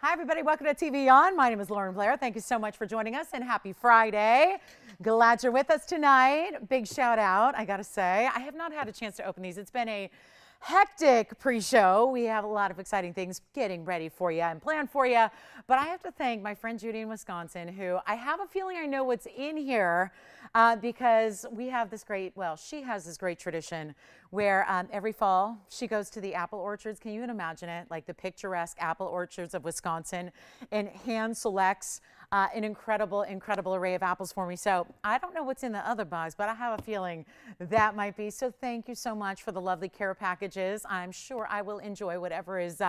Hi, everybody. Welcome to TVON. My name is Lauren Blair. Thank you so much for joining us, and happy Friday. Glad you're with us tonight. Big shout out, I got to say. I have not had a chance to open these. It's been a hectic pre-show. We have a lot of exciting things getting ready for you and planned for you. But I have to thank my friend Judy in Wisconsin, who I have a feeling I know what's in here because we have this great, well, she has this great tradition where every fall she goes to the apple orchards. Can you even imagine it? Like the picturesque apple orchards of Wisconsin, and hand selects an incredible array of apples for me. So I don't know what's in the other bags, but I have a feeling that might be. So thank you so much for the lovely care packages. I'm sure I will enjoy whatever is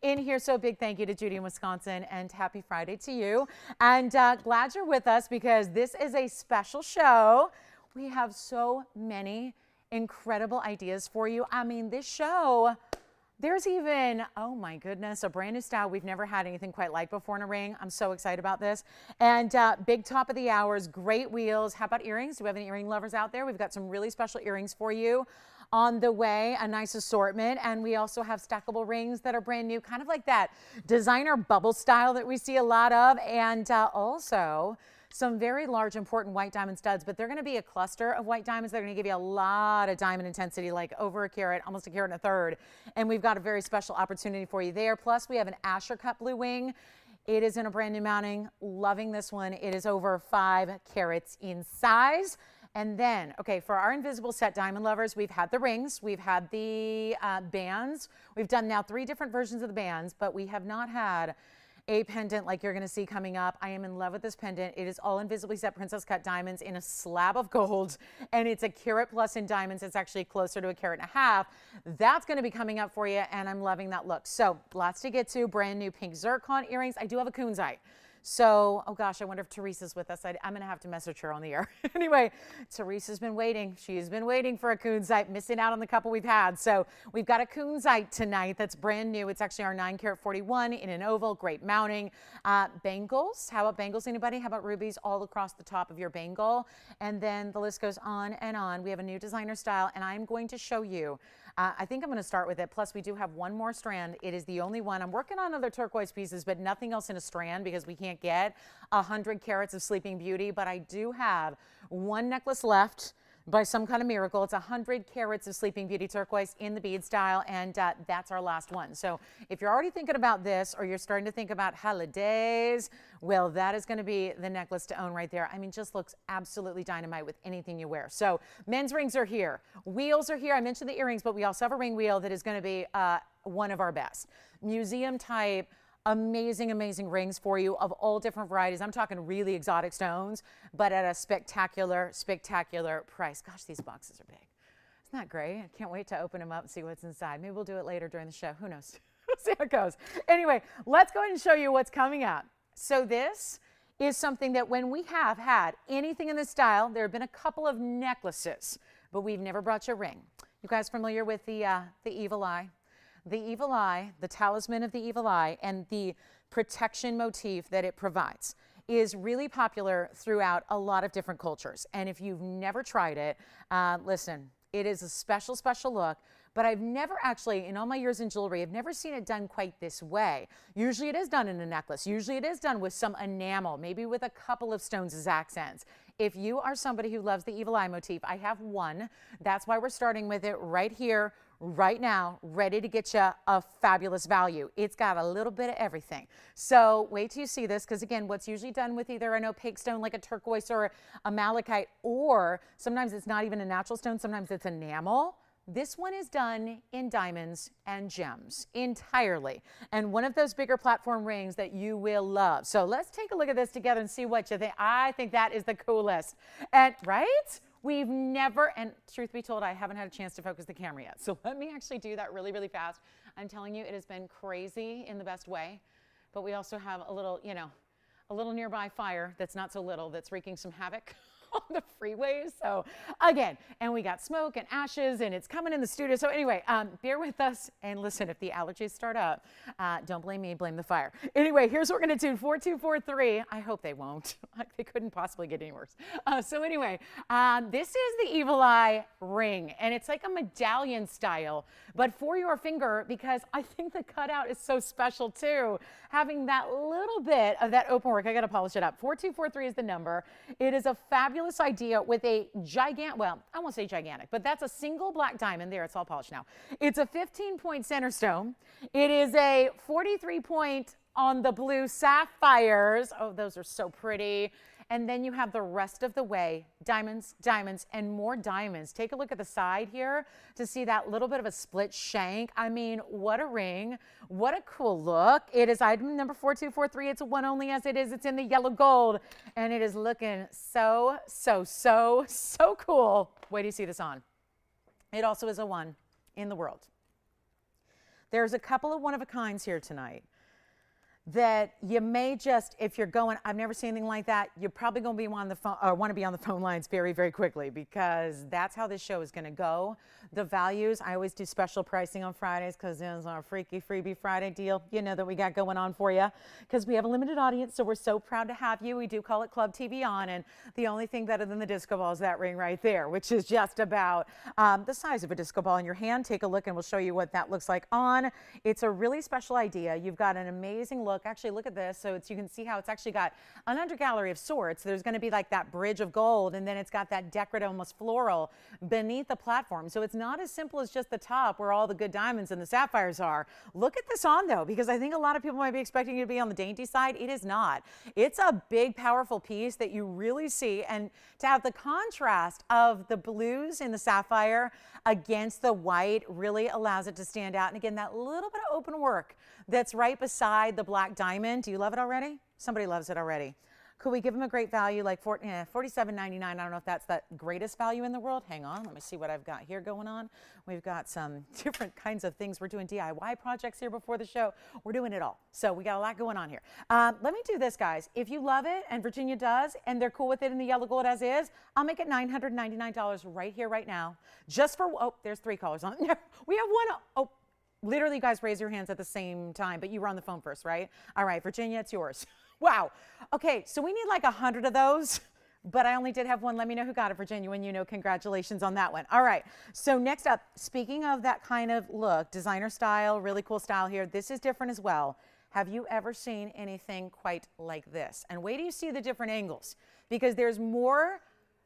in here. So big thank you to Judy in Wisconsin, and happy Friday to you. And glad you're with us because this is a special show. We have so many incredible ideas for you. I mean, this show, there's even, oh my goodness, a brand new style we've never had anything quite like before in a ring. I'm so excited about this. And big top of the hours, great wheels. How about earrings? Do we have any earring lovers out there? We've got some really special earrings for you on the way, a nice assortment. And we also have stackable rings that are brand new, kind of like that designer bubble style that we see a lot of. And also some very large, important white diamond studs, but they're going to be a cluster of white diamonds. They're going to give you a lot of diamond intensity, like over a carat, almost a carat and a third. And we've got a very special opportunity for you there. Plus, we have an Asher cut blue wing. It is in a brand new mounting. Loving this one. It is over 5 carats in size. And then, okay, for our invisible set diamond lovers, we've had the rings, we've had the bands. We've done now 3 different versions of the bands, but we have not had a pendant like you're going to see coming up. I am in love with this pendant. It is all invisibly set princess cut diamonds in a slab of gold, and it's a carat plus in diamonds. It's actually closer to a carat and a half. That's going to be coming up for you, and I'm loving that look. So lots to get to. Brand new pink zircon earrings. I do have a Kunzite. So, oh gosh, I wonder if Teresa's with us. I'm going to have to message her on the air. Anyway, Teresa's been waiting. She's been waiting for a Kunzite, missing out on the couple we've had. So we've got a Kunzite tonight that's brand new. It's actually our 9 carat 41 in an oval, great mounting. Bangles. How about bangles, anybody? How about rubies all across the top of your bangle? And then the list goes on and on. We have a new designer style, and I'm going to show you. I think I'm going to start with it. Plus, we do have one more strand. It is the only one. I'm working on other turquoise pieces, but nothing else in a strand because we can't get 100 carats of Sleeping Beauty. But I do have one necklace left by some kind of miracle. It's 100 carats of Sleeping Beauty turquoise in the bead style, and that's our last one. So if you're already thinking about this, or you're starting to think about holidays, well, that is going to be the necklace to own right there. I mean, just looks absolutely dynamite with anything you wear. So men's rings are here. Wheels are here. I mentioned the earrings, but we also have a ring wheel that is going to be one of our best. Museum type, amazing rings for you of all different varieties. I'm talking really exotic stones, but at a spectacular price. Gosh, these boxes are big. Isn't that great? I can't wait to open them up and see what's inside. Maybe we'll do it later during the show. Who knows? We'll see how it goes. Anyway, let's go ahead and show you what's coming up. So this is something that when we have had anything in this style, there have been a couple of necklaces, but we've never brought you a ring. You guys familiar with the evil eye? The evil eye, the talisman of the evil eye, and the protection motif that it provides is really popular throughout a lot of different cultures. And if you've never tried it, listen, it is a special look. But I've never actually, in all my years in jewelry, I've never seen it done quite this way. Usually it is done in a necklace. Usually it is done with some enamel, maybe with a couple of stones as accents. If you are somebody who loves the evil eye motif, I have one. That's why we're starting with it right here, right now, ready to get you a fabulous value. It's got a little bit of everything. So wait till you see this, because again, what's usually done with either an opaque stone like a turquoise or a malachite, or sometimes it's not even a natural stone, sometimes it's enamel. This one is done in diamonds and gems entirely, and one of those bigger platform rings that you will love. So let's take a look at this together and see what you think. I think that is the coolest. And right? We've never, and truth be told, I haven't had a chance to focus the camera yet. So let me actually do that really fast. I'm telling you, it has been crazy in the best way, but we also have a little, you know, a little nearby fire that's not so little, that's wreaking some havoc on the freeways. So again, and we got smoke and ashes and it's coming in the studio. So anyway, bear with us and listen, if the allergies start up, don't blame me, blame the fire. Anyway, here's what we're gonna do, 4243. I hope they won't. They couldn't possibly get any worse. So anyway, this is the Evil Eye ring, and it's like a medallion style, but for your finger, because I think the cutout is so special too. Having that little bit of that open work, I gotta polish it up. 4243 is the number. It is a fabulous idea with a gigantic, well, I won't say gigantic, but that's a single black diamond. There, it's all polished now. It's a 15-point center stone. It is a 43-point on the blue sapphires. Oh, those are so pretty. And then you have the rest of the way, diamonds, diamonds, and more diamonds. Take a look at the side here to see that little bit of a split shank. I mean, what a ring. What a cool look. It is item number 4243. It's a one only as it is. It's in the yellow gold. And it is looking so, so, so, so cool. Wait till you see this on. It also is a one in the world. There's a couple of one-of-a-kinds here tonight that you may just, if you're going, I've never seen anything like that, you're probably going to be on the phone, or want to be on the phone lines very, very quickly, because that's how this show is going to go. The values, I always do special pricing on Fridays because there's our freaky freebie Friday deal, you know, that we got going on for you, because we have a limited audience, so we're so proud to have you. We do call it Club TVON, and the only thing better than the disco ball is that ring right there, which is just about the size of a disco ball in your hand. Take a look and we'll show you what that looks like on. It's a really special idea. You've got an amazing look. Actually, look at this. So you can see how it's actually got an undergallery of sorts. There's going to be like that bridge of gold, and then it's got that decorative, almost floral beneath the platform. So it's not as simple as just the top where all the good diamonds and the sapphires are. Look at this on though, because I think a lot of people might be expecting you to be on the dainty side. It is not. It's a big, powerful piece that you really see, and to have the contrast of the blues in the sapphire against the white really allows it to stand out. And again, that little bit of open work that's right beside the black diamond. Do you love it already? Somebody loves it already. Could we give them a great value like $47.99? I don't know if that's the greatest value in the world. Hang on, let me see what I've got here going on. We've got some different kinds of things. We're doing DIY projects here before the show. We're doing it all. So we got a lot going on here. Let me do this, guys. If you love it, and Virginia does, and they're cool with it in the yellow gold as is, I'll make it $999 right here, right now. Just for, oh, there's 3 callers on. We have one, oh. Literally, you guys raise your hands at the same time, but you were on the phone first, right? All right, Virginia, it's yours. Wow. Okay, so we need like 100 of those, but I only did have one. Let me know who got it, Virginia, when you know. Congratulations on that one. All right, so next up, speaking of that kind of look, designer style, really cool style here. This is different as well. Have you ever seen anything quite like this? And wait till you see the different angles, because there's more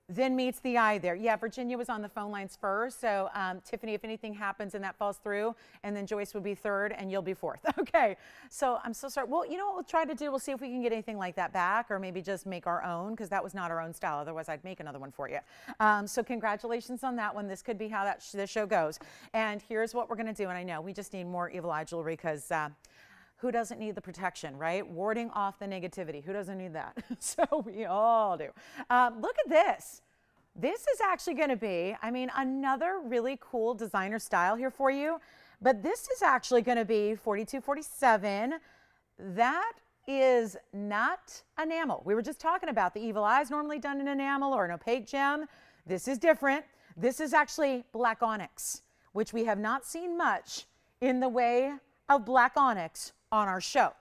than meets the eye there. Yeah, Virginia was on the phone lines first. So Tiffany, if anything happens and that falls through, and then Joyce would be third and you'll be fourth. Okay, so I'm so sorry. Well, you know what we'll try to do? We'll see if we can get anything like that back, or maybe just make our own, because that was not our own style. Otherwise, I'd make another one for you. So congratulations on that one. This could be how this show goes. And here's what we're going to do. And I know we just need more Evil Eye jewelry, because who doesn't need the protection, right? Warding off the negativity. Who doesn't need that? So we all do. Look at this. This is actually going to be, I mean, another really cool designer style here for you. But this is actually going to be 4247. That is not enamel. We were just talking about the Evil Eye is normally done in enamel or an opaque gem. This is different. This is actually black onyx, which we have not seen much in the way of black onyx on our show.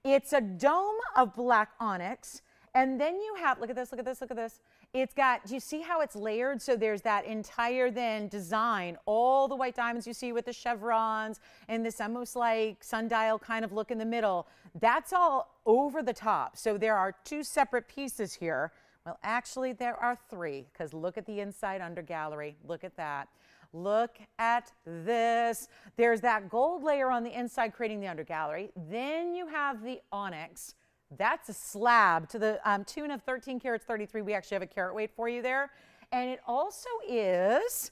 It's a dome of black onyx, and then you have, look at this, look at this, look at this. It's got, do you see how it's layered? So there's that entire then design, all the white diamonds you see with the chevrons and this almost like sundial kind of look in the middle. That's all over the top. So there are 2 separate pieces here. Well, actually there are 3, because look at the inside under gallery. Look at that. Look at this. There's that gold layer on the inside creating the undergallery. Then you have the onyx. That's a slab to the tune of 13 carats 33. We actually have a carat weight for you there. And it also is,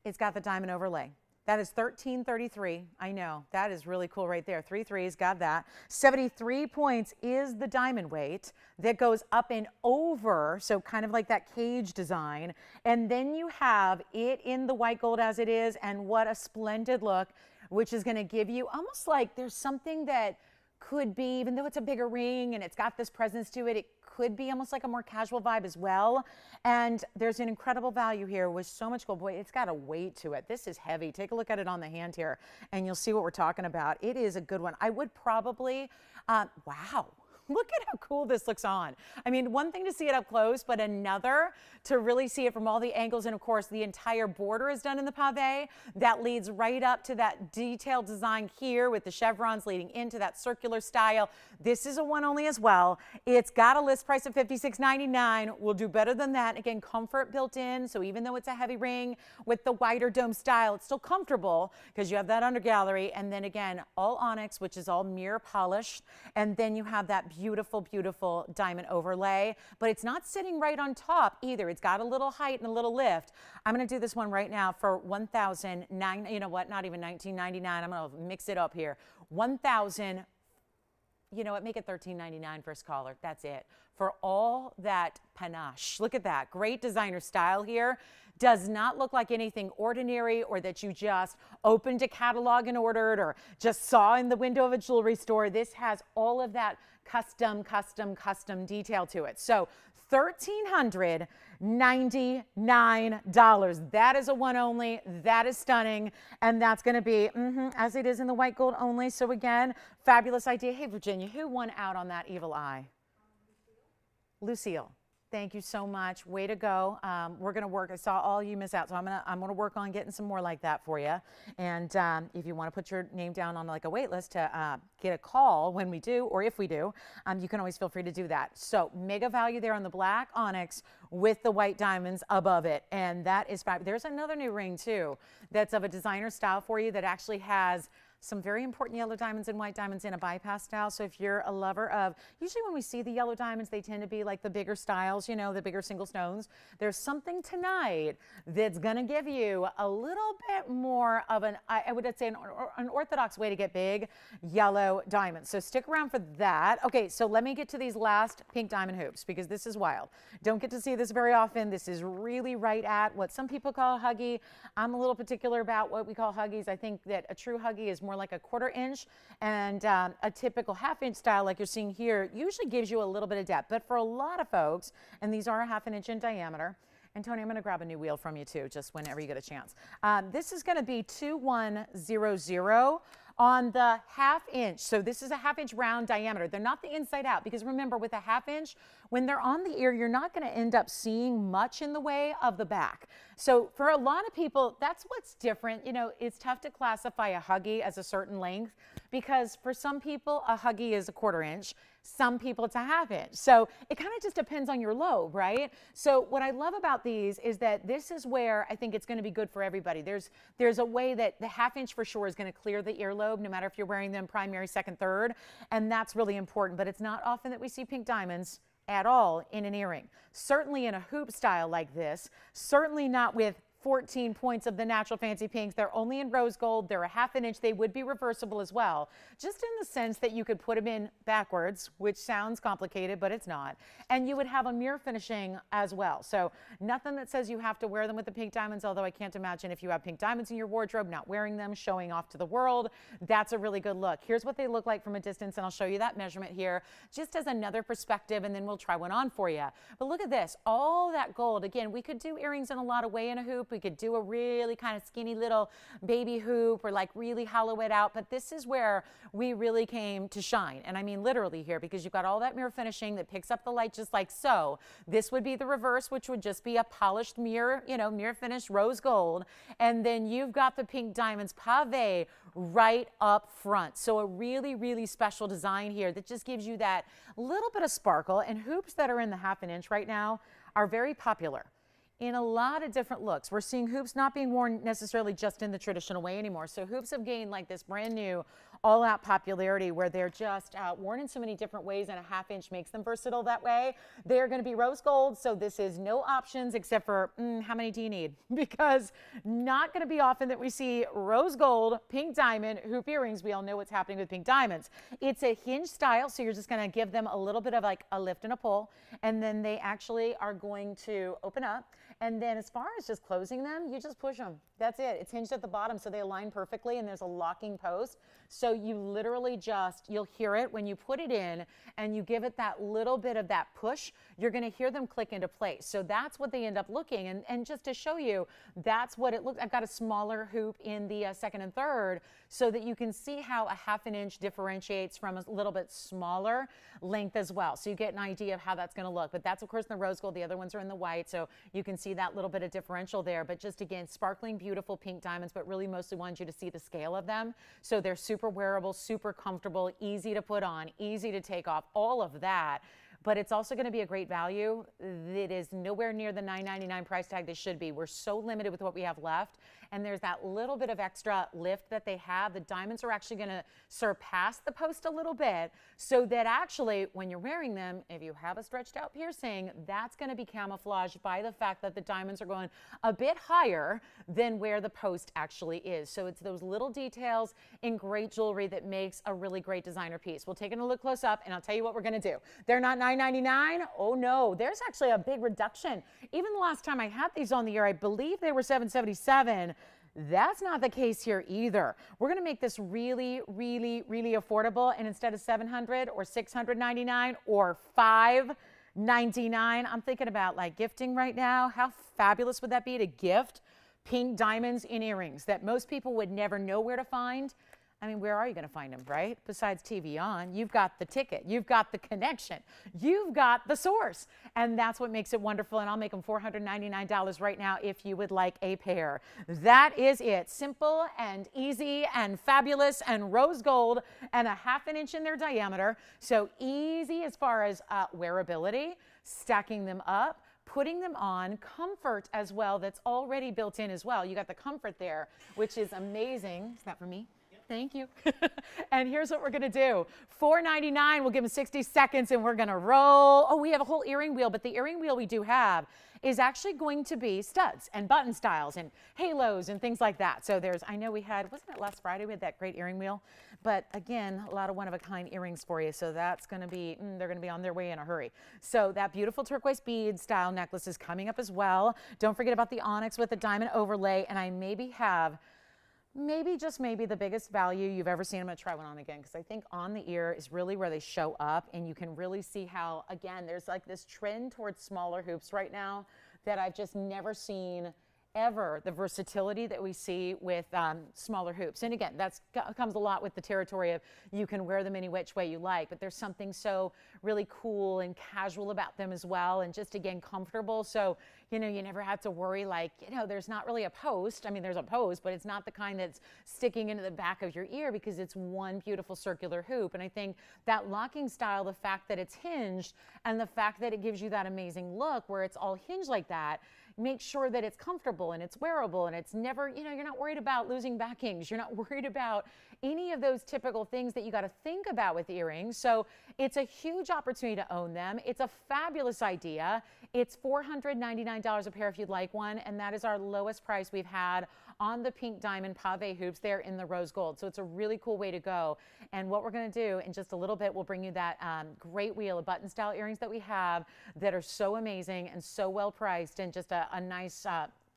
it's got the diamond overlay. That is 1333. I know, that is really cool right there. 3 3s, got that. 73 points is the diamond weight that goes up and over, so kind of like that cage design. And then you have it in the white gold as it is, and what a splendid look, which is going to give you almost like there's something that could be, even though it's a bigger ring and it's got this presence to it, it could be almost like a more casual vibe as well. And there's an incredible value here with so much gold. Boy, it's got a weight to it. This is heavy. Take a look at it on the hand here, and you'll see what we're talking about. It is a good one. I would probably, wow. Look at how cool this looks on. I mean, one thing to see it up close, but another to really see it from all the angles. And of course, the entire border is done in the pave. That leads right up to that detailed design here with the chevrons leading into that circular style. This is a one only as well. It's got a list price of $56.99. We'll do better than that. Again, comfort built in. So even though it's a heavy ring with the wider dome style, it's still comfortable because you have that under gallery. And then again, all onyx, which is all mirror polished. And then you have that beautiful, beautiful diamond overlay, but it's not sitting right on top either. It's got a little height and a little lift. I'm going to do this one right now for $1,009. You know what? Not even $19.99. I'm going to mix it up here. $1,000. You know what? Make it $13.99 first caller. That's it. For all that panache. Look at that. Great designer style here. Does not look like anything ordinary or that you just opened a catalog and ordered or just saw in the window of a jewelry store. This has all of that custom detail to it. So $1,399. That is a one only. That is stunning. And that's going to be as it is in the white gold only. So again, fabulous idea. Hey, Virginia, who won out on that evil eye? Lucille. Thank you so much. Way to go. We're going to work. I saw all you miss out, so I'm gonna work on getting some more like that for you. And if you want to put your name down on like a wait list to get a call when we do, or if we do, you can always feel free to do that. So mega value there on the black onyx with the white diamonds above it, and that is fabulous. There's another new ring too that's of a designer style for you that actually has some very important yellow diamonds and white diamonds in a bypass style. So if you're a lover of, usually when we see the yellow diamonds, they tend to be like the bigger styles, you know, the bigger single stones. There's something tonight that's gonna give you a little bit more of an, I would say an orthodox way to get big yellow diamonds. So stick around for that. Okay, so let me get to these last pink diamond hoops because this is wild. Don't get to see this very often. This is really right at what some people call a huggy. I'm a little particular about what we call huggies. I think that a true huggy is more like a 1/4 inch, and a typical 1/2 inch style like you're seeing here usually gives you a little bit of depth. But for a lot of folks, and these are a 1/2 inch in diameter, and Tony, I'm going to grab a new wheel from you too, just whenever you get a chance. This is going to be 2100 on the 1/2 inch. So this is a 1/2 inch round diameter. They're not the inside out because remember with a 1/2 inch, when they're on the ear, you're not going to end up seeing much in the way of the back. So for a lot of people, that's what's different. You know, it's tough to classify a huggy as a certain length because for some people, a huggy is a 1/4 inch. Some people it's a 1/2 inch. So it kind of just depends on your lobe, right? So what I love about these is that this is where I think it's going to be good for everybody. There's a way that the 1/2 inch for sure is going to clear the earlobe, no matter if you're wearing them primary, second, third, and that's really important. But it's not often that we see pink diamonds at all in an earring. Certainly in a hoop style like this, certainly not with 14 points of the natural fancy pinks. They're only in rose gold. They're a 1/2 inch. They would be reversible as well, just in the sense that you could put them in backwards, which sounds complicated, but it's not. And you would have a mirror finishing as well. So nothing that says you have to wear them with the pink diamonds, although I can't imagine if you have pink diamonds in your wardrobe, not wearing them, showing off to the world. That's a really good look. Here's what they look like from a distance, and I'll show you that measurement here just as another perspective, and then we'll try one on for you. But look at this, all that gold. Again, we could do earrings in a lot of way in a hoop. We could do a really kind of skinny little baby hoop or like really hollow it out, but this is where we really came to shine. And I mean literally here, because you've got all that mirror finishing that picks up the light just like so. This would be the reverse, which would just be a polished mirror, you know, mirror finished rose gold. And then you've got the pink diamonds pave right up front. So a really, really special design here that just gives you that little bit of sparkle. And hoops that are in the 1/2 inch right now are very popular in a lot of different looks. We're seeing hoops not being worn necessarily just in the traditional way anymore. So hoops have gained like this brand new all-out popularity where they're just worn in so many different ways, and a 1/2 inch makes them versatile that way. They're going to be rose gold, so this is no options except for how many do you need? Because not going to be often that we see rose gold, pink diamond, hoop earrings. We all know what's happening with pink diamonds. It's a hinge style, so you're just going to give them a little bit of like a lift and a pull, and then they actually are going to open up. And then as far as just closing them, you just push them. That's it. It's hinged at the bottom, so they align perfectly, and there's a locking post. So you literally just, you'll hear it when you put it in and you give it that little bit of that push, you're going to hear them click into place. So that's what they end up looking. And just to show you, that's what it looks. I've got a smaller hoop in the second and third so that you can see how a 1/2 inch differentiates from a little bit smaller length as well. So you get an idea of how that's going to look. But that's, of course, in the rose gold. The other ones are in the white. So you can see that little bit of differential there. But just, again, sparkling, beautiful pink diamonds, but really mostly want you to see the scale of them. So they're super wearable, super comfortable, easy to put on, easy to take off, all of that. But it's also going to be a great value. It is nowhere near the $9.99 price tag they should be. We're so limited with what we have left. And there's that little bit of extra lift that they have. The diamonds are actually going to surpass the post a little bit, so that actually when you're wearing them, if you have a stretched out piercing, that's going to be camouflaged by the fact that the diamonds are going a bit higher than where the post actually is. So it's those little details in great jewelry that makes a really great designer piece. We'll take a look close up, and I'll tell you what we're going to do. They're not $9.99. Oh no, there's actually a big reduction. Even the last time I had these on the air, I believe they were $7.77. That's not the case here either. We're going to make this really, really, really affordable. And instead of $700 or $699 or $599, I'm thinking about like gifting right now. How fabulous would that be to gift pink diamonds in earrings that most people would never know where to find? I mean, where are you going to find them, right? Besides TVON, you've got the ticket, you've got the connection, you've got the source. And that's what makes it wonderful. And I'll make them $499 right now if you would like a pair. That is it. Simple and easy and fabulous and rose gold and a 1/2 inch in their diameter. So easy as far as wearability, stacking them up, putting them on, comfort as well that's already built in as well. You got the comfort there, which is amazing. Is that for me? Thank you. And here's what we're going to do. $4.99, we'll give them 60 seconds and we're going to roll. Oh, we have a whole earring wheel, but the earring wheel we do have is actually going to be studs and button styles and halos and things like that. So there's, I know we had, wasn't it last Friday we had that great earring wheel? But again, a lot of one-of-a-kind earrings for you. So that's going to be, they're going to be on their way in a hurry. So that beautiful turquoise bead style necklace is coming up as well. Don't forget about the onyx with a diamond overlay. And I maybe have just maybe the biggest value you've ever seen. I'm going to try one on again because I think on the ear is really where they show up, and you can really see how, again, there's like this trend towards smaller hoops right now that I've just never seen ever, the versatility that we see with smaller hoops. And again, that comes a lot with the territory of you can wear them any which way you like, but there's something so really cool and casual about them as well, and just, again, comfortable. So, you know, you never have to worry, like, you know, there's not really a post. I mean, there's a post, but it's not the kind that's sticking into the back of your ear because it's one beautiful circular hoop. And I think that locking style, the fact that it's hinged and the fact that it gives you that amazing look where it's all hinged like that, make sure that it's comfortable and it's wearable and it's never, you know, you're not worried about losing backings. You're not worried about any of those typical things that you got to think about with earrings. So it's a huge opportunity to own them. It's a fabulous idea. It's $499 a pair if you'd like one. And that is our lowest price we've had on the pink diamond pave hoops there in the rose gold. So it's a really cool way to go. And what we're going to do in just a little bit, we'll bring you that great wheel of button style earrings that we have that are so amazing and so well priced, and just a nice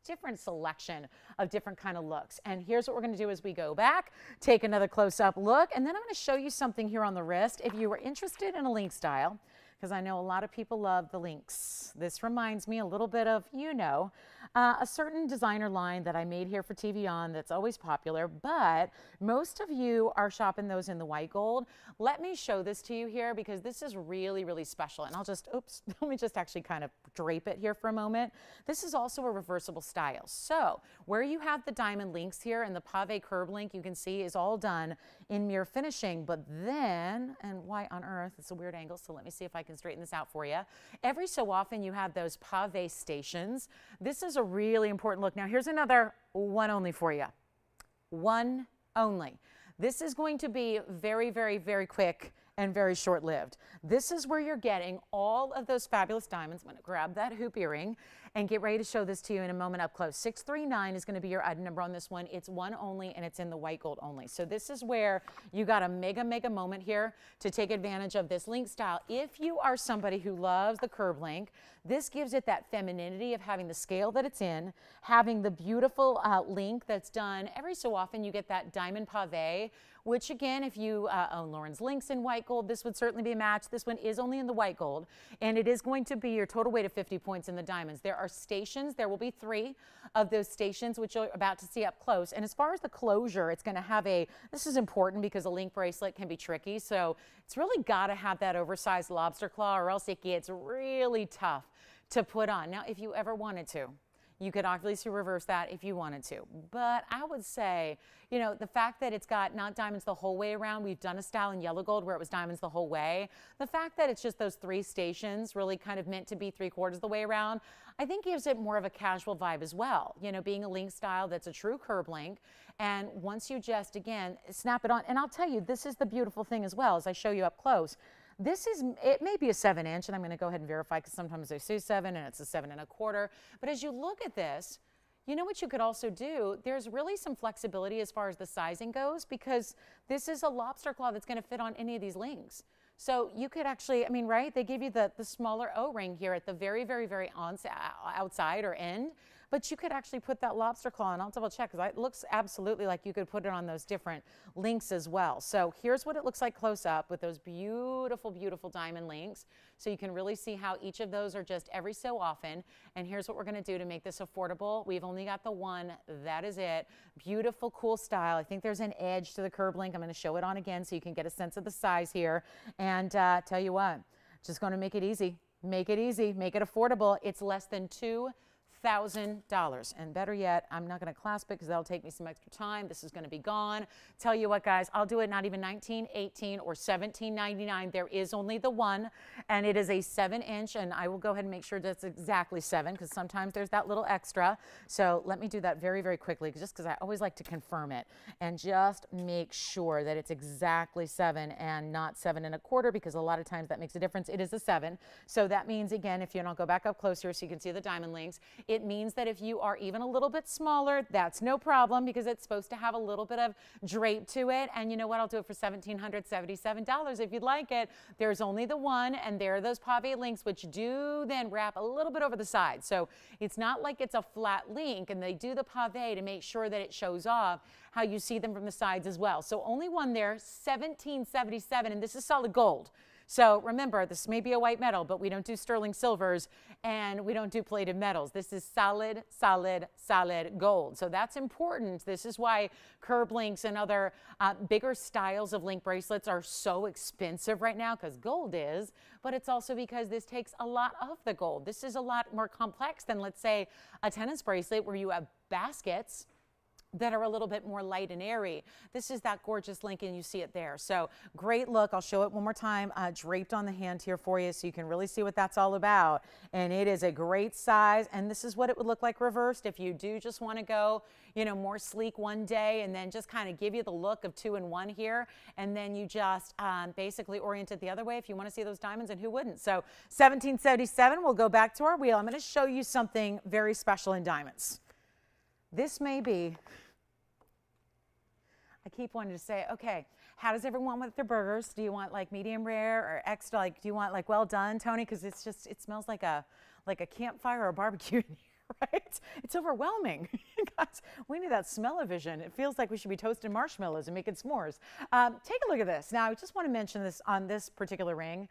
different selection of different kind of looks. And here's what we're going to do as we go back, take another close-up look, and then I'm going to show you something here on the wrist. If you were interested in a link style, because I know a lot of people love the links. This reminds me a little bit of, you know, a certain designer line that I made here for TVON that's always popular, but most of you are shopping those in the white gold. Let me show this to you here because this is really, really special. And I'll just, oops, let me just actually kind of drape it here for a moment. This is also a reversible style. So where you have the diamond links here and the pave curb link, you can see is all done in mirror finishing, but then, and why on earth, it's a weird angle, so let me see if I can straighten this out for you. Every so often you have those pave stations. This is a really important look. Now here's another one only for you. One only. This is going to be very, very, very quick and very short-lived. This is where you're getting all of those fabulous diamonds. I'm going to grab that hoop earring and get ready to show this to you in a moment up close. 639 is going to be your item number on this one. It's one only, and it's in the white gold only. So this is where you got a mega moment here to take advantage of this link style. If you are somebody who loves the curve link, this gives it that femininity of having the scale that it's in, having the beautiful link that's done. Every so often you get that diamond pave, which again, if you own Lauren's links in white gold, this would certainly be a match. This one is only in the white gold, and it is going to be your total weight of 50 points in the diamonds. There are stations. There will be 3 of those stations, which you're about to see up close. And as far as the closure, it's going to have this is important because a link bracelet can be tricky. So it's really got to have that oversized lobster claw, or else it gets really tough to put on. Now, if you ever wanted to, you could obviously reverse that if you wanted to. But I would say, you know, the fact that it's got not diamonds the whole way around, we've done a style in yellow gold where it was diamonds the whole way. The fact that it's just those 3 stations really kind of meant to be 3/4 the way around, I think gives it more of a casual vibe as well. You know, being a link style that's a true curb link. And once you just, again, snap it on, and I'll tell you, this is the beautiful thing as well as I show you up close. This is, it may be a 7-inch, and I'm going to go ahead and verify because sometimes they say 7 and it's a 7 1/4. But as you look at this, you know what you could also do? There's really some flexibility as far as the sizing goes, because this is a lobster claw that's going to fit on any of these links. So you could actually, I mean, right? They give you the smaller O-ring here at the very outside or end. But you could actually put that lobster claw, and I'll double check because it looks absolutely like you could put it on those different links as well. So here's what it looks like close up with those beautiful, beautiful diamond links. So you can really see how each of those are just every so often. And here's what we're going to do to make this affordable. We've only got the one. That is it. Beautiful, cool style. I think there's an edge to the curb link. I'm going to show it on again so you can get a sense of the size here. And tell you what, just going to make it easy. Make it easy. Make it affordable. It's less than $2,000. And better yet, I'm not going to clasp it because that'll take me some extra time. This is going to be gone. Tell you what, guys, I'll do it not even $19, $18, or $17.99. There is only the one, and it is a 7-inch, and I will go ahead and make sure that's exactly 7 because sometimes there's that little extra. So let me do that very, very quickly just because I always like to confirm it and just make sure that it's exactly 7 and not 7 1/4 because a lot of times that makes a difference. It is a 7. So that means, again, if you don't go back up closer so you can see the diamond links, it means that if you are even a little bit smaller, that's no problem because it's supposed to have a little bit of drape to it. And you know what? I'll do it for $1,777 if you'd like it. There's only the one, and there are those pave links, which do then wrap a little bit over the side. So it's not like it's a flat link, and they do the pave to make sure that it shows off how you see them from the sides as well. So only one there, $1,777, and this is solid gold. So remember, this may be a white metal, but we don't do sterling silvers and we don't do plated metals. This is solid, solid, solid gold. So that's important. This is why curb links and other bigger styles of link bracelets are so expensive right now, because gold is, but it's also because this takes a lot of the gold. This is a lot more complex than, let's say, a tennis bracelet where you have baskets that are a little bit more light and airy. This is that gorgeous link, and you see it there. So great look. I'll show it one more time, draped on the hand here for you so you can really see what that's all about. And it is a great size, and this is what it would look like reversed if you do just want to go, you know, more sleek one day and then just kind of give you the look of 2-in-1 here, and then you just basically orient it the other way if you want to see those diamonds, and who wouldn't? So $1,777, we'll go back to our wheel. I'm going to show you something very special in diamonds. This may be, I keep wanting to say, okay, how does everyone want their burgers? Do you want like medium rare or extra? Like, do you want like well done, Tony? Because it's just, it smells like a campfire or a barbecue in here, right? It's overwhelming. Guys, we need that smell-o-vision. It feels like we should be toasting marshmallows and making s'mores. Take a look at this. Now, I just want to mention this on this particular ring.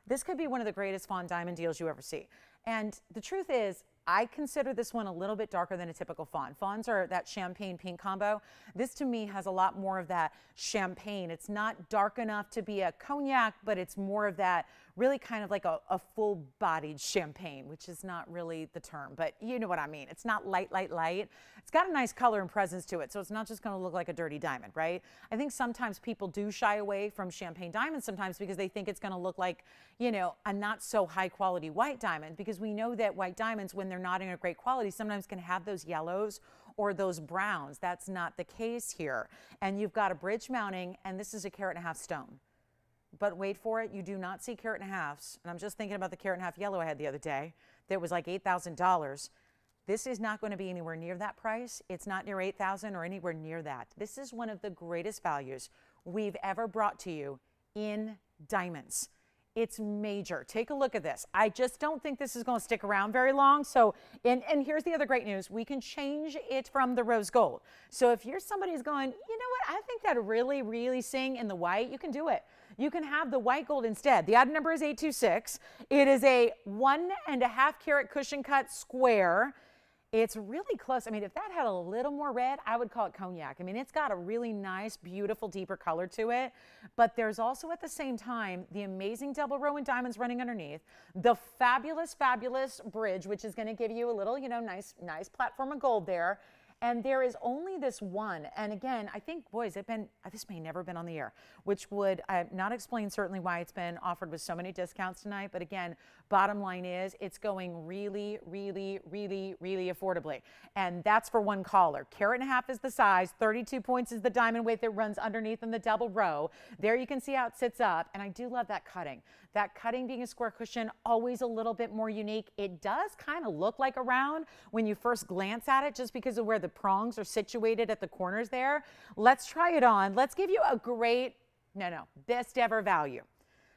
This could be one of the greatest fawn diamond deals you ever see. And the truth is, I consider this one a little bit darker than a typical fawn. Fawns are that champagne pink combo. This to me has a lot more of that champagne. It's not dark enough to be a cognac, but it's more of that really kind of like a full-bodied champagne, which is not really the term, but you know what I mean. It's not light, light, light. It's got a nice color and presence to it, so it's not just going to look like a dirty diamond, right? I think sometimes people do shy away from champagne diamonds sometimes because they think it's going to look like, you know, a not so high-quality white diamond, because we know that white diamonds, when they're not in a great quality, sometimes can have those yellows or those browns. That's not the case here. And you've got a bridge mounting, and this is a 1.5 carat stone. but wait for it, you do not see carat and a halves. And I'm just thinking about the carat and a half yellow I had the other day that was like $8,000. This is not going to be anywhere near that price. It's not near $8,000 or anywhere near that. This is one of the greatest values we've ever brought to you in diamonds. It's major. Take a look at this. I just don't think this is going to stick around very long. So, and here's the other great news. We can change it from the rose gold. So if you're somebody who's going, you know what, I think that really sing in the white, you can do it. You can have the white gold instead. The item number is 826. It is a 1.5 carat cushion cut square. It's really close. I mean, if that had a little more red, I would call it cognac. I mean, it's got a really nice, beautiful, deeper color to it. But there's also at the same time the amazing double row in diamonds running underneath, the fabulous bridge, which is going to give you a little, you know, nice platform of gold there. And there is only this one. And again, I think, boys, this may never been on the air, which would not explain certainly why it's been offered with so many discounts tonight. But again, bottom line is it's going really affordably. And that's for one caller. Carat and a half is the size. 32 points is the diamond weight that runs underneath in the double row. There you can see how it sits up. And I do love that cutting. That cutting being a square cushion, always a little bit more unique. It does kind of look like a round when you first glance at it, just because of where the prongs are situated at the corners there. Let's try it on. Let's give you a great, best ever value,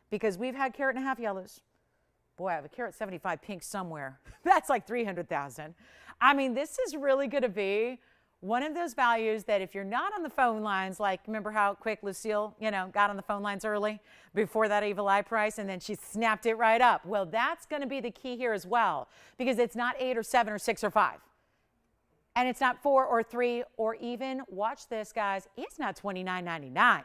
because we've had carat and a half yellows. Boy, I have a carat 75 pink somewhere. That's like 300,000. I mean, this is really going to be one of those values that if you're not on the phone lines, like remember how quick Lucille, got on the phone lines early before that evil eye price, and then she snapped it right up. Well, that's going to be the key here as well, because it's not 8 or 7 or 6 or 5. And it's not 4 or 3 or even, watch this, guys, it's not $29.99.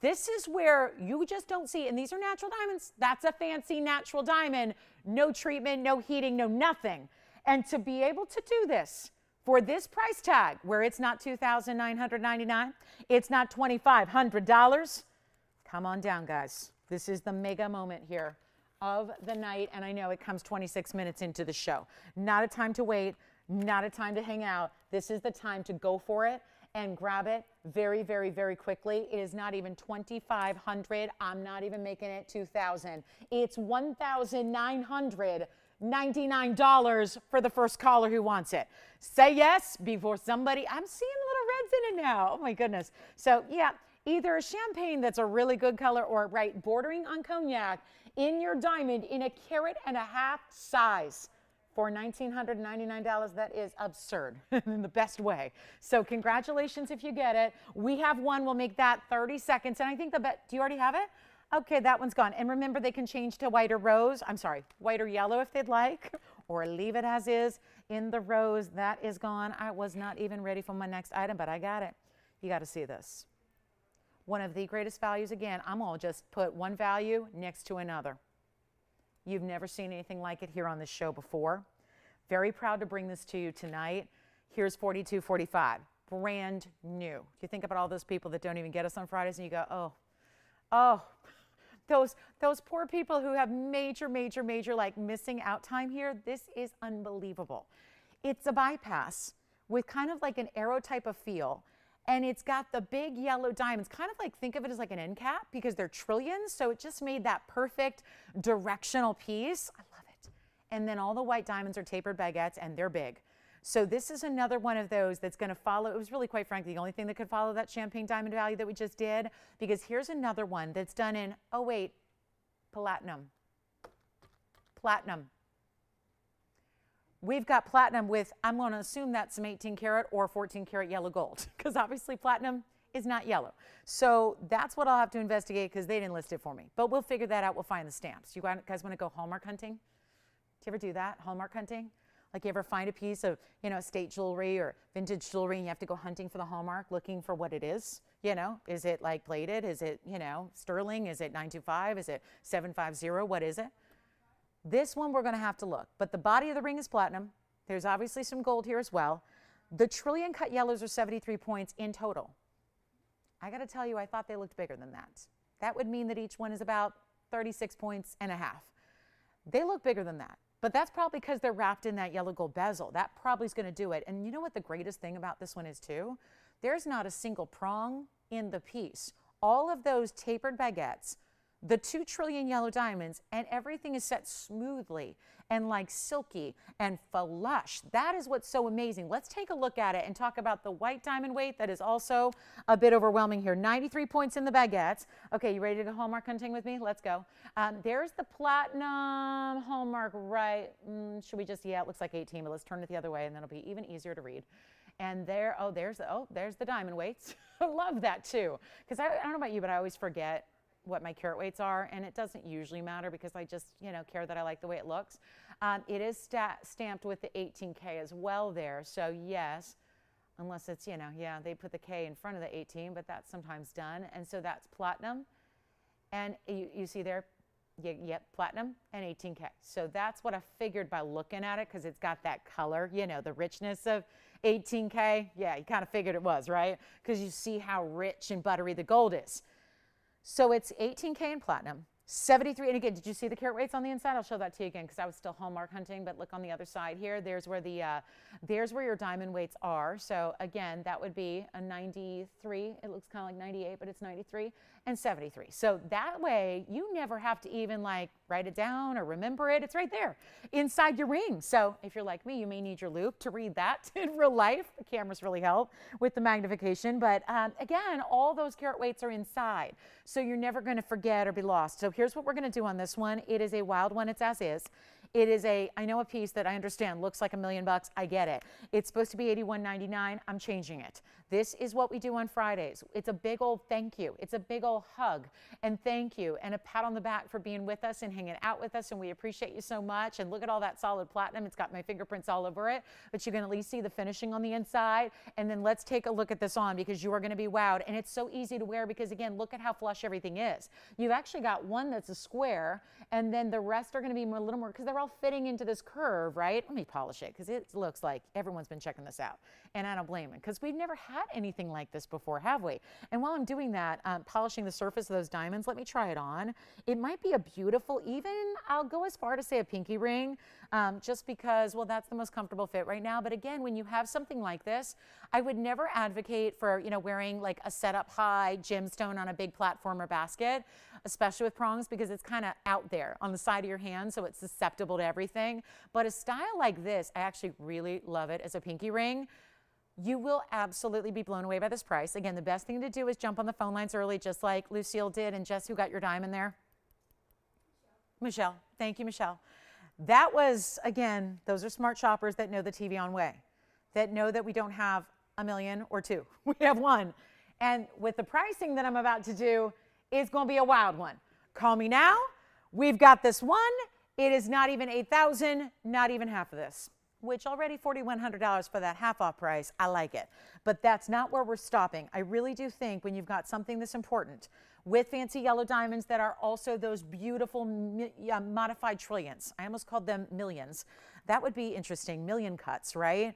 This is where you just don't see, and these are natural diamonds. That's a fancy natural diamond. No treatment, no heating, no nothing. And to be able to do this for this price tag, where it's not $2,999, it's not $2,500, come on down, guys. This is the mega moment here of the night, and I know it comes 26 minutes into the show. Not a time to wait, not a time to hang out. This is the time to go for it and grab it very quickly. It is not even $2,500. I'm not even making it $2,000. It's $1,999 for the first caller who wants it. Say yes before somebody, I'm seeing little reds in it now. Oh my goodness. So yeah, either a champagne that's a really good color or bordering on cognac in your diamond in a carat and a half size. For $1,999, that is absurd in the best way. So congratulations if you get it. We have one. We'll make that 30 seconds. And I think do you already have it? Okay, that one's gone. And remember, they can change to white or white or yellow if they'd like, or leave it as is in the rose. That is gone. I was not even ready for my next item, but I got it. You got to see this. One of the greatest values. Again, I'm going to just put one value next to another. You've never seen anything like it here on this show before. Very proud to bring this to you tonight. Here's 4245, brand new. You think about all those people that don't even get us on Fridays and you go, oh, those poor people who have major like missing out time here. This is unbelievable. It's a bypass with kind of like an arrow type of feel. And it's got the big yellow diamonds, kind of like, think of it as like an end cap because they're trillions. So it just made that perfect directional piece. I love it. And then all the white diamonds are tapered baguettes and they're big. So this is another one of those that's going to follow. It was really, quite frankly, the only thing that could follow that champagne diamond value that we just did, because here's another one that's done in, platinum. Platinum. We've got platinum with, I'm going to assume that's some 18 karat or 14 karat yellow gold, because obviously platinum is not yellow. So that's what I'll have to investigate because they didn't list it for me. But we'll figure that out. We'll find the stamps. You guys want to go Hallmark hunting? Do you ever do that, Hallmark hunting? Like you ever find a piece of, estate jewelry or vintage jewelry and you have to go hunting for the Hallmark looking for what it is? Is it like plated? Is it, sterling? Is it 925? Is it 750? What is it? This one we're going to have to look, but the body of the ring is platinum. There's obviously some gold here as well. The trillion cut yellows are 73 points in total. I got to tell you, I thought they looked bigger than that. That would mean that each one is about 36 points and a half. They look bigger than that, but that's probably because they're wrapped in that yellow gold bezel. That probably is going to do it. And you know what the greatest thing about this one is too? There's not a single prong in the piece. all of those tapered baguettes, the 2 trillion yellow diamonds, and everything is set smoothly and like silky and flush. That is what's so amazing. Let's take a look at it and talk about the white diamond weight. That is also a bit overwhelming here. 93 points in the baguettes. Okay, you ready to go Hallmark hunting with me? Let's go. There's the platinum Hallmark, right? Should we just, yeah, it looks like 18, but let's turn it the other way and then it'll be even easier to read. And there, there's the diamond weights. I love that too. Because I don't know about you, but I always forget what my carat weights are, and it doesn't usually matter because I just, care that I like the way it looks. It is stamped with the 18K as well there, so yes, unless it's, yeah, they put the K in front of the 18, but that's sometimes done, and so that's platinum, and you see there, yep, platinum and 18K. So that's what I figured by looking at it, because it's got that color, the richness of 18K. Yeah, you kind of figured it was, right? Because you see how rich and buttery the gold is. So it's 18K in platinum, 73, and again, did you see the carat weights on the inside? I'll show that to you again because I was still Hallmark hunting, but look on the other side here. There's where there's where your diamond weights are. So again, that would be a 93. It looks kind of like 98, but it's 93 and 73. So that way you never have to even like write it down or remember it. It's right there inside your ring. So if you're like me, you may need your loupe to read that in real life. The cameras really help with the magnification. But again, all those carat weights are inside. So you're never going to forget or be lost. So here's what we're going to do on this one. It is a wild one. It's as is. It is I know a piece that I understand looks like $1 million. I get it. It's supposed to be $81.99. I'm changing it. This is what we do on Fridays. It's a big old thank you. It's a big old hug and thank you and a pat on the back for being with us and hanging out with us. And we appreciate you so much. And look at all that solid platinum. It's got my fingerprints all over it, but you can at least see the finishing on the inside. And then let's take a look at this on because you are going to be wowed. And it's so easy to wear because again, look at how flush everything is. You've actually got one that's a square and then the rest are going to be a little more because they're all fitting into this curve, right? Let me polish it because it looks like everyone's been checking this out. And I don't blame them because we've never had anything like this before, have we? And while I'm doing that, polishing the surface of those diamonds, let me try it on. It might be a beautiful, even I'll go as far to say a pinky ring, just because, well, that's the most comfortable fit right now. But again, when you have something like this, I would never advocate for, wearing like a set up high gemstone on a big platform or basket, especially with prongs, because it's kind of out there on the side of your hand, so it's susceptible to everything. But a style like this, I actually really love it as a pinky ring. You will absolutely be blown away by this price. Again, the best thing to do is jump on the phone lines early, just like Lucille did. And Jess, who got your diamond there? Michelle. Thank you, Michelle. That was, again, those are smart shoppers that know the TVON way, that know that we don't have $1 million or $2. We have $1. And with the pricing that I'm about to do, it's going to be a wild one. Call me now. We've got this one. It is not even $8,000, not even half of this, which already $4,100 for that half off price. I like it. But that's not where we're stopping. I really do think when you've got something this important with fancy yellow diamonds that are also those beautiful modified trillions. I almost called them millions. That would be interesting, million cuts, right?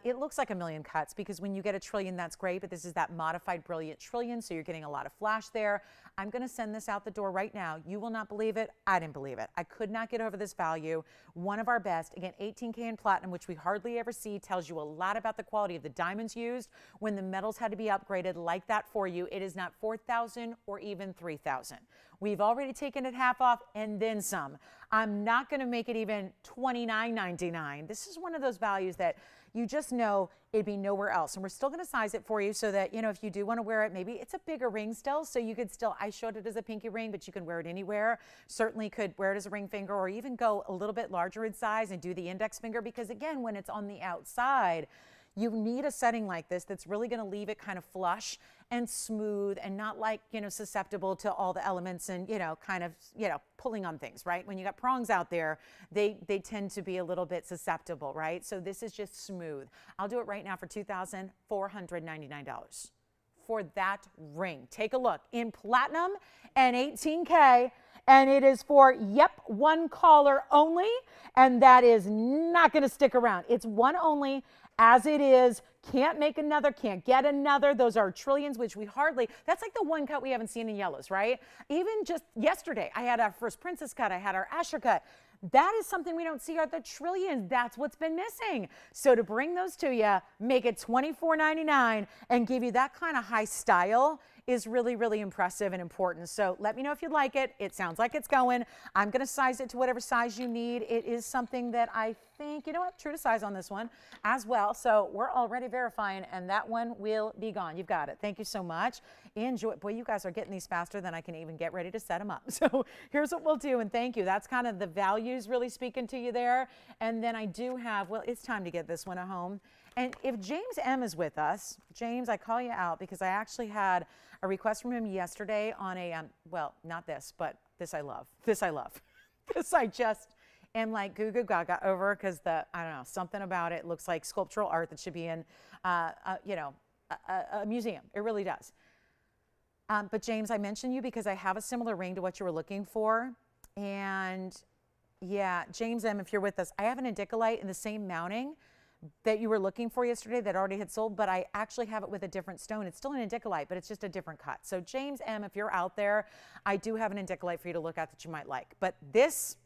It looks like $1 million cuts because when you get a trillion, that's great, but this is that modified brilliant trillion, so you're getting a lot of flash there. I'm going to send this out the door right now. You will not believe it. I didn't believe it. I could not get over this value. One of our best, again, 18K in platinum, which we hardly ever see, tells you a lot about the quality of the diamonds used when the metals had to be upgraded like that for you. It is not $4,000 or even $3,000. We've already taken it half off and then some. I'm not going to make it even $29.99. This is one of those values that you just know it'd be nowhere else. And we're still going to size it for you so that, if you do want to wear it, maybe it's a bigger ring still. So you could still, I showed it as a pinky ring, but you can wear it anywhere. Certainly could wear it as a ring finger or even go a little bit larger in size and do the index finger. Because again, when it's on the outside, you need a setting like this that's really going to leave it kind of flush and smooth and not like, susceptible to all the elements and, kind of, pulling on things, right? When you got prongs out there, they tend to be a little bit susceptible, right? So this is just smooth. I'll do it right now for $2,499 for that ring. Take a look in platinum and 18K. And it is for, one caller only. And that is not going to stick around. It's one only. As it is, can't make another, can't get another. Those are trillions, which we hardly, that's like the one cut we haven't seen in yellows, right? Even just yesterday, I had our first princess cut, I had our Asher cut. That is something we don't see are the trillions. That's what's been missing. So to bring those to you, make it $24.99 and give you that kind of high style is really, really impressive and important. So let me know if you like it. It sounds like it's going. I'm going to size it to whatever size you need. It is something that I think, you know what, true to size on this one as well. So we're already verifying, and that one will be gone. You've got it. Thank you so much. Enjoy. Boy, you guys are getting these faster than I can even get ready to set them up. So here's what we'll do, and thank you. That's kind of the values really speaking to you there. And then I do have, well, it's time to get this one at home. And if James M is with us, James, I call you out because I actually had a request from him yesterday on a, well, not this, but this I love. This I love. This I just am like goo goo gaga over because I don't know, something about it looks like sculptural art that should be in, you know, a museum. It really does. But James, I mentioned you because I have a similar ring to what you were looking for. And yeah, James M, if you're with us, I have an indicolite in the same mounting that you were looking for yesterday that already had sold, but I actually have it with a different stone. It's still an indicolite, but it's just a different cut. So James M, if you're out there, I do have an indicolite for you to look at that you might like. But this,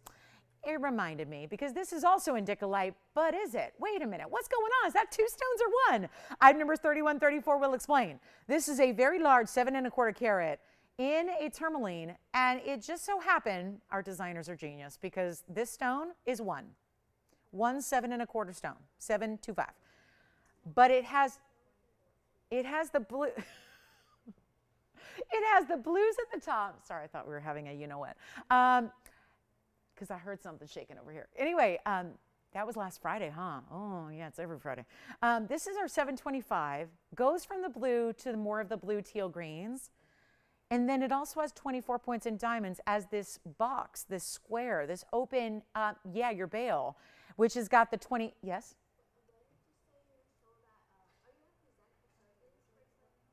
it reminded me, because this is also indicolite, but is it? Wait a minute, what's going on? Is that 2 stones or 1? Item number 3134 will explain. This is a very large 7 1/4 carat in a tourmaline, and it just so happened, our designers are genius, because this stone is 1 7 1/4 stone, 725. But it has the blue, it has the blues at the top. Sorry, I thought we were having a you know what. Because I heard something shaking over here. Anyway, that was last Friday, huh? Oh, yeah, it's every Friday. This is our 725. Goes from the blue to more of the blue teal greens. And then it also has 24 points in diamonds as this box, this square, this open, yeah, your bail, which has got the 20, yes?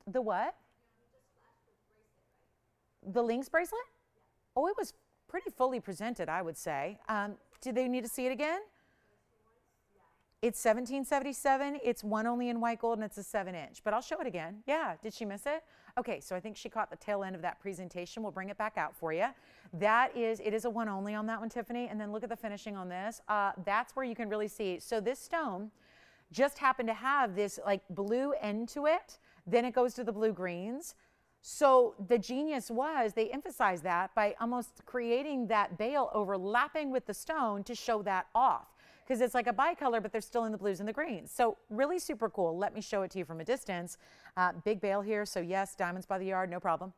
The what? The Lynx bracelet? Oh, it was pretty fully presented, I would say. Do they need to see it again? It's 1777. It's 1 only in white gold, and it's a 7-inch. But I'll show it again. Yeah, did she miss it? Okay, so I think she caught the tail end of that presentation. We'll bring it back out for you. It is a 1 only on that one, Tiffany. And then look at the finishing on this. That's where you can really see. So this stone just happened to have this like blue end to it. Then it goes to the blue greens. So the genius was they emphasized that by almost creating that bail overlapping with the stone to show that off. Because it's like a bicolor, but they're still in the blues and the greens. So really super cool. Let me show it to you from a distance. Big bail here. So yes, diamonds by the yard, no problem.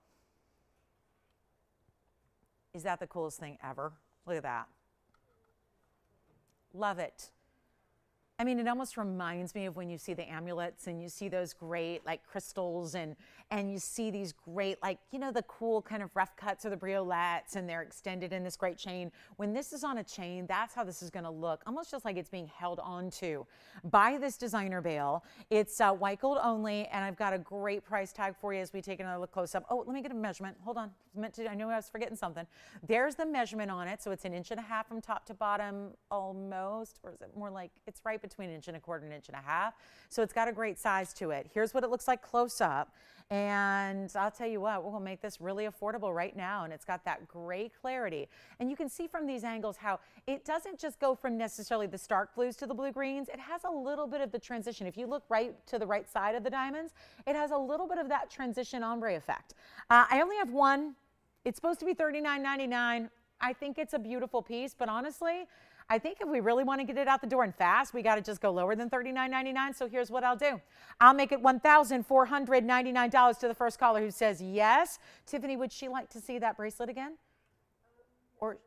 Is that the coolest thing ever? Look at that. Love it. I mean, it almost reminds me of when you see the amulets and you see those great like crystals and you see these great like, you know, the cool kind of rough cuts or the briolettes and they're extended in this great chain. When this is on a chain, that's how this is going to look, almost just like it's being held onto by this designer bail. It's white gold only, and I've got a great price tag for you as we take another look close up. Oh, let me get a measurement. Hold on. I knew I was forgetting something. There's the measurement on it. So it's 1.5 inches from top to bottom almost, or is it more like it's right between 1 1/4 and 1.5 inches. So it's got a great size to it. Here's what it looks like close up. And I'll tell you what, we're going to make this really affordable right now. And it's got that great clarity. And you can see from these angles how it doesn't just go from necessarily the stark blues to the blue greens. It has a little bit of the transition. If you look right to the right side of the diamonds, it has a little bit of that transition ombre effect. I only have one. It's supposed to be $39.99. I think it's a beautiful piece, but honestly, I think if we really want to get it out the door and fast, we got to just go lower than $39.99. So here's what I'll do. I'll make it $1,499 to the first caller who says yes. Tiffany, would she like to see that bracelet again? Or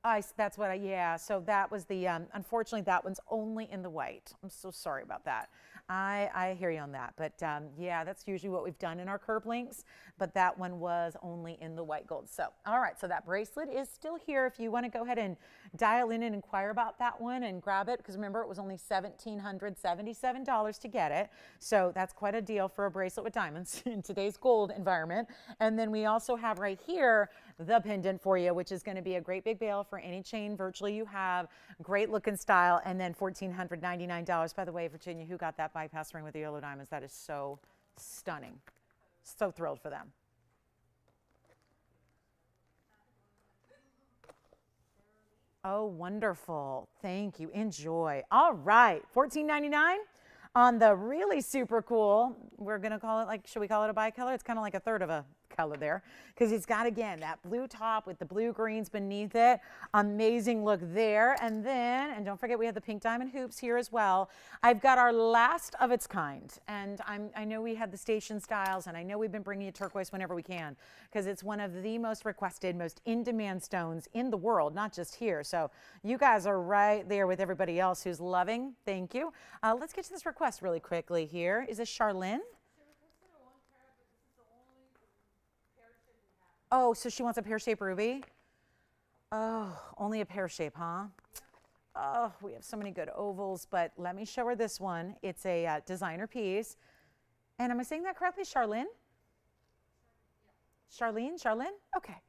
that's what yeah. So that was the, unfortunately, that one's only in the white. I'm so sorry about that. I hear you on that. But yeah, that's usually what we've done in our curb links. But that one was only in the white gold. So, all right. So that bracelet is still here. If you want to go ahead and dial in and inquire about that one and grab it. Because remember, it was only $1,777 to get it. So that's quite a deal for a bracelet with diamonds in today's gold environment. And then we also have right here the pendant for you, which is going to be a great big bail for any chain virtually you have. Great looking style. And then $1,499. By the way, Virginia, who got that bypass ring with the yellow diamonds? That is so stunning. So thrilled for them. Oh, wonderful. Thank you. Enjoy. All right. $14.99. On the really super cool, we're going to call it like, should we call it a bicolor? It's kind of like a third of a color there because it's got, again, that blue top with the blue greens beneath it. Amazing look there. And then, and don't forget, we have the pink diamond hoops here as well. I've got our last of its kind. And I know we had the station styles, and I know we've been bringing you turquoise whenever we can because it's one of the most requested, most in-demand stones in the world, not just here. So you guys are right there with everybody else who's loving. Thank you. Let's get to this request really quickly here. Is this Charlene? Oh, so she wants a pear-shaped ruby? Oh, only a pear shape, huh? Oh, we have so many good ovals, but let me show her this one. It's a designer piece. And am I saying that correctly, Charlene? Charlene? Okay.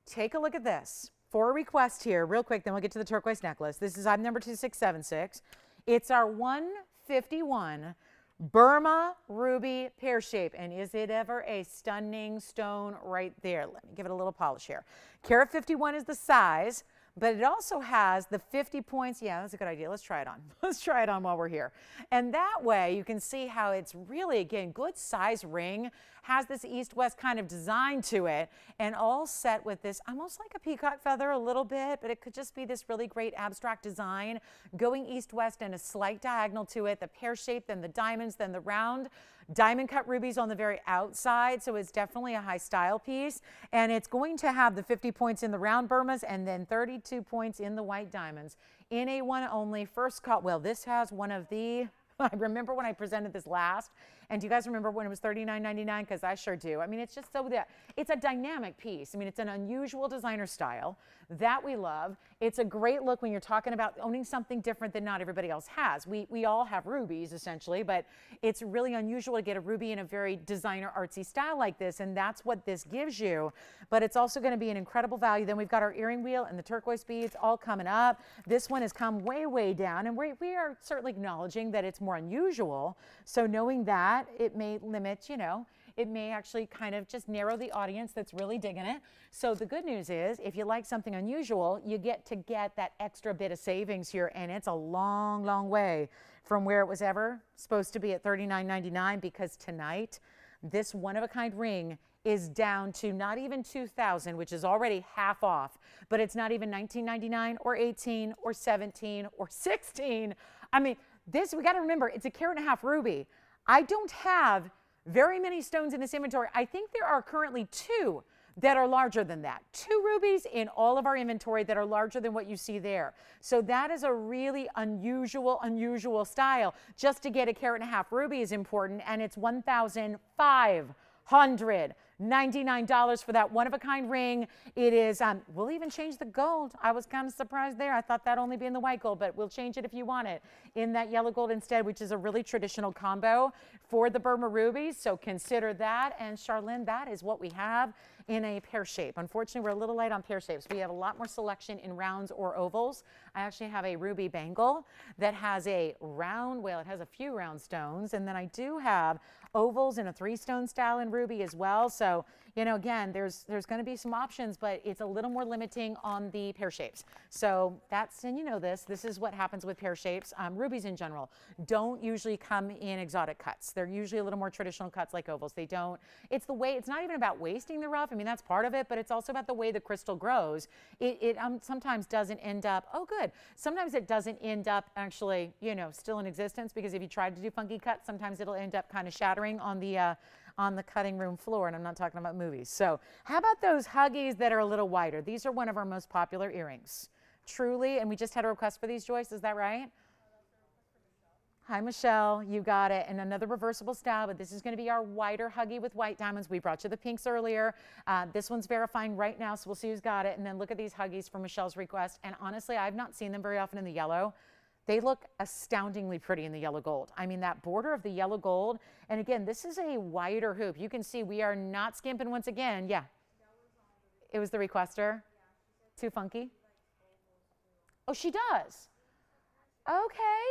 Take a look at this. For a request here, real quick, then we'll get to the turquoise necklace. This is item number 2676. It's our 151 Burma ruby pear shape. And is it ever a stunning stone right there? Let me give it a little polish here. Carat 51 is the size, but it also has the 50 points. Yeah, that's a good idea. Let's try it on. Let's try it on while we're here. And that way you can see how it's really, again, good size ring, has this east-west kind of design to it, and all set with this almost like a peacock feather a little bit, but it could just be this really great abstract design going east-west and a slight diagonal to it, the pear shape, then the diamonds, then the round diamond cut rubies on the very outside. So it's definitely a high style piece, and it's going to have the 50 points in the round Burmas and then 32 points in the white diamonds in a one only first cut. Well, this has one of the, I remember when I presented this last, and do you guys remember when it was $39.99? Because I sure do. I mean, it's just so that it's a dynamic piece. I mean, it's an unusual designer style that we love. It's a great look when you're talking about owning something different that not everybody else has. We all have rubies essentially, but it's really unusual to get a ruby in a very designer artsy style like this, and that's what this gives you. But it's also going to be an incredible value. Then we've got our earring wheel and the turquoise beads all coming up. This one has come way, way down, and we are certainly acknowledging that it's more unusual. So knowing that, it may limit, you know, it may actually kind of just narrow the audience that's really digging it. So the good news is, if you like something unusual, you get to get that extra bit of savings here, and it's a long, long way from where it was ever supposed to be at $39.99, because tonight, this one-of-a-kind ring is down to not even $2,000, which is already half off, but it's not even $19.99 or $18 or $17 or $16. I mean, this, we got to remember, it's a carat and a half ruby. I don't have very many stones in this inventory. I think there are currently 2 that are larger than that. 2 rubies in all of our inventory that are larger than what you see there. So that is a really unusual style. Just to get a carat and a half ruby is important, and it's $1,599 for that one-of-a-kind ring. It is, we'll even change the gold. I was kind of surprised there. I thought that'd only be in the white gold, but we'll change it if you want it in that yellow gold instead, which is a really traditional combo for the Burma rubies. So consider that. And Charlene, that is what we have in a pear shape. Unfortunately, we're a little light on pear shapes. We have a lot more selection in rounds or ovals. I actually have a ruby bangle that has a round, well, it has a few round stones, and then I do have ovals in a 3-stone style in ruby as well. So, you know, again, there's going to be some options, but it's a little more limiting on the pear shapes. So that's, and you know this is what happens with pear shapes. Rubies in general don't usually come in exotic cuts. They're usually a little more traditional cuts like ovals. They don't, it's the way, it's not even about wasting the rough. I mean, that's part of it, but it's also about the way the crystal grows. It sometimes doesn't end up, oh good, sometimes it doesn't end up actually, you know, still in existence, because if you try to do funky cuts, sometimes it'll end up kind of shattering on the cutting room floor, and I'm not talking about movies. So how about those huggies that are a little wider? These are one of our most popular earrings, truly, and we just had a request for these, Joyce, is that right? Hi, Michelle, you got it. And another reversible style, but this is going to be our wider huggy with white diamonds. We brought you the pinks earlier. This one's verifying right now, so we'll see who's got it. And then look at these huggies for Michelle's request. And honestly, I've not seen them very often in the yellow. They look astoundingly pretty in the yellow gold. I mean, that border of the yellow gold. And again, this is a wider hoop. You can see we are not skimping once again. Yeah. It was the requester. Too funky. Oh, she does. Okay.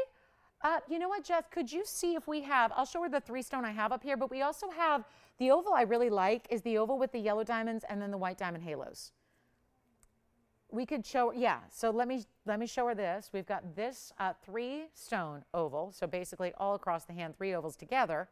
You know what, Jess, could you see if we have, I'll show her the 3-stone I have up here, but we also have, the oval I really like is the oval with the yellow diamonds and then the white diamond halos. we could show, yeah. So let me show her this. We've got this 3-stone oval. So basically all across the hand, 3 ovals together.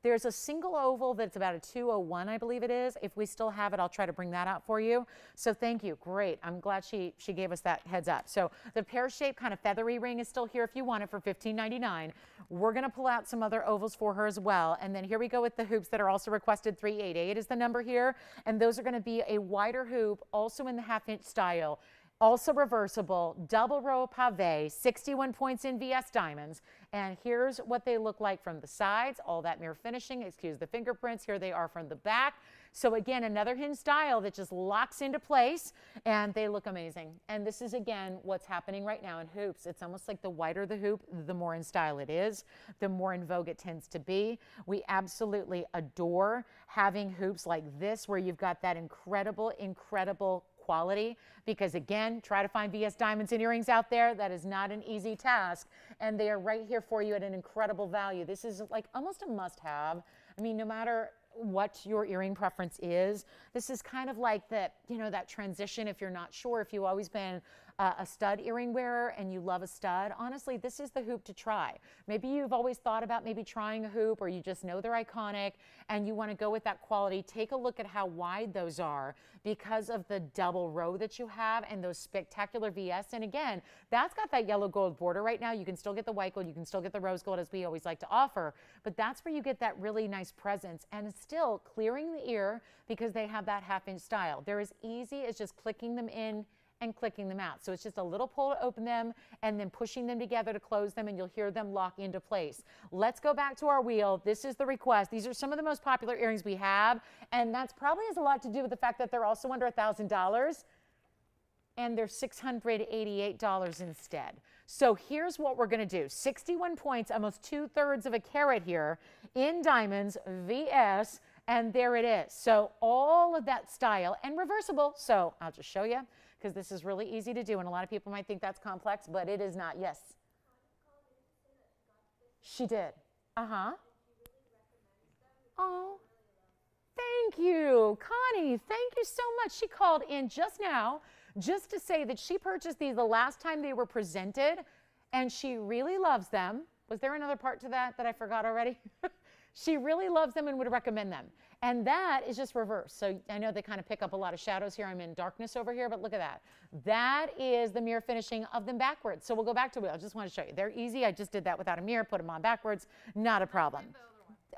There's a single oval that's about a 201, I believe it is. If we still have it, I'll try to bring that out for you. So thank you. Great. I'm glad she gave us that heads up. So the pear-shaped kind of feathery ring is still here if you want it for $15.99. We're going to pull out some other ovals for her as well. And then here we go with the hoops that are also requested. 388 is the number here. And those are going to be a wider hoop, also in the half-inch style. Also reversible, double row pave, 61 points in VS diamonds. And here's what they look like from the sides, all that mirror finishing, excuse the fingerprints, here they are from the back. So again, another hinge style that just locks into place, and they look amazing. And this is, again, what's happening right now in hoops. It's almost like the wider the hoop, the more in style it is, the more in vogue it tends to be. We absolutely adore having hoops like this, where you've got that incredible, incredible quality, because again, try to find VS diamonds and earrings out there. That is not an easy task, and they are right here for you at an incredible value. This is like almost a must-have. I mean, no matter what your earring preference is, this is kind of like that, you know, that transition. If you're not sure, if you've always been a stud earring wearer and you love a stud, honestly, this is the hoop to try. Maybe you've always thought about maybe trying a hoop, or you just know they're iconic and you want to go with that quality. Take a look at how wide those are because of the double row that you have and those spectacular VS. And again, that's got that yellow gold border right now. You can still get the white gold, you can still get the rose gold, as we always like to offer, but that's where you get that really nice presence, and it's still clearing the ear because they have that half-inch style. They're as easy as just clicking them in and clicking them out. So it's just a little pull to open them and then pushing them together to close them, and you'll hear them lock into place. Let's go back to our wheel. This is the request. These are some of the most popular earrings we have, and that's probably has a lot to do with the fact that they're also under $1,000 and they're $688 instead. So here's what we're going to do. 61 points, almost 2/3 of a carat here in diamonds, VS, and there it is. So all of that style and reversible. So I'll just show you, because this is really easy to do, and a lot of people might think that's complex, but it is not. Yes. She did. Oh, thank you, Connie. Thank you so much. She called in just now just to say that she purchased these the last time they were presented, and she really loves them. Was there another part to that I forgot already? She really loves them and would recommend them. And that is just reverse. So I know they kind of pick up a lot of shadows here. I'm in darkness over here, but look at that. That is the mirror finishing of them backwards. So we'll go back to it. I just want to show you. They're easy. I just did that without a mirror, put them on backwards. Not a problem.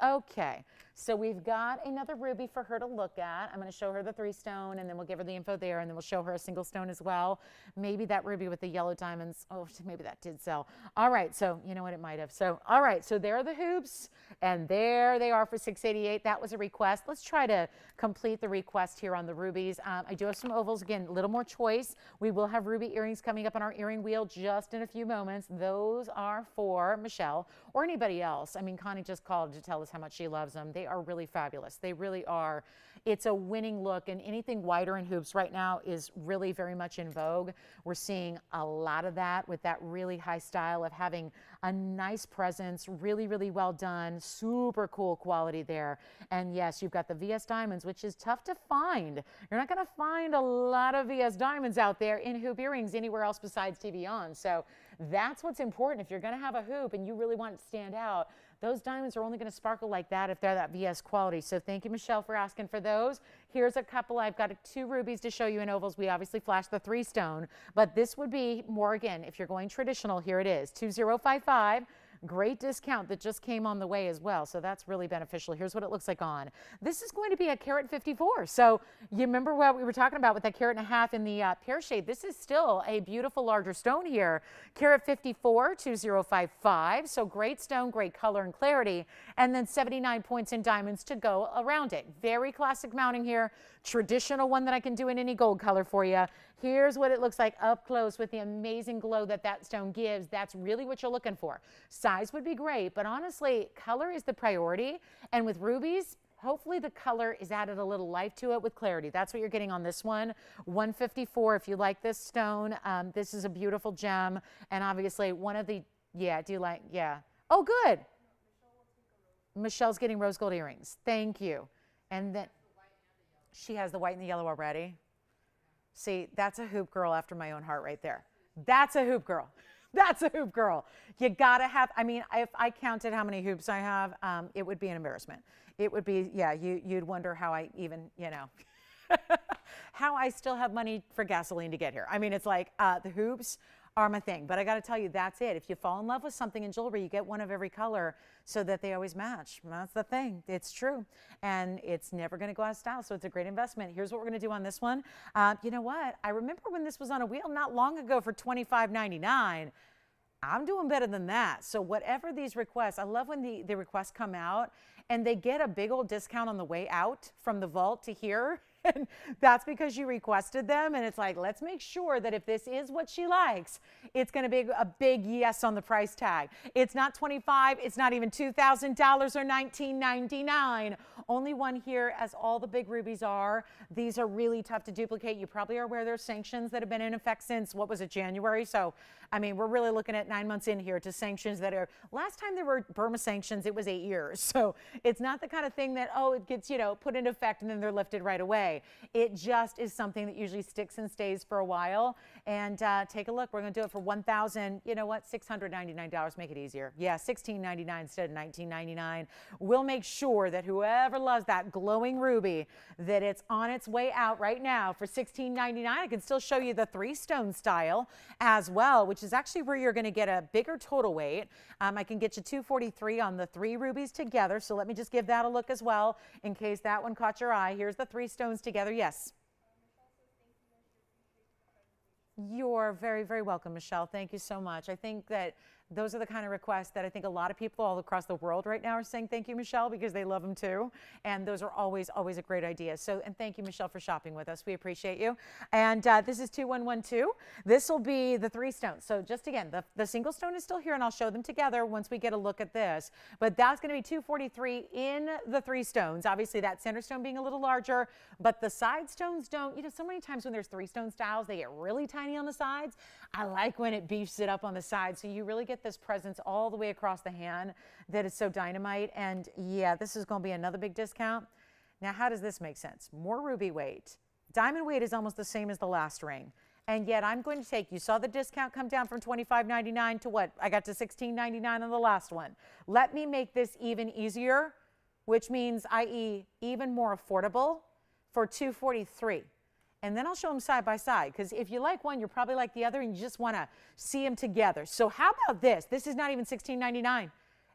Okay, so we've got another ruby for her to look at. I'm going to show her the 3-stone, and then we'll give her the info there, and then we'll show her a single stone as well. Maybe that ruby with the yellow diamonds. Oh, maybe that did sell. All right, so you know what, it might have. So, all right, so there are the hoops, and there they are for $688. That was a request. Let's try to complete the request here on the rubies. I do have some ovals. Again, a little more choice. We will have ruby earrings coming up on our earring wheel just in a few moments. Those are for Michelle or anybody else. I mean, Connie just called to tell us how much she loves them. They are really fabulous. They really are. It's a winning look, and anything wider in hoops right now is really very much in vogue. We're seeing a lot of that with that really high style of having a nice presence, really, really well done, super cool quality there. And yes, you've got the VS diamonds, which is tough to find. You're not going to find a lot of VS diamonds out there in hoop earrings anywhere else besides TVON. So that's what's important. If you're going to have a hoop and you really want it to stand out, those diamonds are only going to sparkle like that if they're that VS quality. So thank you, Michelle, for asking for those. Here's a couple. I've got 2 rubies to show you in ovals. We obviously flashed the 3-stone, but this would be more, again, if you're going traditional, here it is, 2055. Great discount that just came on the way as well. So that's really beneficial. Here's what it looks like on. This is going to be a carat 54. So you remember what we were talking about with that carat and a half in the pear-shaped. This is still a beautiful larger stone here. Carat 54, 2055. So great stone, great color and clarity. And then 79 points in diamonds to go around it. Very classic mounting here. Traditional one that I can do in any gold color for you. Here's what it looks like up close with the amazing glow that that stone gives. That's really what you're looking for. Size would be great, but honestly, color is the priority. And with rubies, hopefully the color is added a little life to it with clarity. That's what you're getting on this one. 154 if you like this stone. This is a beautiful gem. And obviously one of the, yeah, do you like, yeah. Oh, good. Michelle's getting rose gold earrings. Thank you. And then she has the white and the yellow already. See, that's a hoop girl after my own heart right there. That's a hoop girl. That's a hoop girl. You gotta have, I mean, if I counted how many hoops I have, it would be an embarrassment. It would be, yeah, you'd wonder how I even, you know, how I still have money for gasoline to get here. I mean, it's like the hoops are my thing. But I got to tell you, that's it. If you fall in love with something in jewelry, you get one of every color so that they always match. That's the thing. It's true. And it's never going to go out of style. So it's a great investment. Here's what we're going to do on this one. You know what? I remember when this was on a wheel not long ago for $25.99. I'm doing better than that. So whatever these requests, I love when the requests come out and they get a big old discount on the way out from the vault to here. And that's because you requested them. And it's like, let's make sure that if this is what she likes, it's going to be a big yes on the price tag. It's not $25. It's not even $2,000 or $19.99. Only one here, as all the big rubies are. These are really tough to duplicate. You probably are aware there's sanctions that have been in effect since, what was it, January? So, I mean, we're really looking at 9 months in here to sanctions that are, last time there were Burma sanctions, it was 8 years. So it's not the kind of thing that, oh, it gets, you know, put into effect and then they're lifted right away. It just is something that usually sticks and stays for a while. And take a look. We're going to do it for $1,000, you know what, $699. Make it easier. Yeah, $16.99 instead of $19.99. We'll make sure that whoever loves that glowing ruby, that it's on its way out right now for $16.99. I can still show you the 3-stone style as well, which is actually where you're going to get a bigger total weight. I can get you $243 on the 3 rubies together. So let me just give that a look as well in case that one caught your eye. Here's the 3 stones together. Yes. You're very, very welcome, Michelle. Thank you so much. I think that those are the kind of requests that I think a lot of people all across the world right now are saying thank you, Michelle, because they love them too. And those are always, always a great idea. So, and thank you, Michelle, for shopping with us. We appreciate you. And this is 2112. This will be the 3 stones. So just again, the single stone is still here, and I'll show them together once we get a look at this. But that's going to be $243 in the 3 stones. Obviously, that center stone being a little larger, but the side stones don't. You know, so many times when there's 3-stone styles, they get really tiny on the sides. I like when it beefs it up on the side. So you really get this presence all the way across the hand that is so dynamite. And yeah, this is going to be another big discount. Now, how does this make sense? More ruby weight. Diamond weight is almost the same as the last ring. And yet I'm going to take, you saw the discount come down from $25.99 to what? I got to $16.99 on the last one. Let me make this even easier, which means, i.e., even more affordable for $243. And then I'll show them side by side, because if you like one, you're probably like the other, and you just want to see them together. So how about this? This is not even $16.99,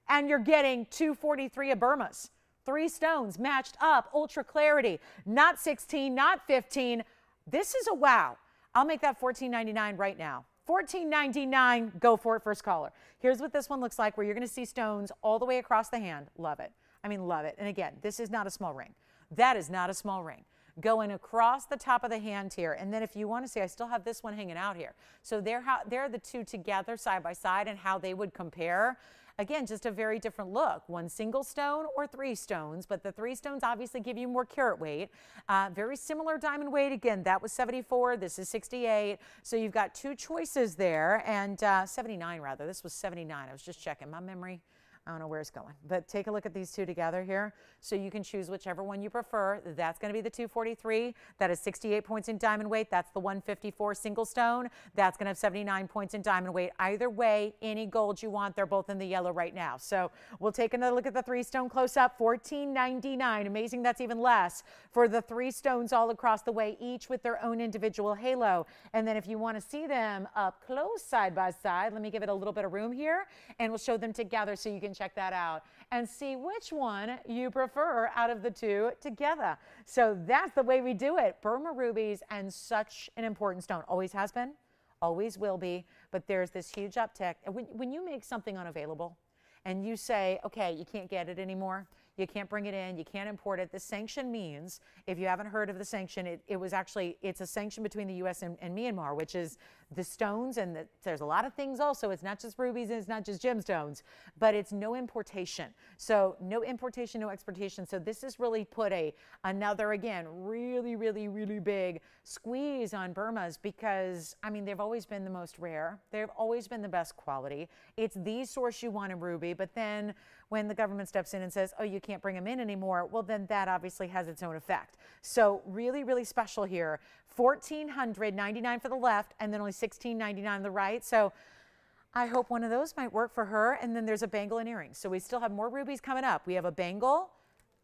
and you're getting $243 of Burma's. 3 stones matched up, ultra clarity, not 16, not 15. This is a wow. I'll make that $14.99 right now. $14.99, go for it, first caller. Here's what this one looks like, where you're going to see stones all the way across the hand. Love it. I mean, love it. And again, this is not a small ring. That is not a small ring. Going across the top of the hand here. And then if you want to see, I still have this one hanging out here. So they're the 2 together side by side and how they would compare. Again, just a very different look. 1 single stone or 3 stones, but the 3 stones obviously give you more carat weight. Very similar diamond weight. Again, that was 74. This is 68. So you've got 2 choices there, and 79 rather. This was 79. I was just checking my memory. I don't know where it's going, but take a look at these 2 together here. So you can choose whichever one you prefer. That's going to be the 243. That is 68 points in diamond weight. That's the 154 single stone. That's going to have 79 points in diamond weight. Either way, any gold you want, they're both in the yellow right now. So we'll take another look at the 3 stone close up. $14.99. Amazing. That's even less for the 3 stones all across the way, each with their own individual halo. And then if you want to see them up close side by side, let me give it a little bit of room here, and we'll show them together so you can check that out and see which one you prefer out of the 2 together. So that's the way we do it. Burma rubies, and such an important stone. Always has been, always will be, but there's this huge uptick. When you make something unavailable and you say, okay, you can't get it anymore, you can't bring it in, you can't import it. The sanction means, if you haven't heard of the sanction, it's a sanction between the U.S. and Myanmar, which is the stones, and there's a lot of things also. It's not just rubies and it's not just gemstones, but it's no importation. So no importation, no exportation. So this has really put another, again, really, really, really big squeeze on Burma's, because, I mean, they've always been the most rare. They've always been the best quality. It's the source you want in ruby, but then when the government steps in and says, oh, you can't bring them in anymore, well, then that obviously has its own effect. So really, really special here. $1,499 for the left, and then only $1,699 on the right. So I hope one of those might work for her. And then there's a bangle and earrings. So we still have more rubies coming up. We have a bangle,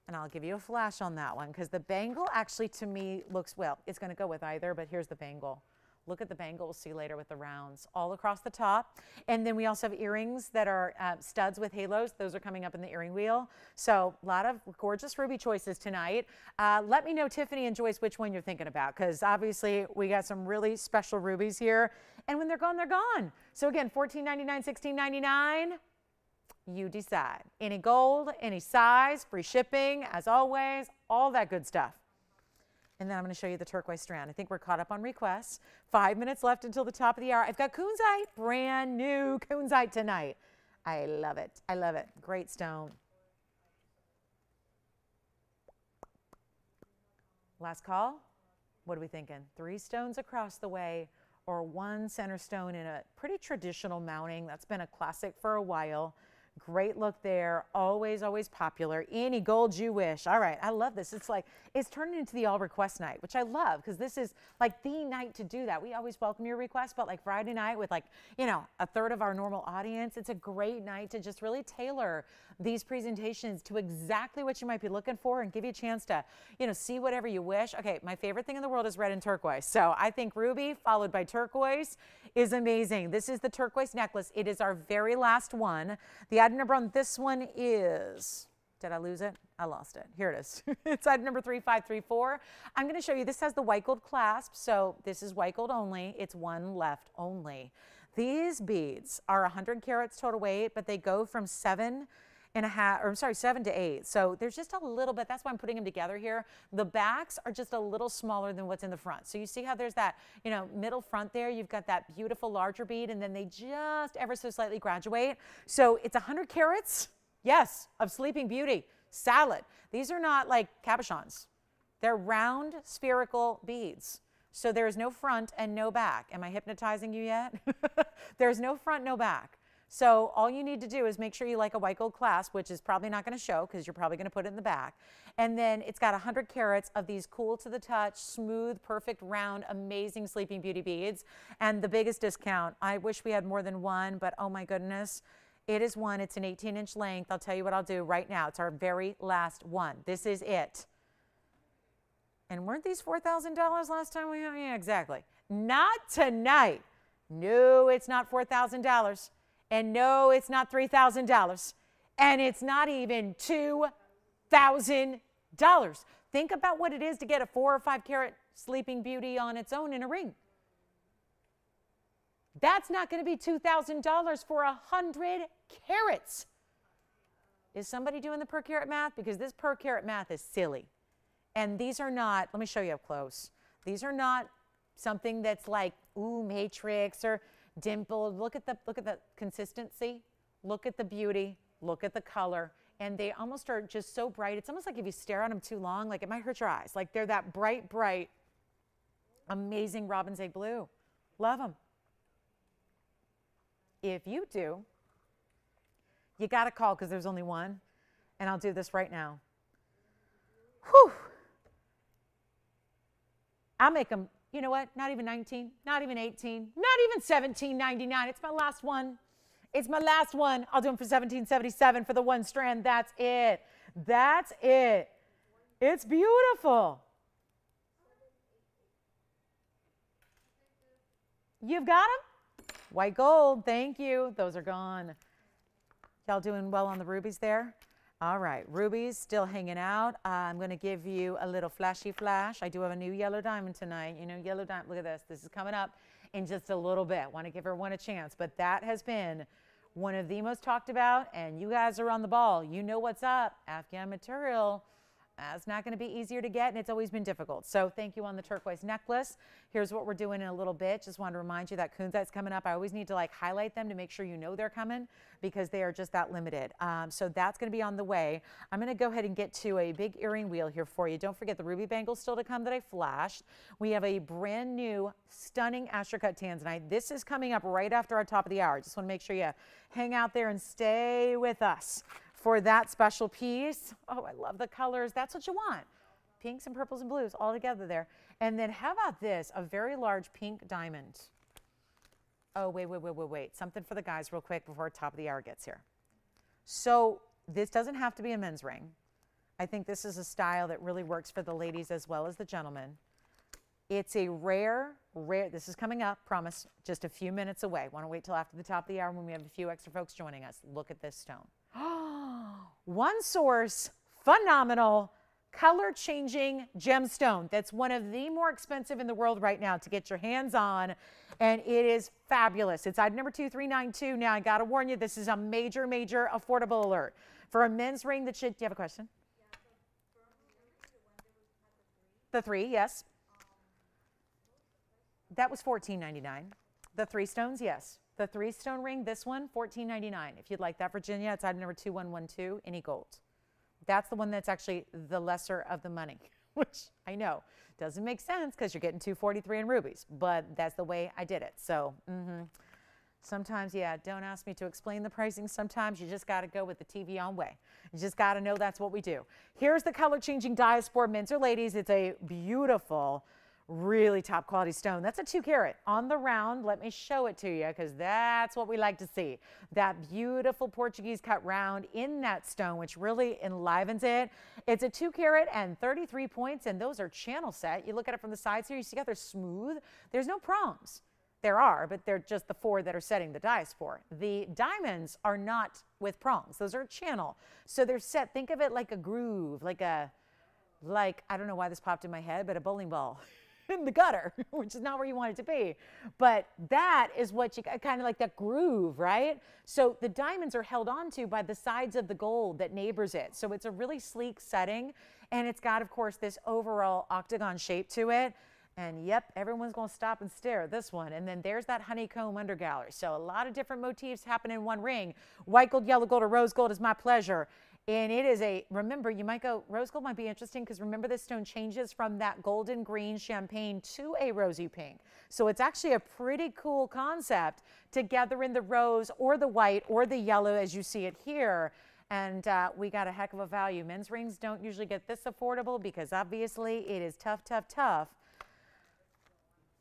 and I'll give you a flash on that one because the bangle actually to me looks, well, it's going to go with either, but here's the bangle. Look at the bangle. We'll see later with the rounds all across the top. And then we also have earrings that are studs with halos. Those are coming up in the earring wheel. So a lot of gorgeous ruby choices tonight. Let me know, Tiffany and Joyce, which one you're thinking about, because obviously we got some really special rubies here. And when they're gone, they're gone. So again, $14.99, $16.99. You decide. Any gold, any size, free shipping, as always, all that good stuff. And then I'm going to show you the turquoise strand. I think we're caught up on requests. 5 minutes left until the top of the hour. I've got Kunzite, brand new Kunzite tonight. I love it. I love it. Great stone. Last call. What are we thinking? 3 stones across the way or 1 center stone in a pretty traditional mounting. That's been a classic for a while. Great look there. Always, always popular. Any gold you wish. All right. I love this. It's like, it's turning into the all request night, which I love because this is like the night to do that. We always welcome your requests, but like Friday night with like, you know, a third of our normal audience, it's a great night to just really tailor these presentations to exactly what you might be looking for and give you a chance to, you know, see whatever you wish. Okay. My favorite thing in the world is red and turquoise. So I think ruby followed by turquoise is amazing. This is the turquoise necklace. It is our very last one. The item number on this one is, did I lose it? I lost it. Here it is. It's item number 3534. I'm going to show you, this has the white gold clasp. So this is white gold only. It's one left only. These beads are 100 carats total weight, but they go from 7 to 8. So there's just a little bit, that's why I'm putting them together here. The backs are just a little smaller than what's in the front. So you see how there's that, you know, middle front there, you've got that beautiful larger bead, and then they just ever so slightly graduate. So it's 100 carats, yes, of Sleeping Beauty, salad. These are not like cabochons. They're round spherical beads. So there's no front and no back. Am I hypnotizing you yet? There's no front, no back. So all you need to do is make sure you like a white gold clasp, which is probably not going to show because you're probably going to put it in the back. And then it's got 100 carats of these cool to the touch, smooth, perfect, round, amazing Sleeping Beauty beads. And the biggest discount, I wish we had more than one, but oh my goodness, it is one. It's an 18-inch length. I'll tell you what I'll do right now. It's our very last one. This is it. And weren't these $4,000 last time we had? Yeah, exactly. Not tonight. No, it's not $4,000. And no, it's not $3,000. And it's not even $2,000. Think about what it is to get a 4 or 5 carat Sleeping Beauty on its own in a ring. That's not going to be $2,000 for 100 carats. Is somebody doing the per carat math? Because this per carat math is silly. And these are not, let me show you up close. These are not something that's like, ooh, matrix or dimpled. Look at the consistency. Look at the beauty. Look at the color. And they almost are just so bright. It's almost like if you stare at them too long, like it might hurt your eyes. Like they're that bright, bright, amazing robin's egg blue. Love them. If you do, you got to call because there's only one. And I'll do this right now. Whew. I'll make them, you know what? Not even 19, not even 18, not even $17.99. It's my last one. It's my last one. I'll do them for $17.77 for the one strand. That's it. That's it. It's beautiful. You've got them? White gold. Thank you. Those are gone. Y'all doing well on the rubies there? All right, rubies still hanging out. I'm going to give you a little flashy flash. I do have a new yellow diamond tonight. You know, yellow diamond, look at this. This is coming up in just a little bit. Want to give everyone a chance. But that has been one of the most talked about, and you guys are on the ball. You know what's up. Afghan material. It's not going to be easier to get, and it's always been difficult. So thank you on the turquoise necklace. Here's what we're doing in a little bit. Just wanted to remind you that Kunzite's coming up. I always need to like highlight them to make sure you know they're coming because they are just that limited. So that's going to be on the way. I'm going to go ahead and get to a big earring wheel here for you. Don't forget the ruby bangles still to come that I flashed. We have a brand new, stunning Astrocut tanzanite. This is coming up right after our top of the hour. Just want to make sure you hang out there and stay with us for that special piece. Oh, I love the colors. That's what you want. Pinks and purples and blues all together there. And then how about this? A very large pink diamond. Oh, wait. Something for the guys real quick before top of the hour gets here. So this doesn't have to be a men's ring. I think this is a style that really works for the ladies as well as the gentlemen. It's a rare, this is coming up, promise, just a few minutes away. Want to wait till after the top of the hour when we have a few extra folks joining us. Look at this stone. One source, phenomenal, color-changing gemstone. That's one of the more expensive in the world right now to get your hands on, and it is fabulous. It's item number 2392. Now, I got to warn you, this is a major, major affordable alert. For a men's ring that should, do you have a question? The 3, yes. That was $14.99. The 3 stones, yes. The 3-stone ring, this one, $14.99. If you'd like that, Virginia, it's item number 2112, any gold. That's the one that's actually the lesser of the money, which I know doesn't make sense because you're getting $243 in rubies, but that's the way I did it. So sometimes, yeah, don't ask me to explain the pricing. Sometimes you just got to go with the TVON way. You just got to know that's what we do. Here's the color-changing diaspora, men's or ladies. It's a beautiful, really top quality stone. That's a 2 carat on the round. Let me show it to you because that's what we like to see. That beautiful Portuguese cut round in that stone, which really enlivens it. It's a 2 carat and 33 points, and those are channel set. You look at it from the sides here, you see how they're smooth. There's no prongs. There are, but they're just the 4 that are setting the diaspora. The diamonds are not with prongs. Those are channel. So they're set, think of it like a groove, like I don't know why this popped in my head, but a bowling ball in the gutter, which is not where you want it to be. But that is what you kind of like that groove, right? So the diamonds are held onto by the sides of the gold that neighbors it. So it's a really sleek setting. And it's got, of course, this overall octagon shape to it. And yep, everyone's going to stop and stare at this one. And then there's that honeycomb undergallery. So a lot of different motifs happen in one ring. White gold, yellow gold, or rose gold is my pleasure. And it is remember, you might go, rose gold might be interesting because remember this stone changes from that golden green champagne to a rosy pink. So it's actually a pretty cool concept to gather in the rose or the white or the yellow as you see it here. And we got a heck of a value. Men's rings don't usually get this affordable because obviously it is tough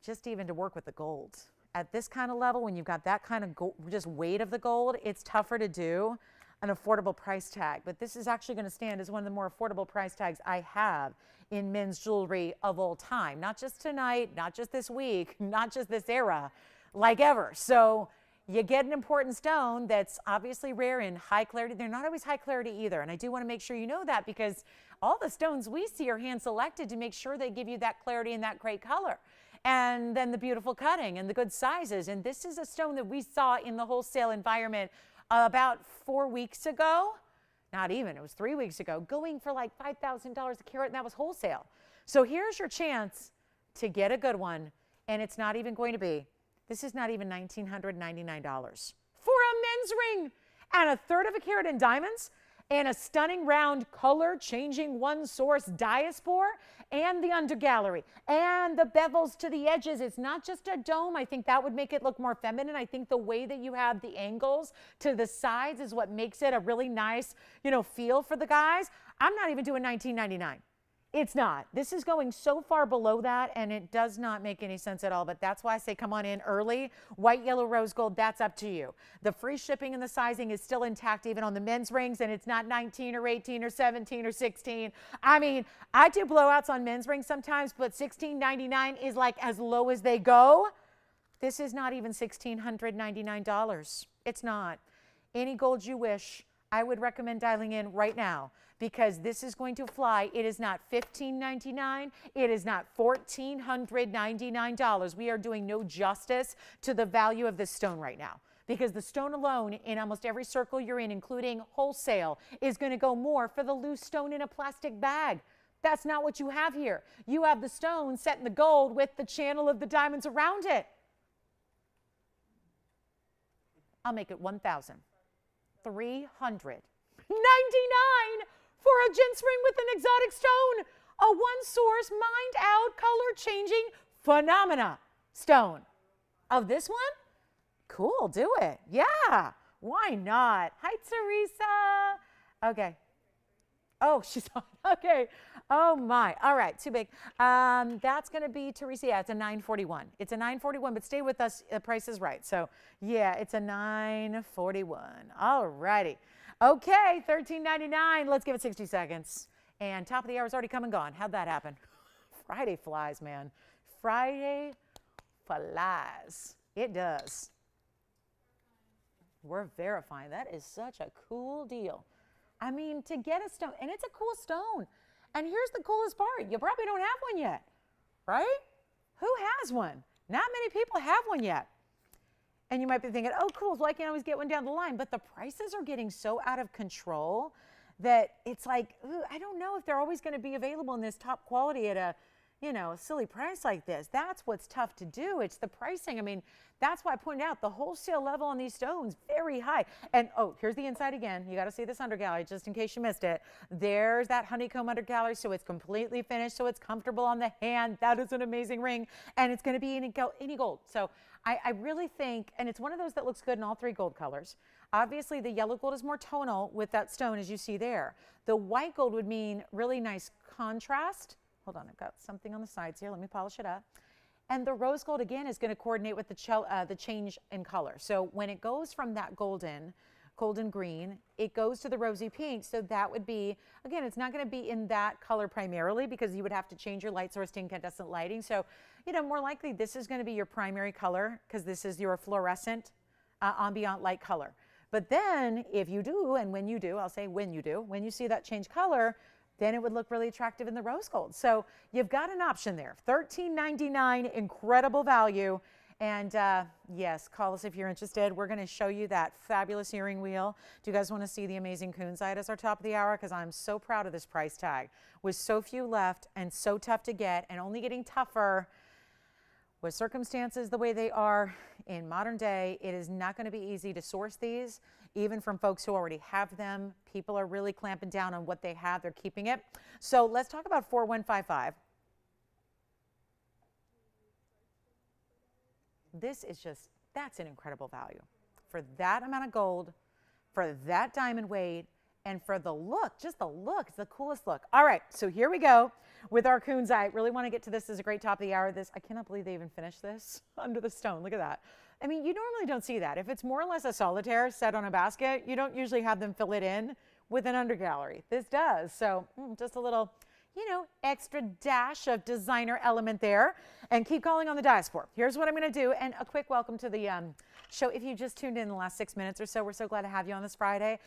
just even to work with the gold. At this kind of level, when you've got that kind of gold, just weight of the gold, it's tougher to do an affordable price tag. But this is actually going to stand as one of the more affordable price tags I have in men's jewelry of all time. Not just tonight, not just this week, not just this era, like ever. So you get an important stone that's obviously rare in high clarity. They're not always high clarity either. And I do want to make sure you know that because all the stones we see are hand selected to make sure they give you that clarity and that great color. And then the beautiful cutting and the good sizes. And this is a stone that we saw in the wholesale environment about 4 weeks ago. Not even, it was 3 weeks ago, going for like $5,000 a carat, and that was wholesale. So here's your chance to get a good one, and it's not even going to be, this is not even $1,999 for a men's ring and a 1/3 of a carat in diamonds and a stunning round color-changing one-source diaspora and the undergallery and the bevels to the edges. It's not just a dome. I think that would make it look more feminine. I think the way that you have the angles to the sides is what makes it a really nice, feel for the guys. I'm not even doing $19.99. It's not. This is going so far below that, and it does not make any sense at all. But that's why I say come on in early. White, yellow, rose gold, that's up to you. The free shipping and the sizing is still intact even on the men's rings, and it's not 19 or 18 or 17 or 16. I mean, I do blowouts on men's rings sometimes, but $16.99 is like as low as they go. This is not even $1,699. It's not. Any gold you wish, I would recommend dialing in right now, because this is going to fly. It is not $1,599. It is not $1,499. We are doing no justice to the value of this stone right now, because the stone alone in almost every circle you're in, including wholesale, is going to go more for the loose stone in a plastic bag. That's not what you have here. You have the stone set in the gold with the channel of the diamonds around it. I'll make it $1,399 for a gents ring with an exotic stone, a one-source, mind-out, color-changing phenomena stone. Of this one? Cool, do it. Yeah, why not? Hi, Teresa. Okay. Oh, she's on. Okay. Oh my. All right. Too big. That's going to be Teresa. Yeah, it's a 941. It's a 941, but stay with us. The price is right. So yeah, it's a 941. All righty. Okay. $13.99. Let's give it 60 seconds. And top of the hour is already come and gone. How'd that happen? Friday flies, man. Friday flies. It does. We're verifying. That is such a cool deal. I mean, to get a stone, and it's a cool stone. And here's the coolest part. You probably don't have one yet, right? Who has one? Not many people have one yet. And you might be thinking, oh, cool, so I can always get one down the line. But the prices are getting so out of control that it's like, ooh, I don't know if they're always going to be available in this top quality at a, you know, a silly price like this. That's what's tough to do. It's the pricing. I mean, that's why I pointed out the wholesale level on these stones, very high. And oh, here's the inside again. You got to see this undergallery just in case you missed it. There's that honeycomb undergallery. So it's completely finished. So it's comfortable on the hand. That is an amazing ring. And it's going to be any gold. So I really think, and it's one of those that looks good in all three gold colors. Obviously, the yellow gold is more tonal with that stone, as you see there. The white gold would mean really nice contrast. Hold on, I've got something on the sides here. Let me polish it up. And the rose gold, again, is going to coordinate with the change in color. So when it goes from that golden green, it goes to the rosy pink. So that would be, again, it's not going to be in that color primarily because you would have to change your light source to incandescent lighting. So, you know, more likely this is going to be your primary color because this is your fluorescent ambient light color. But then if you do, and when you do, I'll say when you do, when you see that change color, then it would look really attractive in the rose gold. So you've got an option there. $13.99, incredible value. And yes, call us if you're interested. We're going to show you that fabulous earring wheel. Do you guys want to see the amazing Kunzite as our top of the hour? Because I'm so proud of this price tag. With so few left and so tough to get and only getting tougher with circumstances the way they are in modern day, it is not going to be easy to source these, even from folks who already have them. People are really clamping down on what they have. They're keeping it. So let's talk about 4155. This is just, that's an incredible value. For that amount of gold, for that diamond weight, and for the look, just the look, it's the coolest look. All right, so here we go with our Kunzite. Really want to get to this. This is a great top of the hour. This, I cannot believe they even finished this under the stone. Look at that. I mean, you normally don't see that. If it's more or less a solitaire set on a basket, you don't usually have them fill it in with an undergallery. This does. So just a little, you know, extra dash of designer element there. And keep calling on the diaspora. Here's what I'm going to do. And a quick welcome to the show. If you just tuned in the last 6 minutes or so, we're so glad to have you on this Friday.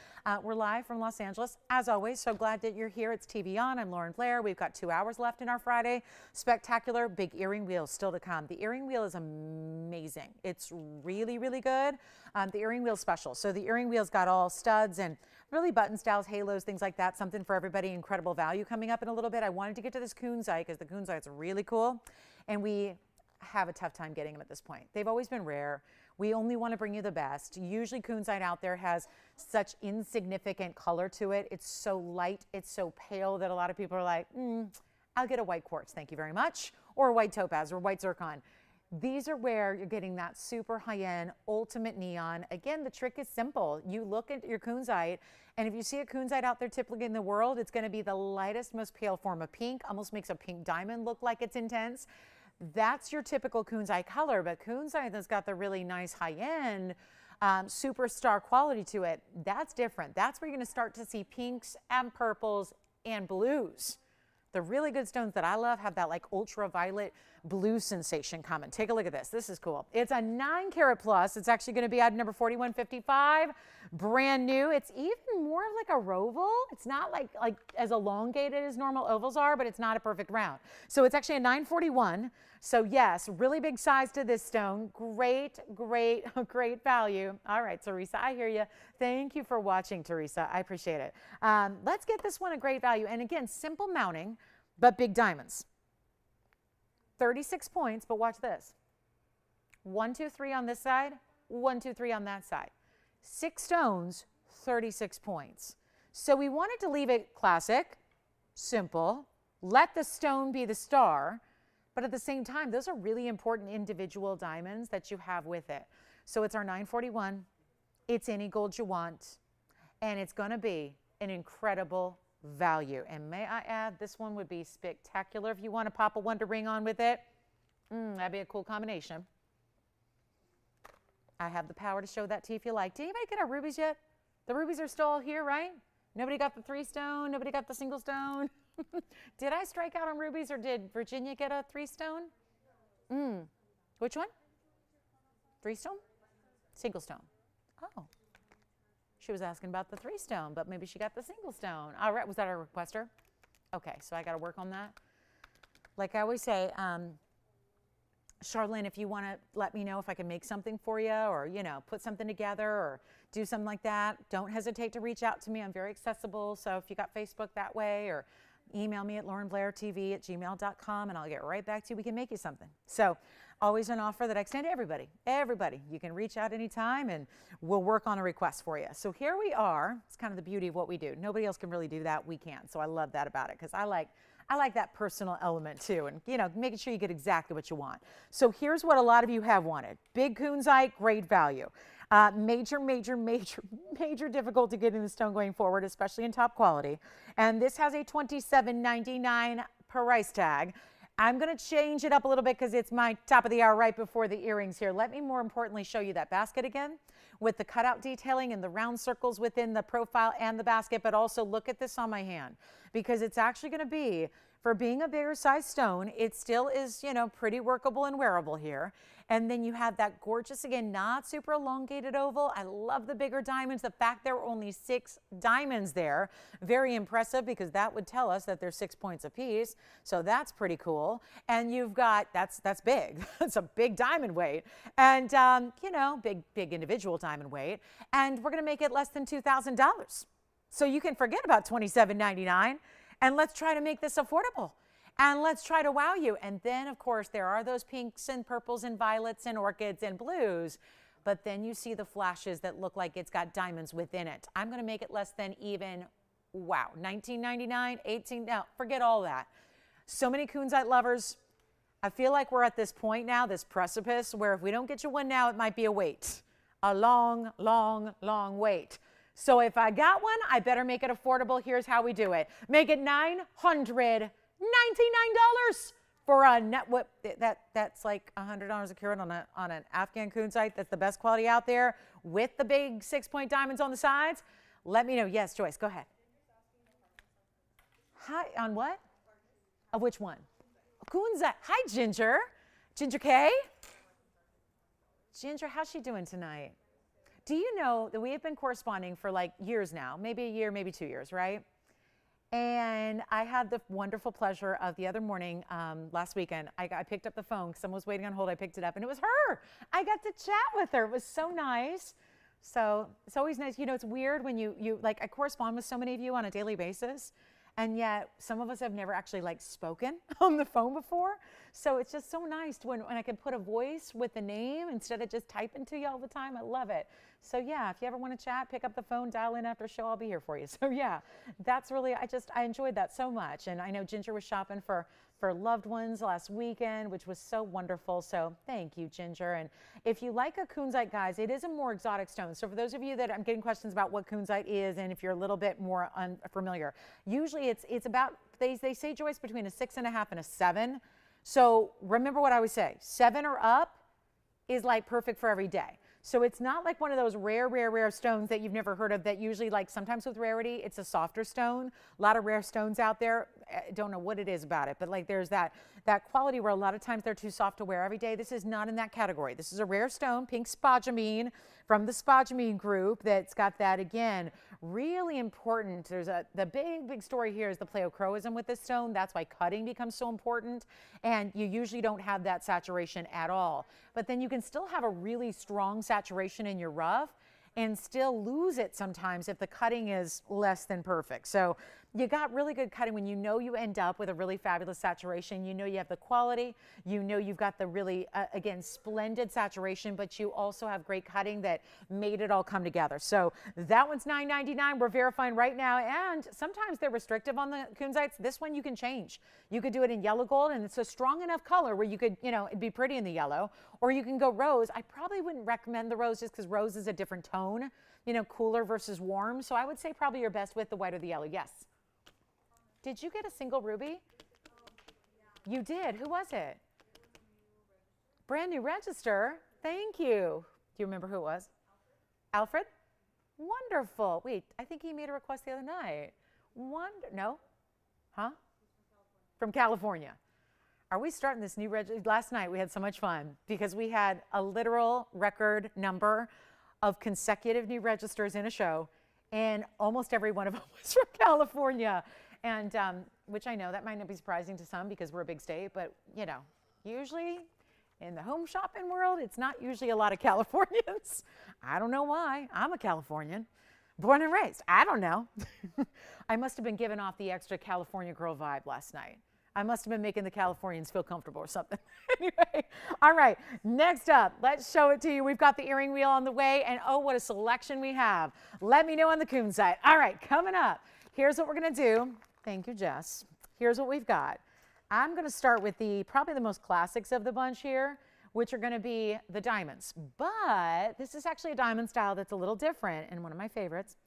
We're live from Los Angeles. As always, so glad that you're here. It's TVON. I'm Lauren Blair. We've got 2 hours left in our Friday. Spectacular big earring wheel still to come. The earring wheel is amazing. It's really, really good. The earring wheel special. So the earring wheel's got all studs and really button styles, halos, things like that. Something for everybody. Incredible value coming up in a little bit. I wanted to get to this Kunzite because the Kunzite's really cool. And we have a tough time getting them at this point. They've always been rare. We only want to bring you the best. Usually Kunzite out there has such insignificant color to it. It's so light, it's so pale that a lot of people are like, I'll get a white quartz, thank you very much, or a white topaz or white zircon. These are where you're getting that super high-end, ultimate neon. Again, the trick is simple. You look at your Kunzite, and if you see a Kunzite out there typically in the world, it's going to be the lightest, most pale form of pink, almost makes a pink diamond look like it's intense. That's your typical Kunzite color, but Kunzite that's got the really nice high-end superstar quality to it. That's different. That's where you're going to start to see pinks and purples and blues. The really good stones that I love have that like ultraviolet blue sensation coming. Take a look at this. This is cool. It's a 9 karat plus. It's actually going to be item number 4155. Brand new. It's even more of like a roval. It's not like as elongated as normal ovals are, but it's not a perfect round. So it's actually a 941. So yes, really big size to this stone. Great, great, great value. All right, Teresa, I hear you. Thank you for watching, Teresa. I appreciate it. Let's get this one a great value. And again, simple mounting, but big diamonds. 36 points, but watch this. 1, 2, 3 on this side, 1, 2, 3 on that side. 6 stones, 36 points. So we wanted to leave it classic, simple, let the stone be the star, but at the same time, those are really important individual diamonds that you have with it. So it's our 941. It's any gold you want, and it's going to be an incredible value. And may I add, this one would be spectacular if you want to pop a Wonder ring on with it. That'd be a cool combination. I have the power to show that to you if you like. Did anybody get our rubies yet? The rubies are still all here, right? Nobody got the 3-stone? Nobody got the single stone? Did I strike out on rubies, or did Virginia get a 3-stone? Which one? 3-stone? Single stone. Oh. She was asking about the 3-stone, but maybe she got the single stone. All right, was that a requester? Okay, so I got to work on that. Like I always say, Charlene, if you want to let me know if I can make something for you, or, you know, put something together or do something like that, don't hesitate to reach out to me. I'm very accessible. So if you got Facebook that way, or email me at laurenblairtv@gmail.com and I'll get right back to you. We can make you something. So always an offer that I extend to everybody. Everybody. You can reach out anytime and we'll work on a request for you. So here we are. It's kind of the beauty of what we do. Nobody else can really do that. We can. So I love that about it, because I like that personal element too, and, you know, making sure you get exactly what you want. So here's what a lot of you have wanted. Big Kunzite, great value. Major difficulty getting the stone going forward, especially in top quality. And this has a $27.99 price tag. I'm going to change it up a little bit because it's my top of the hour right before the earrings here. Let me more importantly show you that basket again with the cutout detailing and the round circles within the profile and the basket, but also look at this on my hand, because it's actually going to be, for being a bigger size stone, it still is, you know, pretty workable and wearable here. And then you have that gorgeous, again, not super elongated oval. I love the bigger diamonds. The fact there were only 6 diamonds there, very impressive, because that would tell us that there's 6 points apiece. So that's pretty cool. And you've got, that's big. That's a big diamond weight. And, you know, big individual diamond weight. And we're going to make it less than $2,000. So you can forget about $27.99. And let's try to make this affordable. And let's try to wow you. And then, of course, there are those pinks and purples and violets and orchids and blues. But then you see the flashes that look like it's got diamonds within it. I'm going to make it less than even, wow, $19.99, $18, no, forget all that. So many Kunzite lovers. I feel like we're at this point now, this precipice, where if we don't get you one now, it might be a wait. A long, long, long wait. So if I got one, I better make it affordable. Here's how we do it. Make it $999 for a net. What that's like $100 a carat on an Afghan Kunzite. That's the best quality out there, with the big 6-point diamonds on the sides. Let me know. Yes, Joyce, go ahead. Hi, on what? Of which one? Kunzite. Hi, Ginger. Ginger K. Ginger, how's she doing tonight? Do you know that we have been corresponding for like years now, maybe a year, maybe 2 years, right? And I had the wonderful pleasure of the other morning, last weekend, I picked up the phone. Someone was waiting on hold. I picked it up and it was her. I got to chat with her. It was so nice. So it's always nice. You know, it's weird when you like, I correspond with so many of you on a daily basis. And yet some of us have never actually like spoken on the phone before. So it's just so nice when I can put a voice with the name instead of just typing to you all the time. I love it. So yeah, if you ever want to chat, pick up the phone, dial in after show, I'll be here for you. So yeah, that's really, I enjoyed that so much. And I know Ginger was shopping for loved ones last weekend, which was so wonderful. So thank you, Ginger. And if you like a Kunzite, guys, it is a more exotic stone. So for those of you that I'm getting questions about what Kunzite is, and if you're a little bit more unfamiliar, usually it's about, they say, Joyce, between a 6.5 and a 7. So remember what I always say, 7 or up is like perfect for every day. So it's not like one of those rare stones that you've never heard of, that usually, like, sometimes with rarity, it's a softer stone. A lot of rare stones out there, I don't know what it is about it, but like there's that quality where a lot of times they're too soft to wear every day. This is not in that category. This is a rare stone, pink spodumene from the spodumene group, that's got that, again, really important. There's the big story here is the pleochroism with this stone. That's why cutting becomes so important. And you usually don't have that saturation at all. But then you can still have a really strong saturation in your rough and still lose it sometimes if the cutting is less than perfect. So you got really good cutting when you know you end up with a really fabulous saturation. You know you have the quality, you know you've got the really, again, splendid saturation, but you also have great cutting that made it all come together. So that one's $9.99. We're verifying right now, and sometimes they're restrictive on the Kunzites. This one you can change. You could do it in yellow gold, and it's a strong enough color where you could, you know, it'd be pretty in the yellow, or you can go rose. I probably wouldn't recommend the rose just because rose is a different tone, you know, cooler versus warm. So I would say probably your best with the white or the yellow. Yes. Did you get a single ruby? Yeah. You did. Who was it? Brand new register. Thank you. Do you remember who it was? Alfred? Wonderful. Wait, I think he made a request the other night. No? Huh? From California. Are we starting this new register? Last night we had so much fun because we had a literal record number of consecutive new registers in a show, and almost every one of them was from California. And which I know that might not be surprising to some because we're a big state, but you know, usually in the home shopping world, it's not usually a lot of Californians. I don't know why. I'm a Californian, born and raised. I don't know. I must have been giving off the extra California girl vibe last night. I must have been making the Californians feel comfortable or something. Anyway, all right, next up, let's show it to you. We've got the earring wheel on the way, and oh, what a selection we have. Let me know on the Kunzite. All right, coming up, here's what we're gonna do. Thank you, Jess. Here's what we've got. I'm going to start with probably the most classics of the bunch here, which are going to be the diamonds. But this is actually a diamond style that's a little different and one of my favorites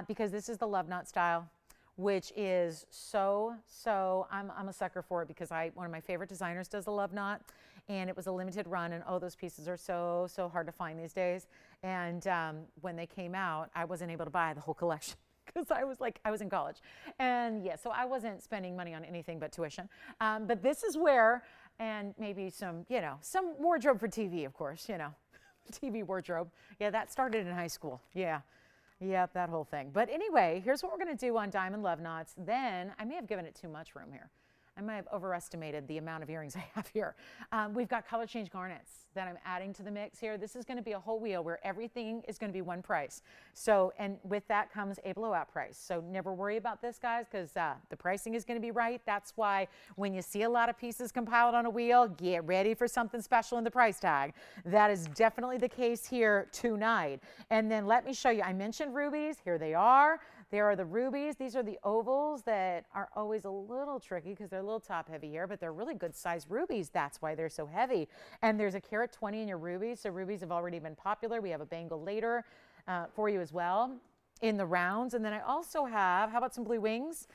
because this is the love knot style, which is I'm a sucker for it because one of my favorite designers does the love knot, and it was a limited run, and oh, those pieces are so hard to find these days. And when they came out, I wasn't able to buy the whole collection. Because I was in college. And yeah, so I wasn't spending money on anything but tuition. But this is where, and maybe some wardrobe for TV, of course, you know, TV wardrobe. Yeah, that started in high school. Yeah, that whole thing. But anyway, here's what we're going to do on diamond love knots. Then I may have given it too much room here. I might have overestimated the amount of earrings I have here. We've got color change garnets that I'm adding to the mix here. This is going to be a whole wheel where everything is going to be one price. So, and with that comes a blowout price. So never worry about this, guys, because the pricing is going to be right. That's why when you see a lot of pieces compiled on a wheel, get ready for something special in the price tag. That is definitely the case here tonight. And then let me show you. I mentioned rubies. Here they are. There are the rubies. These are the ovals that are always a little tricky because they're a little top heavy here, but they're really good size rubies. That's why they're so heavy. And there's a carat 20 in your rubies. So rubies have already been popular. We have a bangle later for you as well in the rounds. And then I also have, how about some blue wings?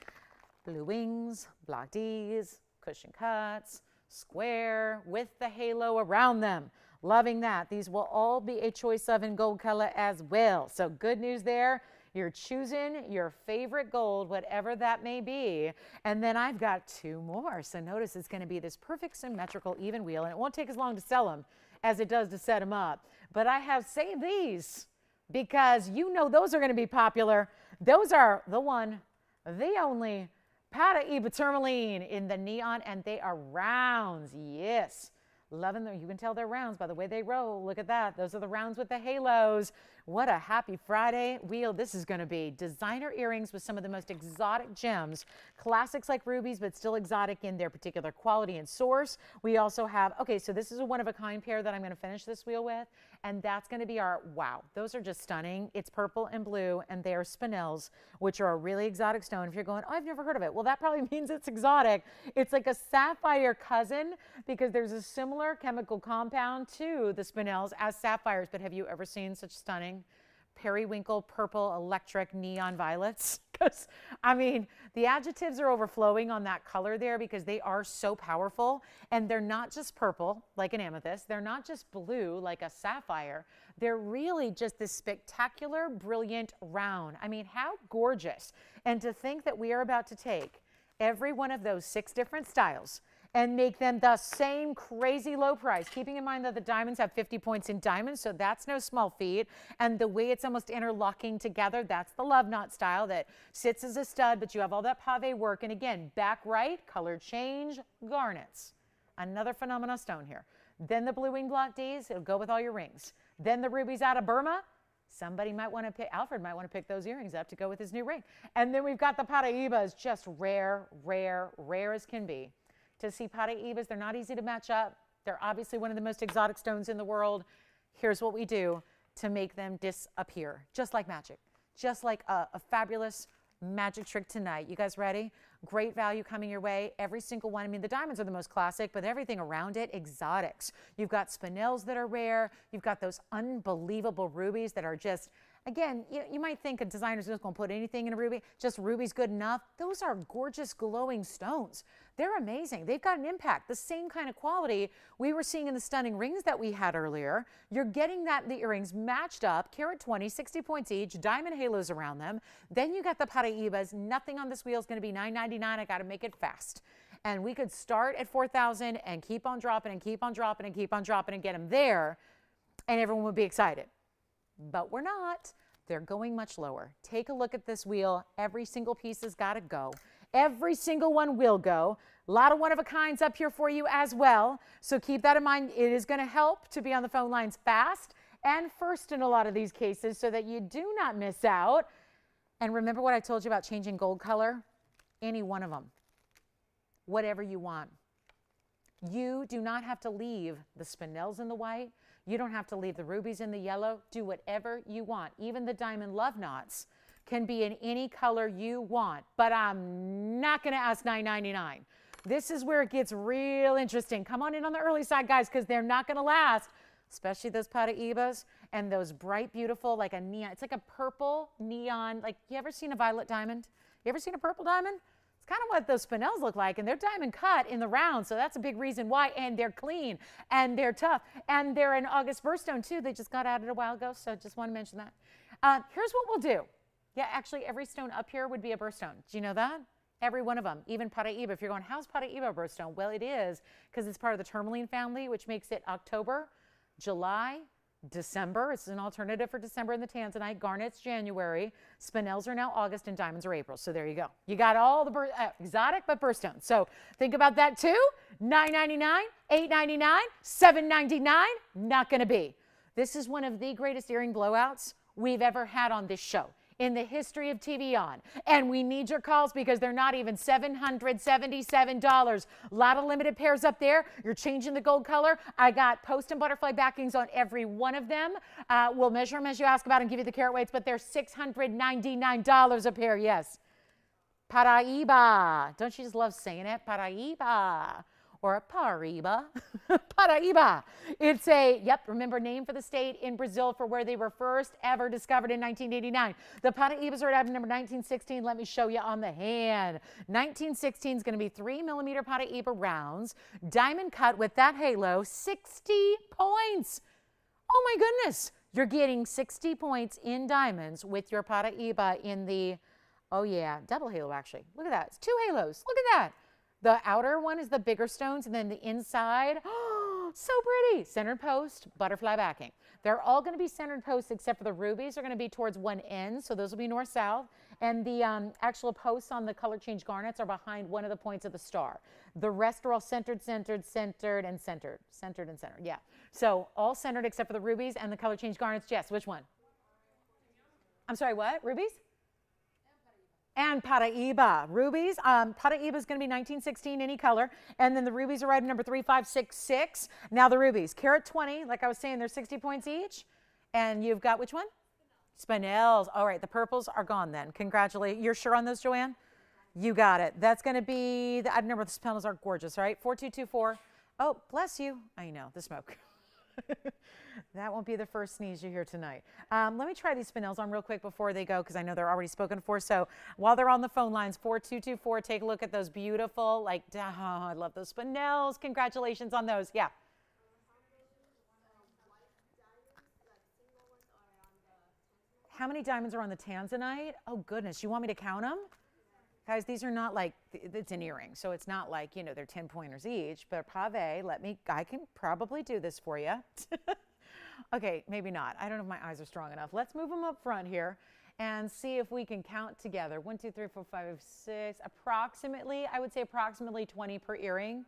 Blue wings, block Ds, cushion cuts, square with the halo around them. Loving that. These will all be a choice of in gold color as well. So good news there. You're choosing your favorite gold, whatever that may be. And then I've got two more. So notice it's going to be this perfect symmetrical even wheel, and it won't take as long to sell them as it does to set them up. But I have saved these because you know those are going to be popular. Those are the one, the only Para tourmaline in the neon, and they are rounds. Yes. Loving them. You can tell they're rounds by the way they roll. Look at that. Those are the rounds with the halos. What a happy Friday wheel this is going to be. Designer earrings with some of the most exotic gems. Classics like rubies, but still exotic in their particular quality and source. We also have, okay, so this is a one-of-a-kind pair that I'm going to finish this wheel with, and that's going to be our, wow, those are just stunning. It's purple and blue, and they are spinels, which are a really exotic stone. If you're going, oh, I've never heard of it. Well, that probably means it's exotic. It's like a sapphire cousin because there's a similar chemical compound to the spinels as sapphires, but have you ever seen such stunning periwinkle purple electric neon violets? Because I mean, the adjectives are overflowing on that color there because they are so powerful, and they're not just purple like an amethyst, they're not just blue like a sapphire, they're really just this spectacular, brilliant round. I mean, how gorgeous. And to think that we are about to take every one of those 6 different styles and make them the same crazy low price, keeping in mind that the diamonds have 50 points in diamonds, so that's no small feat. And the way it's almost interlocking together, that's the love knot style that sits as a stud, but you have all that pave work. And again, back right, color change, garnets. Another phenomenal stone here. Then the blue wing block Ds, it'll go with all your rings. Then the rubies out of Burma, Somebody might want to pick, Alfred might want to pick those earrings up to go with his new ring. And then we've got the Paraibas, just rare, rare, rare as can be. To see Paraibas, they're not easy to match up. They're obviously one of the most exotic stones in the world. Here's what we do to make them disappear, just like magic, just like a fabulous magic trick tonight. You guys ready? Great value coming your way. Every single one. I mean, the diamonds are the most classic, but everything around it, exotics. You've got spinels that are rare. You've got those unbelievable rubies that are just, again, you might think a designer's just going to put anything in a ruby. Just ruby's good enough. Those are gorgeous, glowing stones. They're amazing. They've got an impact. The same kind of quality we were seeing in the stunning rings that we had earlier. You're getting that in the earrings matched up, carat 20, 60 points each, diamond halos around them. Then you got the Paraibas. Nothing on this wheel is going to be $9.99. I got to make it fast. And we could start at $4,000 and keep on dropping and keep on dropping and keep on dropping and get them there, and everyone would be excited. But we're not. They're going much lower. Take a look at this wheel. Every single piece has got to go. Every single one will go. A lot of one-of-a-kinds up here for you as well. So keep that in mind. It is going to help to be on the phone lines fast and first in a lot of these cases so that you do not miss out. And remember what I told you about changing gold color? Any one of them. Whatever you want. You do not have to leave the spinels in the white. You don't have to leave the rubies in the yellow. Do whatever you want. Even the diamond love knots can be in any color you want. But I'm not going to ask $9.99. This is where it gets real interesting. Come on in on the early side, guys, because they're not going to last. Especially those Paraibas and those bright, beautiful, like a neon. It's like a purple neon. Like, you ever seen a violet diamond? You ever seen a purple diamond? It's kind of what those spinels look like, and they're diamond cut in the round, so that's a big reason why. And they're clean, and they're tough, and they're an August birthstone too. They just got added a while ago, so just want to mention that. Here's what we'll do. Yeah, actually, every stone up here would be a birthstone. Do you know that? Every one of them, even Paraiba. If you're going, how's Paraiba a birthstone? Well, it is, because it's part of the tourmaline family, which makes it October, July, December. It's an alternative for December in the tanzanite. Garnet's January. Spinels are now August, and diamonds are April. So there you go. You got all the exotic but birthstones. So think about that too. $9.99, $8.99, $7.99. Not going to be. This is one of the greatest earring blowouts we've ever had on this show in the history of TVON. And we need your calls because they're not even $777. A lot of limited pairs up there. You're changing the gold color. I got post and butterfly backings on every one of them. We'll measure them as you ask about and give you the carat weights, but they're $699 a pair, yes. Paraiba. Don't you just love saying it? Paraiba. Or a Paraiba. Paraiba. It's a, remember, name for the state in Brazil for where they were first ever discovered in 1989. The Paraibas are at item number 1916. Let me show you on the hand. 1916 is going to be 3mm Paraiba rounds, diamond cut with that halo, 60 points. Oh my goodness. You're getting 60 points in diamonds with your Paraiba in the, oh yeah, double halo actually. Look at that. It's 2 halos. Look at that. The outer one is the bigger stones, and then the inside, oh, so pretty. Centered post, butterfly backing. They're all going to be centered posts except for the rubies are going to be towards one end, so those will be north-south. And the actual posts on the color change garnets are behind one of the points of the star. The rest are all centered, centered, centered, and centered. Centered and centered, yeah. So all centered except for the rubies and the color change garnets. Jess, which one? I'm sorry, what? Rubies? And Paraiba. Rubies, Paraiba is going to be 1916, any color. And then the rubies are item number 3566. Now the rubies, carat 20, like I was saying, they're 60 points each. And you've got which one? Spinels. All right, the purples are gone then. Congratulations. You're sure on those, Joanne? You got it. That's going to be, the item number, the spinels are gorgeous, right? 4224. Oh, bless you. I know, the smoke. That won't be the first sneeze you hear tonight. Let me try these spinels on real quick before they go because I know they're already spoken for. So while they're on the phone lines, 4224, take a look at those beautiful, like, oh, I love those spinels. Congratulations on those. Yeah. How many diamonds are on the tanzanite? Oh, goodness. You want me to count them? Guys, these are not like, it's an earring, so it's not like, you know, they're 10 pointers each, but pave, I can probably do this for you. Okay, maybe not. I don't know if my eyes are strong enough. Let's move them up front here and see if we can count together. 1, 2, 3, 4, 5, 6, approximately, I would say approximately 20 per earring.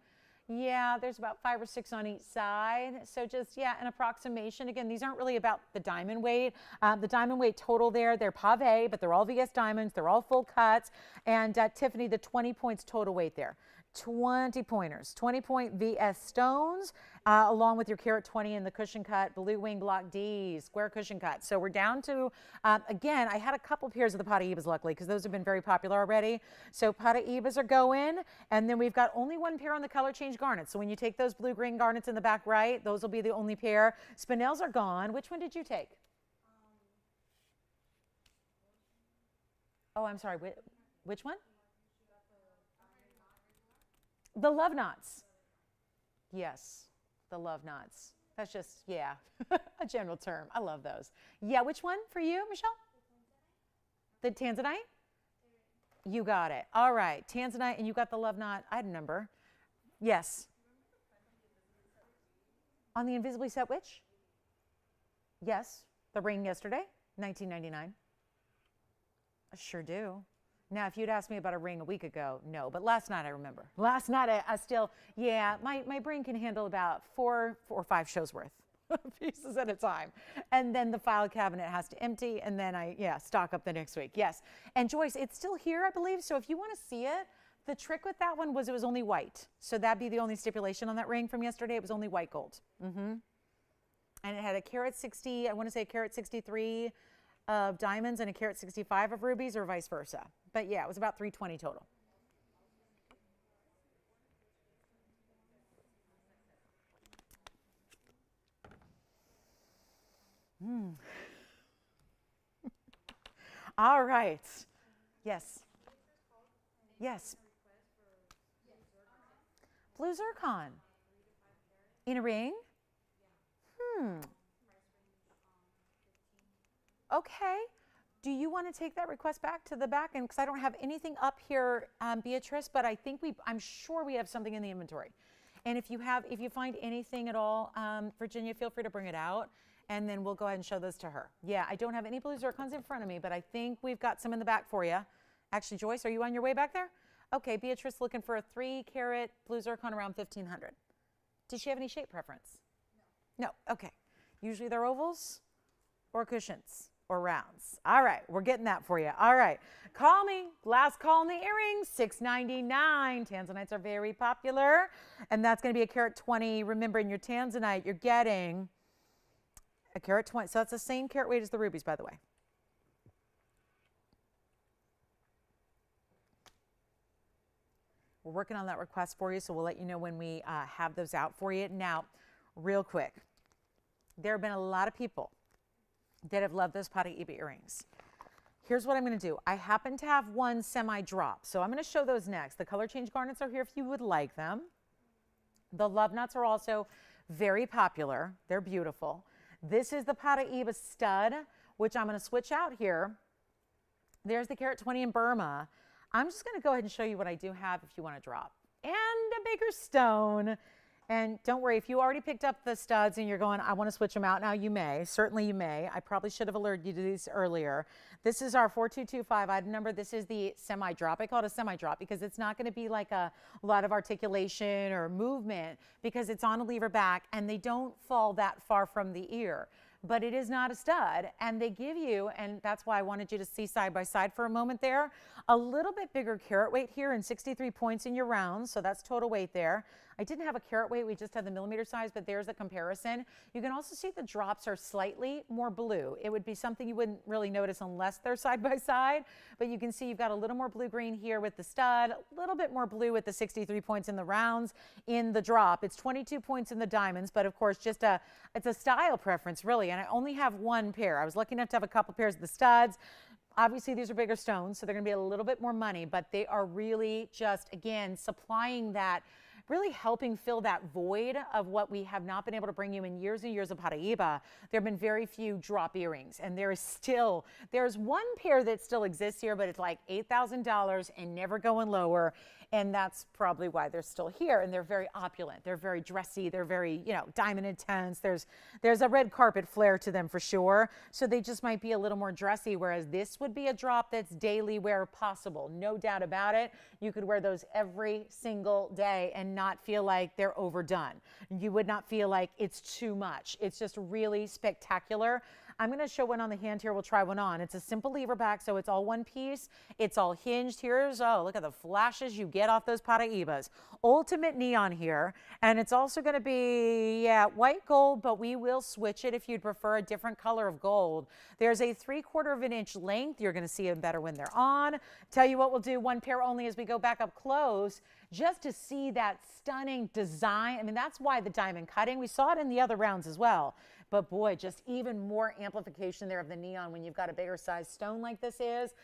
Yeah, there's about 5 or 6 on each side. So just, yeah, an approximation. Again, these aren't really about the diamond weight. The diamond weight total there, they're pave, but they're all VS diamonds. They're all full cuts. And Tiffany, the 20 points total weight there. 20 pointers, 20 point VS stones, along with your carat 20 in the cushion cut, blue wing block D, square cushion cut. So we're down to, again, I had a couple pairs of the Paraibas luckily because those have been very popular already. So Paraibas are going, and then we've got only one pair on the color change garnets. So when you take those blue green garnets in the back right, those will be the only pair. Spinels are gone. Which one did you take? Oh, I'm sorry. Which one? The love knots. Yes, the love knots. That's just, yeah, a general term. I love those. Yeah, which one for you, Michelle? The tanzanite? You got it. All right, tanzanite, and you got the love knot. I had a number. Yes. On the invisibly set which? Yes, the ring yesterday, $19.99. I sure do. Now, if you'd asked me about a ring a week ago, no. But last night, I remember. Last night, I still, yeah, my brain can handle about 4 or 5 shows worth pieces at a time. And then the file cabinet has to empty, and then stock up the next week. Yes. And Joyce, it's still here, I believe. So if you want to see it, the trick with that one was it was only white. So that'd be the only stipulation on that ring from yesterday. It was only white gold. And it had a carat 60, I want to say a carat 63 of diamonds and a carat 65 of rubies, or vice versa. But yeah, it was about 320 total. All right. Yes. Yes. Blue zircon. In a ring? Okay. Do you want to take that request back to the back? And because I don't have anything up here, Beatrice, but I think I'm sure we have something in the inventory. And if you find anything at all, Virginia, feel free to bring it out, and then we'll go ahead and show those to her. Yeah, I don't have any blue zircons in front of me, but I think we've got some in the back for you. Actually, Joyce, are you on your way back there? Okay, Beatrice looking for a 3-carat blue zircon around 1,500. Does she have any shape preference? No. No, okay. Usually they're ovals or cushions or rounds. All right, we're getting that for you. All right, call me. Last call on the earrings, $6.99. Tanzanites are very popular, and that's going to be a carat 20. Remember, in your tanzanite, you're getting a carat 20. So that's the same carat weight as the rubies, by the way. We're working on that request for you, so we'll let you know when we have those out for you. Now, real quick, there have been a lot of people that have loved those Paraiba earrings. Here's what I'm going to do. I happen to have one semi-drop, so I'm going to show those next. The color change garnets are here if you would like them. The love knots are also very popular. They're beautiful. This is the Paraiba stud, which I'm going to switch out here. There's the carat 20 in Burma. I'm just going to go ahead and show you what I do have if you want to drop. And a bigger stone. And don't worry, if you already picked up the studs and you're going, I want to switch them out now, you may. Certainly you may. I probably should have alerted you to these earlier. This is our 4225 item number. This is the semi-drop. I call it a semi-drop because it's not going to be like a lot of articulation or movement because it's on a lever back and they don't fall that far from the ear. But it is not a stud, and they give you, and that's why I wanted you to see side by side for a moment there, a little bit bigger carat weight here and 63 points in your rounds, so that's total weight there. I didn't have a carat weight, we just had the millimeter size, but there's a comparison. You can also see the drops are slightly more blue. It would be something you wouldn't really notice unless they're side by side, but you can see you've got a little more blue-green here with the stud, a little bit more blue with the 63 points in the rounds in the drop. It's 22 points in the diamonds, but of course it's a style preference really, and I only have one pair. I was lucky enough to have a couple pairs of the studs. Obviously, these are bigger stones, so they're going to be a little bit more money, but they are really just, again, supplying that, really helping fill that void of what we have not been able to bring you in years and years of Paraiba. There have been very few drop earrings, and there's one pair that still exists here, but it's like $8,000 and never going lower. And that's probably why they're still here. And they're very opulent. They're very dressy. They're very, diamond intense. There's a red carpet flair to them for sure. So they just might be a little more dressy, whereas this would be a drop that's daily wear possible. No doubt about it. You could wear those every single day and not feel like they're overdone. You would not feel like it's too much. It's just really spectacular. I'm going to show one on the hand here. We'll try one on. It's a simple lever back, so it's all one piece. It's all hinged. Look at the flashes you get off those Paraibas. Ultimate neon here. And it's also going to be, white gold, but we will switch it if you'd prefer a different color of gold. There's a 3/4 of an inch length. You're going to see them better when they're on. Tell you what, we'll do one pair only as we go back up close, just to see that stunning design. I mean, that's why the diamond cutting. We saw it in the other rounds as well. But boy, just even more amplification there of the neon when you've got a bigger size stone like this is.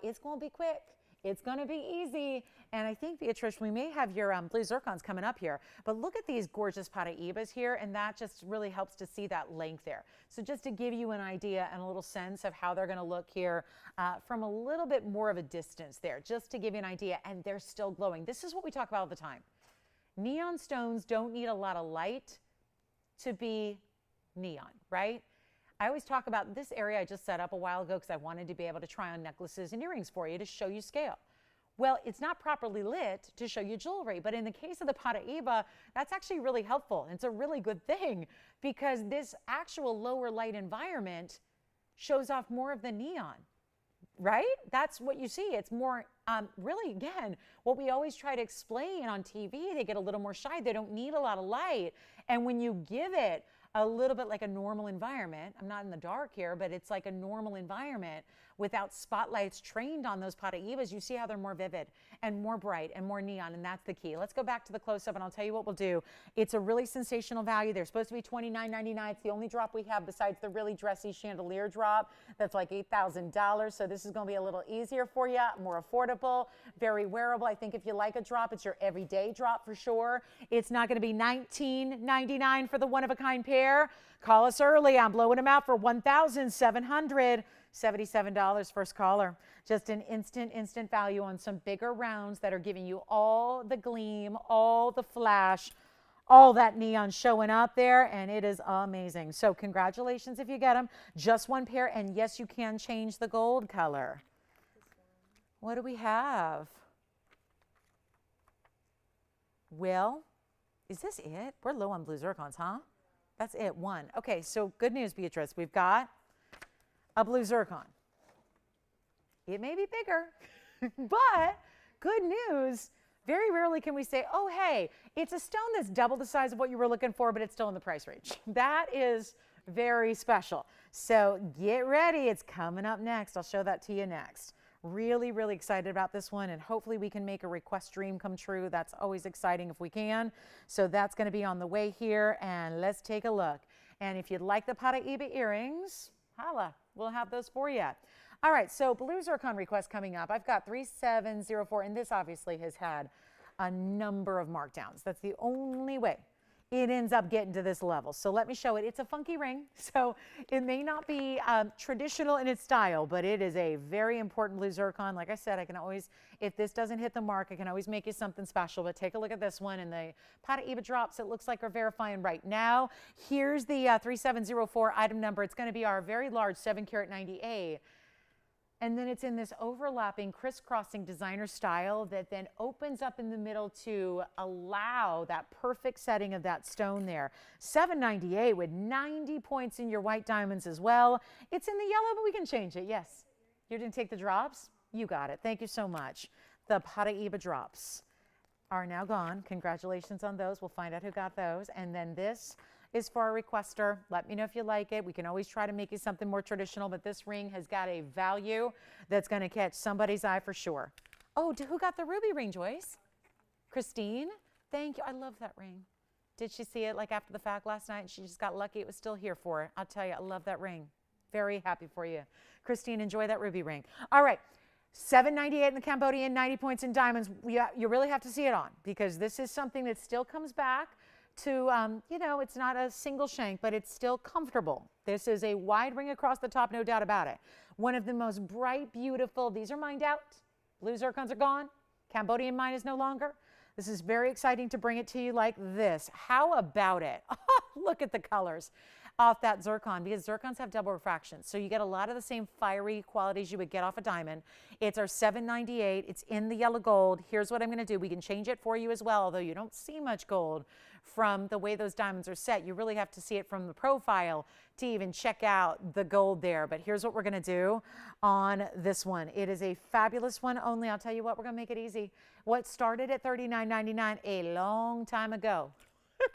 It's going to be quick. It's going to be easy. And I think, Beatrice, we may have your blue zircons coming up here. But look at these gorgeous Paraibas here, and that just really helps to see that length there. So just to give you an idea and a little sense of how they're going to look here from a little bit more of a distance there, just to give you an idea. And they're still glowing. This is what we talk about all the time. Neon stones don't need a lot of light to be neon, right? I always talk about this area I just set up a while ago because I wanted to be able to try on necklaces and earrings for you to show you scale. Well, it's not properly lit to show you jewelry, but in the case of the Paraiba, that's actually really helpful. It's a really good thing because this actual lower light environment shows off more of the neon, right? That's what you see. It's more, really, again, what we always try to explain on TV. They get a little more shy. They don't need a lot of light. And when you give it a little bit like a normal environment, I'm not in the dark here, but it's like a normal environment without spotlights trained on those Paraibas, you see how they're more vivid and more bright and more neon, and that's the key. Let's go back to the close-up, and I'll tell you what we'll do. It's a really sensational value. They're supposed to be $29.99. It's the only drop we have besides the really dressy chandelier drop that's like $8,000, so this is going to be a little easier for you, more affordable, very wearable. I think if you like a drop, it's your everyday drop for sure. It's not going to be $19.99 for the one-of-a-kind pair. Call us early. I'm blowing them out for $1,777 first caller. Just an instant value on some bigger rounds that are giving you all the gleam, all the flash, all that neon showing up there, and it is amazing. So congratulations if you get them. Just one pair, and yes, you can change the gold color. What do we have? Well, is this it? We're low on blue zircons, huh? That's it, one. Okay, so good news, Beatrice. We've got a blue zircon. It may be bigger, but good news. Very rarely can we say, oh, hey, it's a stone that's double the size of what you were looking for, but it's still in the price range. That is very special. So get ready. It's coming up next. I'll show that to you next. Really, really excited about this one, and hopefully we can make a request dream come true. That's always exciting if we can. So that's going to be on the way here, and let's take a look. And if you'd like the Paraiba earrings, holla, we'll have those for you. All right, so blue zircon request coming up. I've got 3704, and this obviously has had a number of markdowns. That's the only way it ends up getting to this level. So let me show it. It's a funky ring, so it may not be traditional in its style, but it is a very important blue zircon. Like I said, I can always, if this doesn't hit the mark, I can always make you something special. But take a look at this one, and the Paraiba drops, it looks like are verifying right now. Here's the 3704 item number. It's going to be our very large 7-carat 90A. And then it's in this overlapping, crisscrossing designer style that then opens up in the middle to allow that perfect setting of that stone there. 798 with 90 points in your white diamonds as well. It's in the yellow, but we can change it. Yes. You didn't take the drops? You got it. Thank you so much. The Paraiba drops are now gone. Congratulations on those. We'll find out who got those. And then this is for a requester. Let me know if you like it. We can always try to make it something more traditional, but this ring has got a value that's going to catch somebody's eye for sure. Oh, who got the ruby ring, Joyce? Christine? Thank you. I love that ring. Did she see it like after the fact last night? She just got lucky it was still here for her. I'll tell you, I love that ring. Very happy for you. Christine, enjoy that ruby ring. All right. 798 in the Cambodian, 90 points in diamonds. You really have to see it on because this is something that still comes back to, it's not a single shank, but it's still comfortable. This is a wide ring across the top, no doubt about it. One of the most bright, beautiful, these are mined out. Blue zircons are gone. Cambodian mine is no longer. This is very exciting to bring it to you like this. How about it? Look at the colors off that zircon, because zircons have double refraction. So you get a lot of the same fiery qualities you would get off a diamond. It's our 798. It's in the yellow gold. Here's what I'm going to do. We can change it for you as well, although you don't see much gold from the way those diamonds are set. You really have to see it from the profile to even check out the gold there. But here's what we're going to do on this one. It is a fabulous one only. I'll tell you what, we're going to make it easy. What started at $39.99 a long time ago.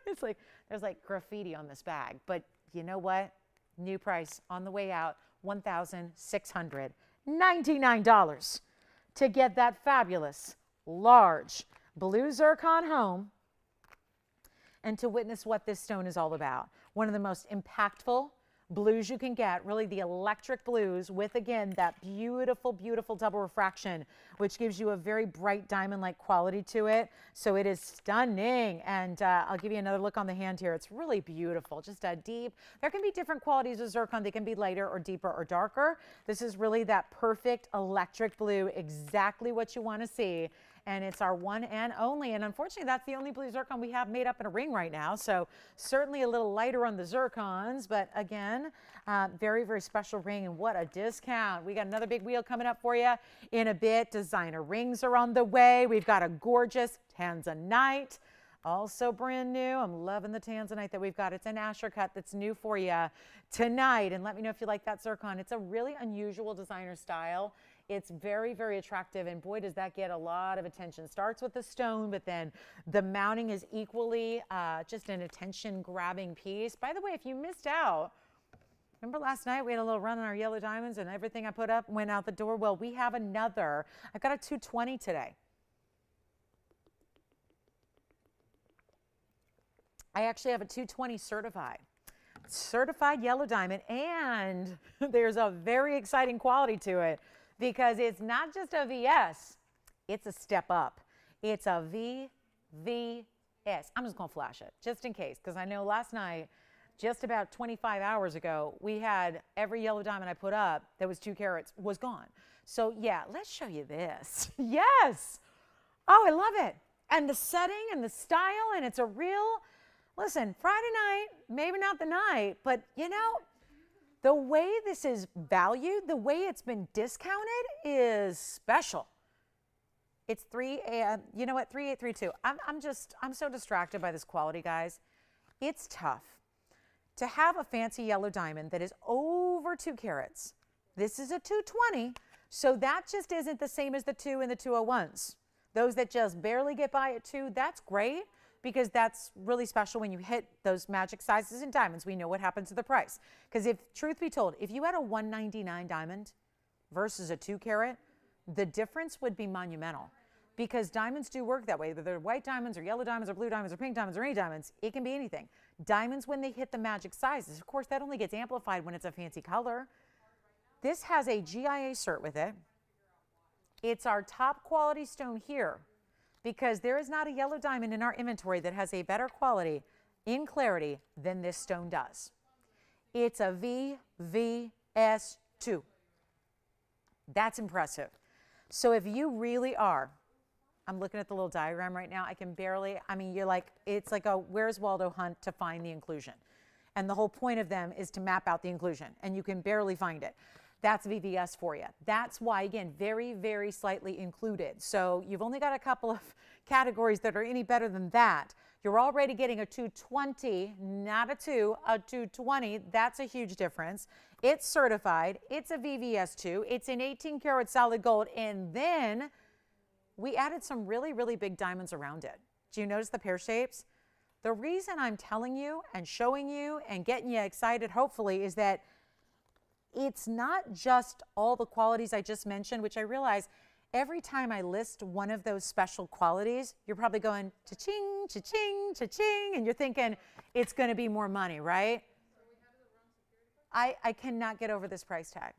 It's like there's like graffiti on this bag, but you know what? New price on the way out, $1,699 to get that fabulous large blue zircon home and to witness what this stone is all about. One of the most impactful blues you can get, really the electric blues with, again, that beautiful, beautiful double refraction, which gives you a very bright diamond-like quality to it. So it is stunning. And I'll give you another look on the hand here. It's really beautiful, just a deep. There can be different qualities of zircon. They can be lighter or deeper or darker. This is really that perfect electric blue, exactly what you want to see. And it's our one and only. And unfortunately, that's the only blue zircon we have made up in a ring right now. So certainly a little lighter on the zircons. But again, very, very special ring. And what a discount. We got another big wheel coming up for you in a bit. Designer rings are on the way. We've got a gorgeous tanzanite. Also brand new. I'm loving the tanzanite that we've got. It's an Asher cut that's new for you tonight. And let me know if you like that zircon. It's a really unusual designer style. It's very, very attractive, and boy, does that get a lot of attention. Starts with the stone, but then the mounting is equally just an attention-grabbing piece. By the way, if you missed out, remember last night we had a little run on our yellow diamonds and everything I put up went out the door? Well, we have another. I've got a 220 today. I actually have a 220 certified yellow diamond, and there's a very exciting quality to it. Because it's not just a VS, it's a step up. It's a VVS. I'm just gonna flash it, just in case, because I know last night, just about 25 hours ago, we had every yellow diamond I put up that was 2 carats was gone. So yeah, let's show you this. Yes. Oh, I love it. And the setting and the style, and it's a real, listen, Friday night, maybe not the night, but you know, the way this is valued, the way it's been discounted is special. It's you know what, 3832. I'm so distracted by this quality, guys. It's tough to have a fancy yellow diamond that is over 2 carats. This is a 220, so that just isn't the same as the 2 and the 201s. Those that just barely get by at 2, that's great, because that's really special when you hit those magic sizes in diamonds. We know what happens to the price. Because if, truth be told, if you had a 199 diamond versus a 2 carat, the difference would be monumental. Because diamonds do work that way, whether they're white diamonds or yellow diamonds or blue diamonds or pink diamonds or any diamonds, it can be anything. Diamonds, when they hit the magic sizes, of course, that only gets amplified when it's a fancy color. This has a GIA cert with it. It's our top quality stone here, because there is not a yellow diamond in our inventory that has a better quality in clarity than this stone does. It's a VVS2. That's impressive. So if you really are, I'm looking at the little diagram right now, I can barely, I mean, you're like, it's like a Where's Waldo hunt to find the inclusion. And the whole point of them is to map out the inclusion, and you can barely find it. That's VVS for you. That's why, again, very, very slightly included. So you've only got a couple of categories that are any better than that. You're already getting a 220, not a 2, a 220. That's a huge difference. It's certified. It's a VVS2. It's in 18 karat solid gold. And then we added some really, really big diamonds around it. Do you notice the pear shapes? The reason I'm telling you and showing you and getting you excited, hopefully, is that it's not just all the qualities I just mentioned, which I realize every time I list one of those special qualities, you're probably going cha-ching, cha-ching, cha-ching, and you're thinking it's going to be more money, right? I cannot get over this price tag.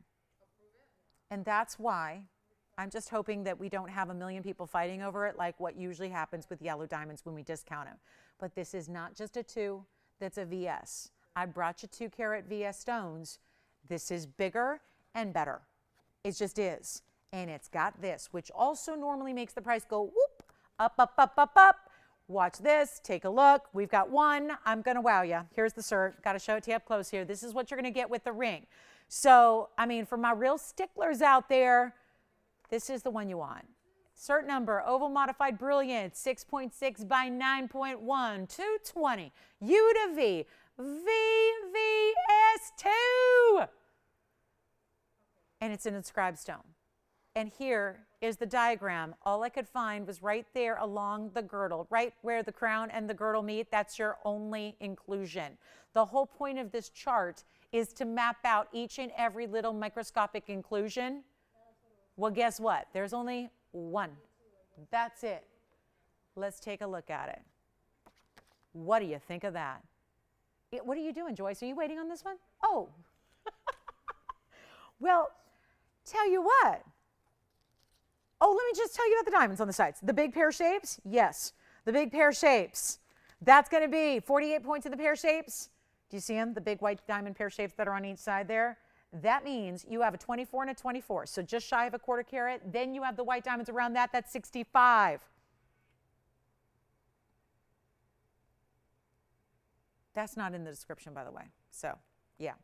And that's why I'm just hoping that we don't have a million people fighting over it like what usually happens with yellow diamonds when we discount them. But this is not just a 2, that's a VS. I brought you 2 carat VS stones. This is bigger and better. It just is. And it's got this, which also normally makes the price go whoop, up, up, up, up, up. Watch this. Take a look. We've got one. I'm going to wow you. Here's the cert. Got to show it to you up close here. This is what you're going to get with the ring. So, I mean, for my real sticklers out there, this is the one you want. Cert number, oval modified brilliant, 6.6 by 9.1, 220, U to V, VVS2. And it's an inscribed stone. And here is the diagram. All I could find was right there along the girdle, right where the crown and the girdle meet. That's your only inclusion. The whole point of this chart is to map out each and every little microscopic inclusion. Well, guess what? There's only one. That's it. Let's take a look at it. What do you think of that? What are you doing, Joyce? Are you waiting on this one? Oh. Well, tell you what. Oh, let me just tell you about the diamonds on the sides. The big pear shapes? Yes. The big pear shapes. That's going to be 48 points of the pear shapes. Do you see them? The big white diamond pear shapes that are on each side there. That means you have a 24 and a 24, so just shy of a quarter carat. Then you have the white diamonds around that. That's 65. That's not in the description, by the way. So, yeah.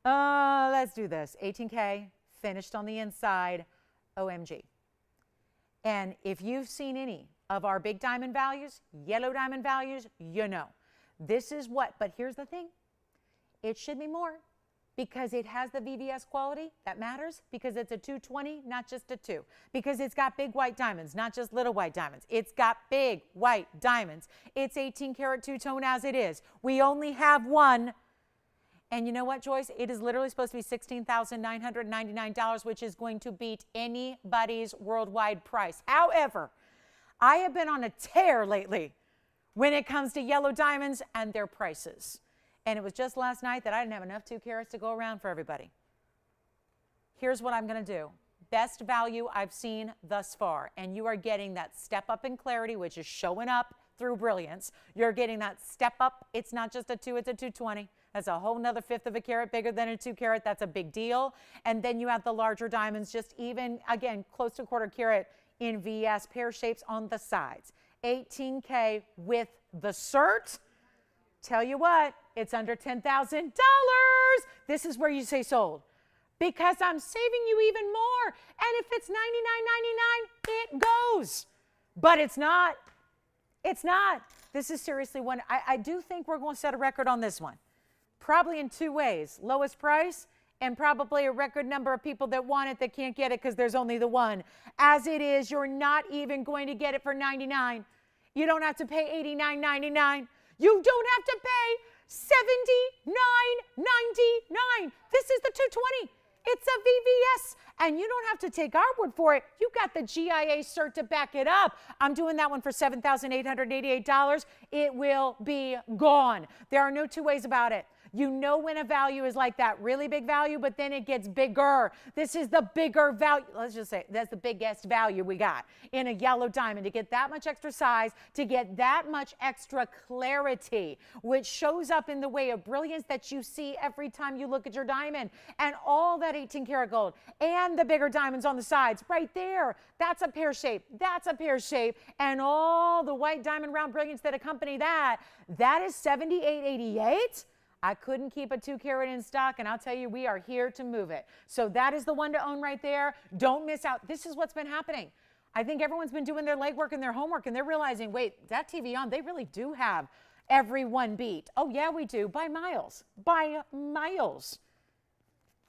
Let's do this. 18K, finished on the inside. OMG. And if you've seen any of our big diamond values, yellow diamond values, you know. This is what, but here's the thing. It should be more because it has the VVS quality. That matters because it's a 220, not just a 2. Because it's got big white diamonds, not just little white diamonds. It's got big white diamonds. It's 18 karat two-tone as it is. We only have one. And you know what, Joyce? It is literally supposed to be $16,999, which is going to beat anybody's worldwide price. However, I have been on a tear lately when it comes to yellow diamonds and their prices. And it was just last night that I didn't have enough 2 carats to go around for everybody. Here's what I'm going to do. Best value I've seen thus far. And you are getting that step up in clarity, which is showing up through brilliance. You're getting that step up. It's not just a 2, it's a 220. That's a whole nother 1/5 of a carat bigger than a 2 carat. That's a big deal. And then you have the larger diamonds, just even, again, close to a quarter carat in VS pear shapes on the sides. 18K with the cert. Tell you what, it's under $10,000. This is where you say sold. Because I'm saving you even more. And if it's $99.99, it goes. But it's not. It's not. This is seriously one. I do think we're going to set a record on this one. Probably in 2 ways. Lowest price and probably a record number of people that want it that can't get it because there's only the one. As it is, you're not even going to get it for $99. You don't have to pay $89.99. You don't have to pay $79.99. This is the 220. It's a VVS. And you don't have to take our word for it. You got the GIA cert to back it up. I'm doing that one for $7,888. It will be gone. There are no 2 ways about it. You know when a value is like that really big value, but then it gets bigger. This is the bigger value. Let's just say that's the biggest value we got in a yellow diamond to get that much extra size, to get that much extra clarity, which shows up in the way of brilliance that you see every time you look at your diamond. And all that 18 karat gold and the bigger diamonds on the sides right there. That's a pear shape. That's a pear shape. And all the white diamond round brilliance that accompany that. That is $78.88. I couldn't keep a 2 carat in stock, and I'll tell you, we are here to move it. So that is the one to own right there. Don't miss out. This is what's been happening. I think everyone's been doing their legwork and their homework, and they're realizing, wait, that TVON, they really do have every one beat. Oh, yeah, we do, by miles. By miles.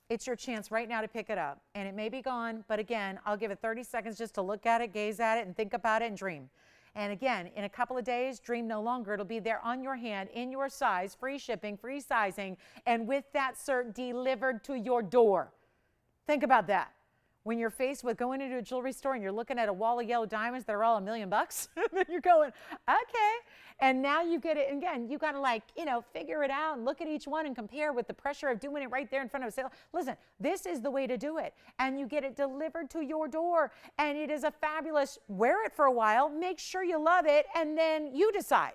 It's your chance right now to pick it up, and it may be gone, but again, I'll give it 30 seconds just to look at it, gaze at it, and think about it and dream. And again, in a couple of days, dream no longer. It'll be there on your hand, in your size, free shipping, free sizing, and with that cert delivered to your door. Think about that. When you're faced with going into a jewelry store and you're looking at a wall of yellow diamonds that are all $1 million, then you're going, okay. And now you get it, again, you got to figure it out and look at each one and compare with the pressure of doing it right there in front of a sale. Listen, this is the way to do it. And you get it delivered to your door. And it is a fabulous, wear it for a while, make sure you love it, and then you decide.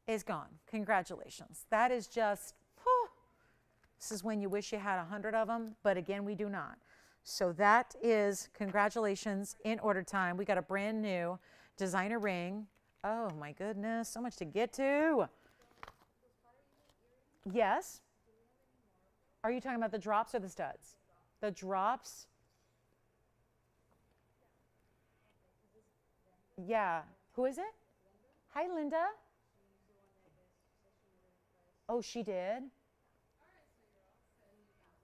It's gone. Congratulations. That is just, this is when you wish you had 100 of them, but again, we do not. So that is, congratulations, in order time. We got a brand new designer ring. Oh my goodness, so much to get to. Yes. Are you talking about the drops or the studs? The drops? Yeah. Who is it? Hi, Linda. Oh, she did?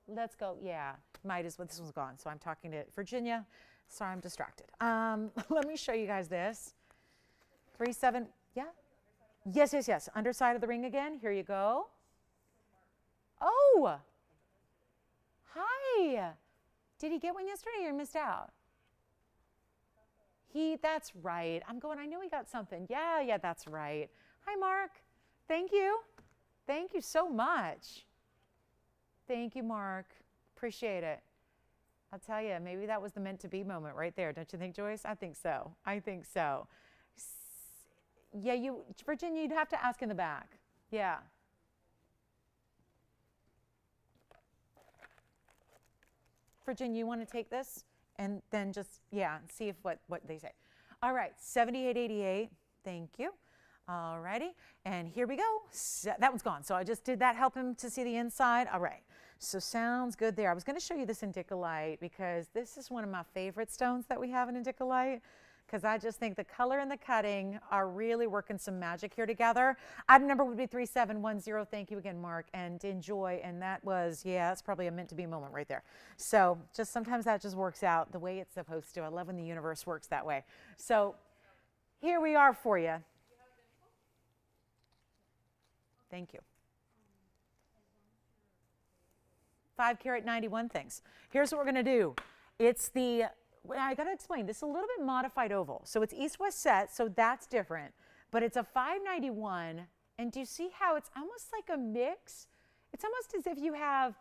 Let's go. Yeah, might as well. This one's gone. So I'm talking to Virginia. Sorry, I'm distracted. Let me show you guys this. 3-7. Yeah. Yes, yes, yes. Underside of the ring again. Here you go. Oh. Hi. Did he get one yesterday or missed out? That's right. I know he got something. Yeah, that's right. Hi, Mark. Thank you. Thank you so much. Thank you, Mark. Appreciate it. I'll tell you, maybe that was the meant to be moment right there. Don't you think, Joyce? I think so. I think so. Yeah, Virginia, you'd have to ask in the back. Yeah. Virginia, you want to take this and then just, see if what they say. All right, 7888. Thank you. All righty, and here we go. That one's gone. So I just did that, help him to see the inside. All right, so sounds good there. I was going to show you this indicolite because this is one of my favorite stones that we have in indicolite, because I just think the color and the cutting are really working some magic here together. Item number would be 3710. Thank you again, Mark, and enjoy. And that was, that's probably a meant to be moment right there. So just sometimes that just works out the way it's supposed to. I love when the universe works that way. So here we are for you. Thank you. 5 carat 91 things. Here's what we're going to do. It's I got to explain, this is a little bit modified oval. So it's east-west set, so that's different. But it's a 591, and do you see how it's almost like a mix? It's almost as if you have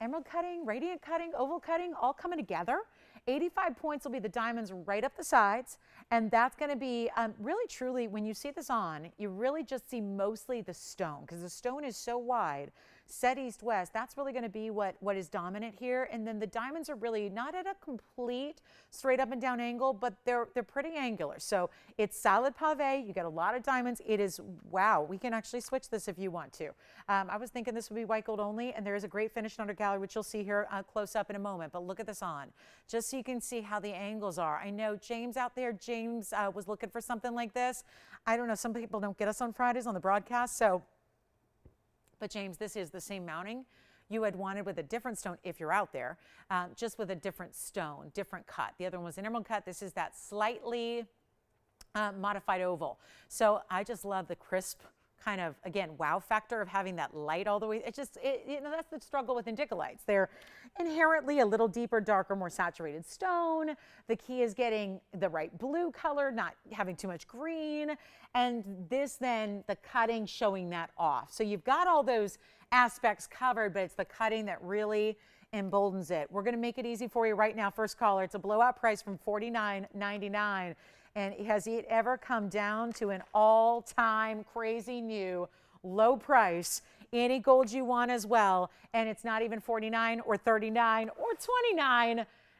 emerald cutting, radiant cutting, oval cutting, all coming together. 85 points will be the diamonds right up the sides, and that's going to be really truly, when you see this on, you really just see mostly the stone, because the stone is so wide, set east-west. That's really going to be what is dominant here, and then the diamonds are really not at a complete straight up and down angle, but they're pretty angular. So it's solid pave. You get a lot of diamonds. It is, wow, we can actually switch this if you want to. I was thinking this would be white gold only, and there is a great finished under gallery, which you'll see here close up in a moment, but look at this on, just so you can see how the angles are. I know James out there, James was looking for something like this. I don't know, some people don't get us on Fridays on the broadcast, but James, this is the same mounting you had wanted with a different stone if you're out there, just with a different stone, different cut. The other one was an emerald cut. This is that slightly modified oval. So I just love the crisp kind of, again, wow factor of having that light all the way. That's the struggle with indicolites. They're inherently a little deeper, darker, more saturated stone. The key is getting the right blue color, not having too much green. And this then, the cutting showing that off. So you've got all those aspects covered, but it's the cutting that really emboldens it. We're going to make it easy for you right now. First caller, it's a blowout price from $49.99. And has it ever come down to an all-time crazy new low price? Any gold you want as well. And it's not even $49 or $39 or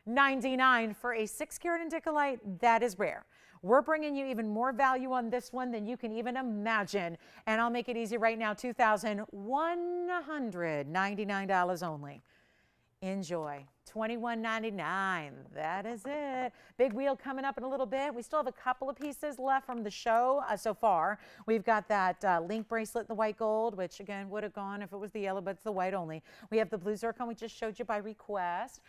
$29.99 for a 6 carat indicolite. That is rare. We're bringing you even more value on this one than you can even imagine. And I'll make it easy right now, $2,199 only. Enjoy. $21.99. That is it. Big wheel coming up in a little bit. We still have a couple of pieces left from the show so far. We've got that link bracelet, the white gold, which again would have gone if it was the yellow, but it's the white only. We have the blue zircon we just showed you by request.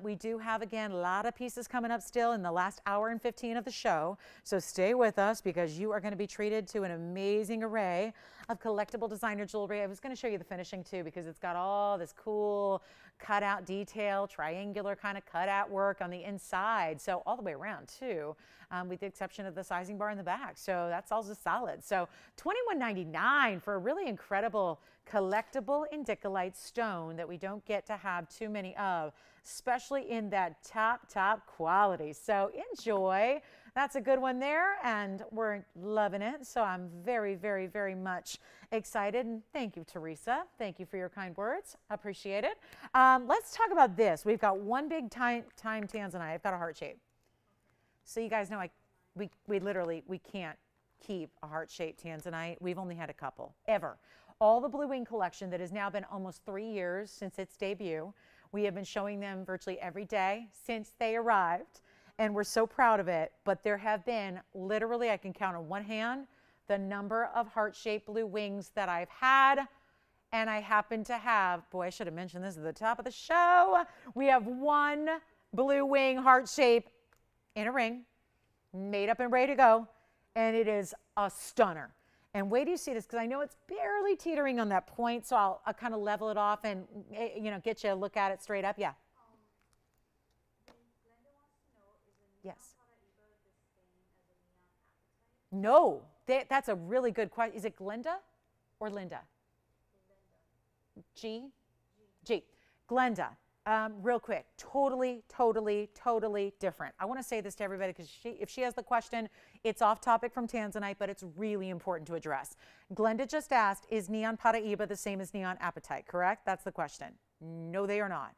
We do have, again, a lot of pieces coming up still in the last hour and 15 of the show. So stay with us because you are going to be treated to an amazing array of collectible designer jewelry. I was going to show you the finishing too because it's got all this cool cutout detail, triangular kind of cutout work on the inside. So all the way around too, with the exception of the sizing bar in the back. So that's all just solid. So $21.99 for a really incredible collectible indicolite stone that we don't get to have too many of, especially in that top quality. So enjoy That's a good one there, and we're loving it. So I'm very, very, very much excited. And thank you, Teresa. Thank you for your kind words. Appreciate it. Let's talk about this. We've got one big time tanzanite. I've got a heart shape. So you guys know we literally can't keep a heart-shaped tanzanite. We've only had a couple, ever. All the Blue Wing collection that has now been almost 3 years since its debut. We have been showing them virtually every day since they arrived, and we're so proud of it. But there have been literally, I can count on one hand, the number of heart-shaped blue wings that I've had. And I happen to have, boy, I should have mentioned this at the top of the show. We have one blue wing heart shape in a ring, made up and ready to go. And it is a stunner. And wait till you see this, because I know it's barely teetering on that point, so I'll kind of level it off and get you a look at it straight up. Yeah. Yes. No, that's a really good question. Is it Glenda or Linda? G? Glenda. Real quick, totally different. I want to say this to everybody because if she has the question, it's off topic from tanzanite, but it's really important to address. Glenda just asked, is neon Paraiba the same as neon apatite, correct? That's the question. No, they are not.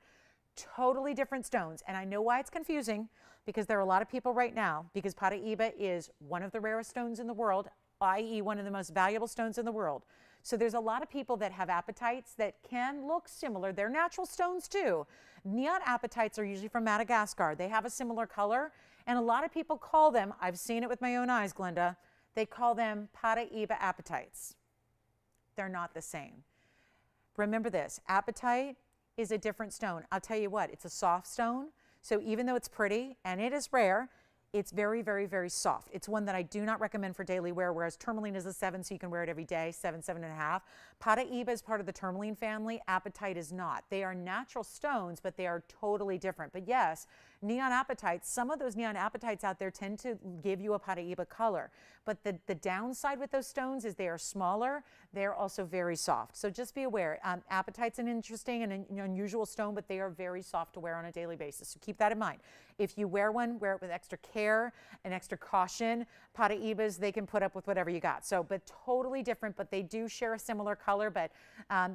Totally different stones. And I know why it's confusing, because there are a lot of people right now, because Paraiba is one of the rarest stones in the world, i.e. one of the most valuable stones in the world. So there's a lot of people that have apatites that can look similar. They're natural stones too. Neon apatites are usually from Madagascar. They have a similar color, and a lot of people call them, I've seen it with my own eyes, Glenda, they call them Paraiba apatites. They're not the same. Remember this, apatite is a different stone. I'll tell you what, it's a soft stone. So even though it's pretty and it is rare, it's very soft. It's one that I do not recommend for daily wear, whereas tourmaline is a 7, so you can wear it every day, 7, 7.5. Paraiba is part of the tourmaline family. Apatite is not. They are natural stones, but they are totally different. But yes, neon apatites, some of those neon apatites out there tend to give you a Paraiba color. But the downside with those stones is they are smaller. They're also very soft. So just be aware. Apatite's an interesting and an unusual stone, but they are very soft to wear on a daily basis. So keep that in mind. If you wear one, wear it with extra care and extra caution. Paraibas, they can put up with whatever you got. So, but totally different, but they do share a similar color, but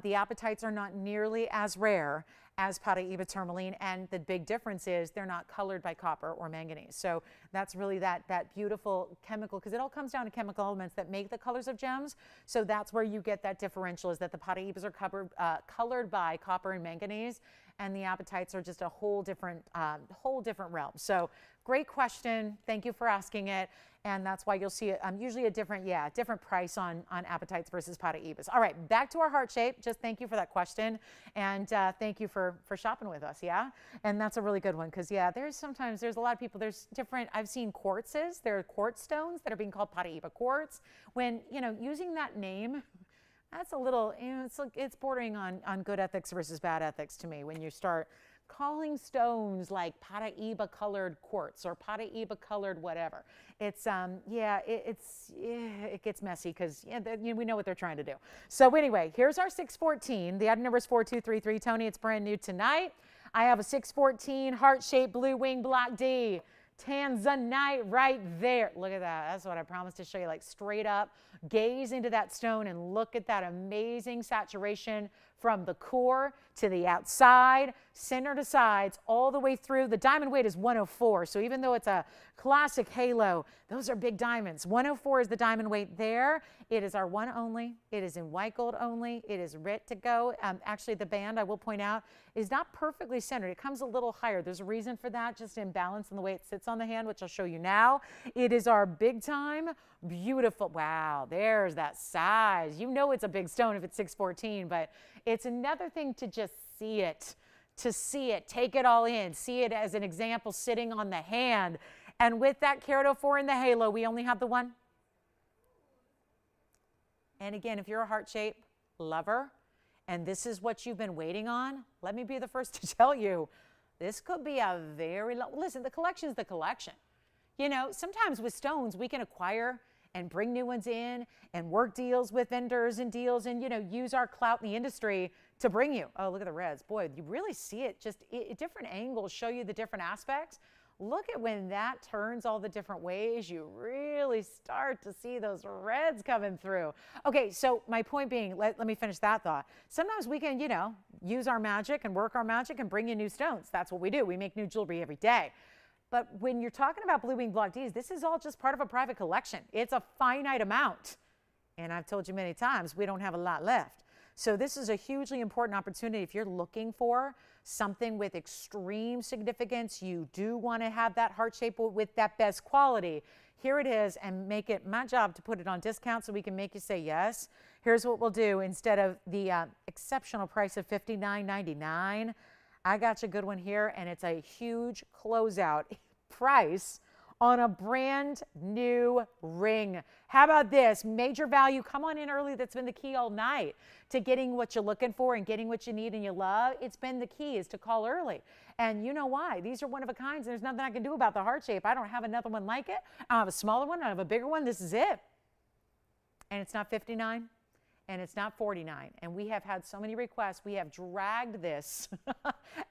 the apatites are not nearly as rare as Paraiba tourmaline, and the big difference is they're not colored by copper or manganese. So that's really that beautiful chemical, because it all comes down to chemical elements that make the colors of gems. So that's where you get that differential, is that the Paraibas are colored by copper and manganese, and the apatites are just a whole different realm. So great question. Thank you for asking it. And that's why you'll see usually a different price on apatites versus Paraibas. All right, back to our heart shape. Just thank you for that question. And thank you for shopping with us, yeah? And that's a really good one, because, yeah, there's a lot of people, there's different, I've seen quartzes. There are quartz stones that are being called Paraiba quartz. When, using that name, that's a little, it's bordering on good ethics versus bad ethics to me when you start calling stones like Paraiba colored quartz or Paraiba colored whatever. It's it gets messy, because we know what they're trying to do. So anyway, here's our 614. The item number is 4233. Tony, it's brand new tonight. I have a 614 heart-shaped blue wing block D tanzanite right there. Look at that. That's what I promised to show you, like straight up. Gaze into that stone and look at that amazing saturation from the core to the outside, center to sides, all the way through. The diamond weight is 104. So even though it's a classic halo, those are big diamonds. 104 is the diamond weight there. It is our one only. It is in white gold only. It is ready to go. Actually, the band, I will point out, is not perfectly centered. It comes a little higher. There's a reason for that, just imbalance in the way it sits on the hand, which I'll show you now. It is our big time, beautiful. Wow, there's that size. You know it's a big stone if it's 614, but it's another thing to just see it, take it all in, see it as an example sitting on the hand. And with that carat 04 in the halo, we only have the one. And again, if you're a heart shape lover and this is what you've been waiting on, let me be the first to tell you, this could be a very long, listen, the collection is the collection. Sometimes with stones, we can acquire and bring new ones in and work deals with vendors and deals and, use our clout in the industry to bring you. Oh, look at the reds. Boy, you really see it. Just different angles show you the different aspects. Look at when that turns all the different ways, you really start to see those reds coming through. Okay, so my point being, let me finish that thought. Sometimes we can, use our magic and work our magic and bring in new stones. That's what we do. We make new jewelry every day. But when you're talking about blue wing block Ds, this is all just part of a private collection. It's a finite amount. And I've told you many times, we don't have a lot left. So this is a hugely important opportunity. If you're looking for something with extreme significance, you do want to have that heart shape with that best quality. Here it is, and make it my job to put it on discount so we can make you say yes. Here's what we'll do. Instead of the exceptional price of $59.99, I got you a good one here, and it's a huge closeout price on a brand new ring. How about this? Major value. Come on in early. That's been the key all night to getting what you're looking for and getting what you need and you love. It's been the key is to call early. And you know why? These are one of a kinds. There's nothing I can do about the heart shape. I don't have another one like it. I have a smaller one. I have a bigger one. This is it. And it's not $59. And it's not $49. And we have had so many requests. We have dragged this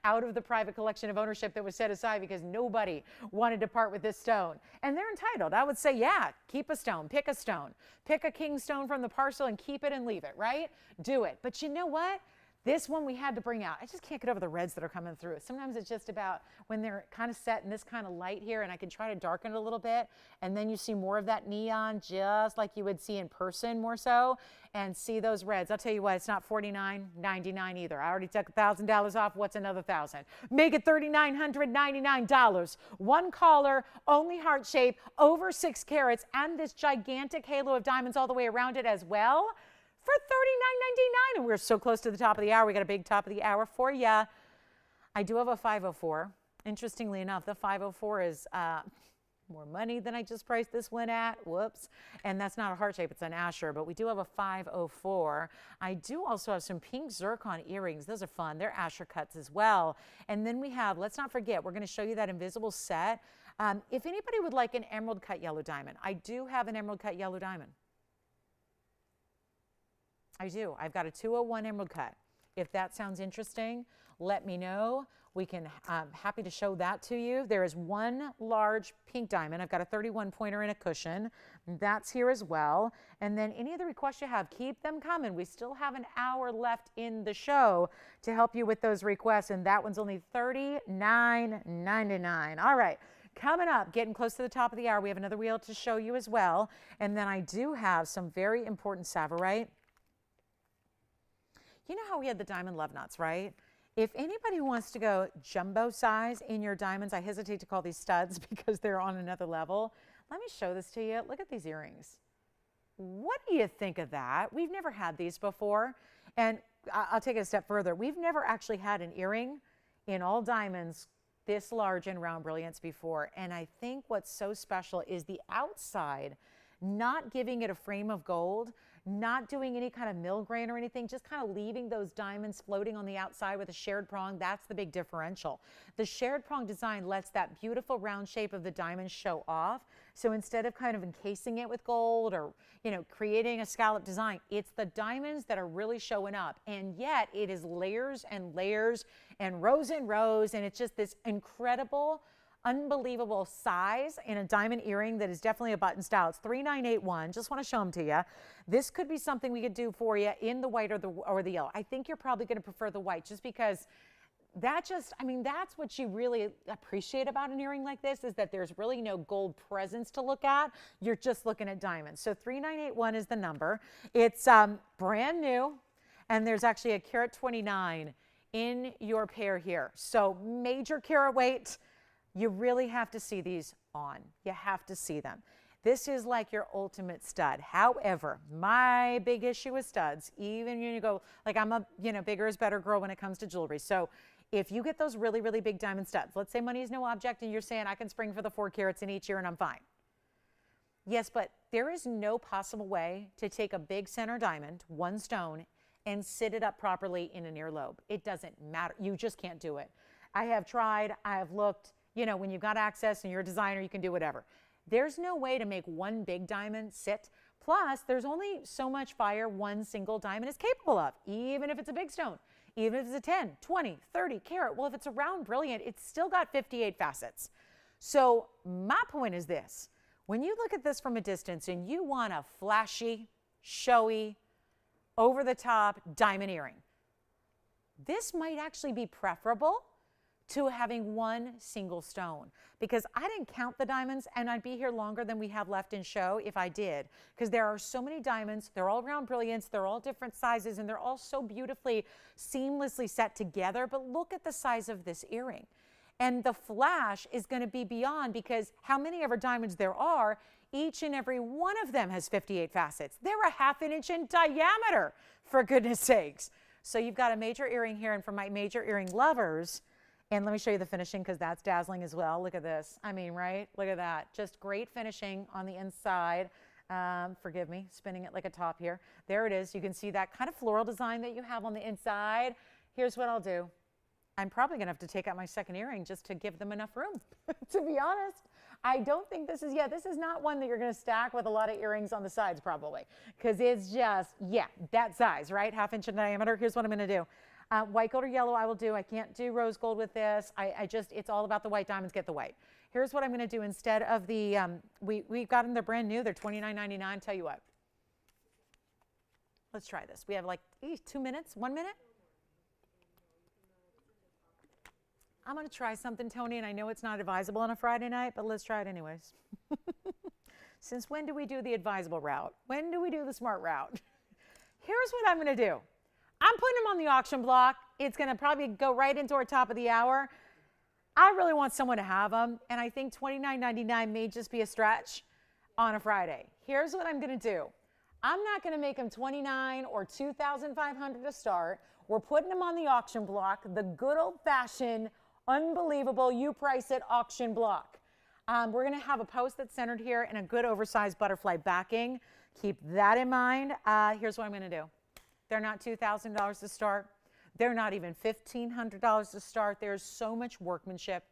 out of the private collection of ownership that was set aside because nobody wanted to part with this stone. And they're entitled. I would say, yeah, keep a stone, pick a stone. Pick a king stone from the parcel and keep it and leave it, right? Do it. But you know what? This one we had to bring out. I just can't get over the reds that are coming through. Sometimes it's just about when they're kind of set in this kind of light here, and I can try to darken it a little bit, and then you see more of that neon just like you would see in person more so, and see those reds. I'll tell you what, it's not $49.99 either. I already took $1,000 off. What's another $1,000? Make it $3,999. One collar, only heart shape, over 6 carats, and this gigantic halo of diamonds all the way around it as well. For $39.99, and we're so close to the top of the hour. We got a big top of the hour for you. I do have a 504. Interestingly enough, the 504 is more money than I just priced this one at. Whoops. And that's not a heart shape, it's an Asher, but we do have a 504. I do also have some pink zircon earrings. Those are fun. They're Asher cuts as well. And then we have, let's not forget, we're going to show you that invisible set. If anybody would like an emerald cut yellow diamond, I do have an emerald cut yellow diamond. I do. I've got a 201 emerald cut. If that sounds interesting, let me know. We can, happy to show that to you. There is one large pink diamond. I've got a 31 pointer and a cushion. That's here as well. And then any of the requests you have, keep them coming. We still have an hour left in the show to help you with those requests. And that one's only $39.99. All right. Coming up, getting close to the top of the hour, we have another wheel to show you as well. And then I do have some very important savorite. You know how we had the diamond love knots, right? If anybody wants to go jumbo size in your diamonds, I hesitate to call these studs because they're on another level. Let me show this to you. Look at these earrings. What do you think of that? We've never had these before. And I'll take it a step further. We've never actually had an earring in all diamonds this large in round brilliance before. And I think what's so special is the outside, not giving it a frame of gold, not doing any kind of mill grain or anything, just kind of leaving those diamonds floating on the outside with a shared prong. That's the big differential. The shared prong design lets that beautiful round shape of the diamond show off. So instead of kind of encasing it with gold or, creating a scallop design, it's the diamonds that are really showing up. And yet it is layers and layers and rows, and it's just this incredible, unbelievable size in a diamond earring that is definitely a button style. It's $3,981. Just want to show them to you. This could be something we could do for you in the white or the yellow. I think you're probably going to prefer the white just because that's what you really appreciate about an earring like this is that there's really no gold presence to look at. You're just looking at diamonds. So 3981 is the number. It's brand new, and there's actually a carat 29 in your pair here. So major carat weight. You really have to see these on. You have to see them. This is like your ultimate stud. However, my big issue with studs, even when you go, like I'm a, bigger is better girl when it comes to jewelry. So if you get those really, really big diamond studs, let's say money is no object and you're saying I can spring for the 4 carats in each year and I'm fine. Yes, but there is no possible way to take a big center diamond, one stone, and sit it up properly in an earlobe. It doesn't matter. You just can't do it. I have tried, I have looked. When you've got access and you're a designer, you can do whatever. There's no way to make one big diamond sit. Plus, there's only so much fire one single diamond is capable of, even if it's a big stone, even if it's a 10, 20, 30 carat. Well, if it's a round brilliant, it's still got 58 facets. So my point is this. When you look at this from a distance and you want a flashy, showy, over-the-top diamond earring, this might actually be preferable to having one single stone, because I didn't count the diamonds and I'd be here longer than we have left in show if I did, because there are so many diamonds. They're all round brilliance. They're all different sizes, and they're all so beautifully, seamlessly set together. But look at the size of this earring. And the flash is going to be beyond, because how many ever diamonds there are, each and every one of them has 58 facets. They're a ½ inch in diameter, for goodness sakes. So you've got a major earring here, and for my major earring lovers, and let me show you the finishing, because that's dazzling as well. Look at this. I mean, right? Look at that. Just great finishing on the inside. Forgive me, spinning it like a top here. There it is. You can see that kind of floral design that you have on the inside. Here's what I'll do. I'm probably going to have to take out my second earring just to give them enough room, to be honest. I don't think this is, this is not one that you're going to stack with a lot of earrings on the sides probably, because it's just, that size, right? ½ inch in diameter. Here's what I'm going to do. White gold or yellow I will do. I can't do rose gold with this. It's all about the white diamonds, get the white. Here's what I'm going to do instead of the, we've got them, they're brand new. They're $29.99. Tell you what. Let's try this. We have like 2 minutes, 1 minute. I'm going to try something, Tony, and I know it's not advisable on a Friday night, but let's try it anyways. Since when do we do the advisable route? When do we do the smart route? Here's what I'm going to do. I'm putting them on the auction block. It's going to probably go right into our top of the hour. I really want someone to have them, and I think $29.99 may just be a stretch on a Friday. Here's what I'm going to do. I'm not going to make them $29 or $2,500 to start. We're putting them on the auction block, the good old-fashioned, unbelievable, you price it auction block. We're going to have a post that's centered here and a good oversized butterfly backing. Keep that in mind. Here's what I'm going to do. They're not $2,000 to start. They're not even $1,500 to start. There's so much workmanship.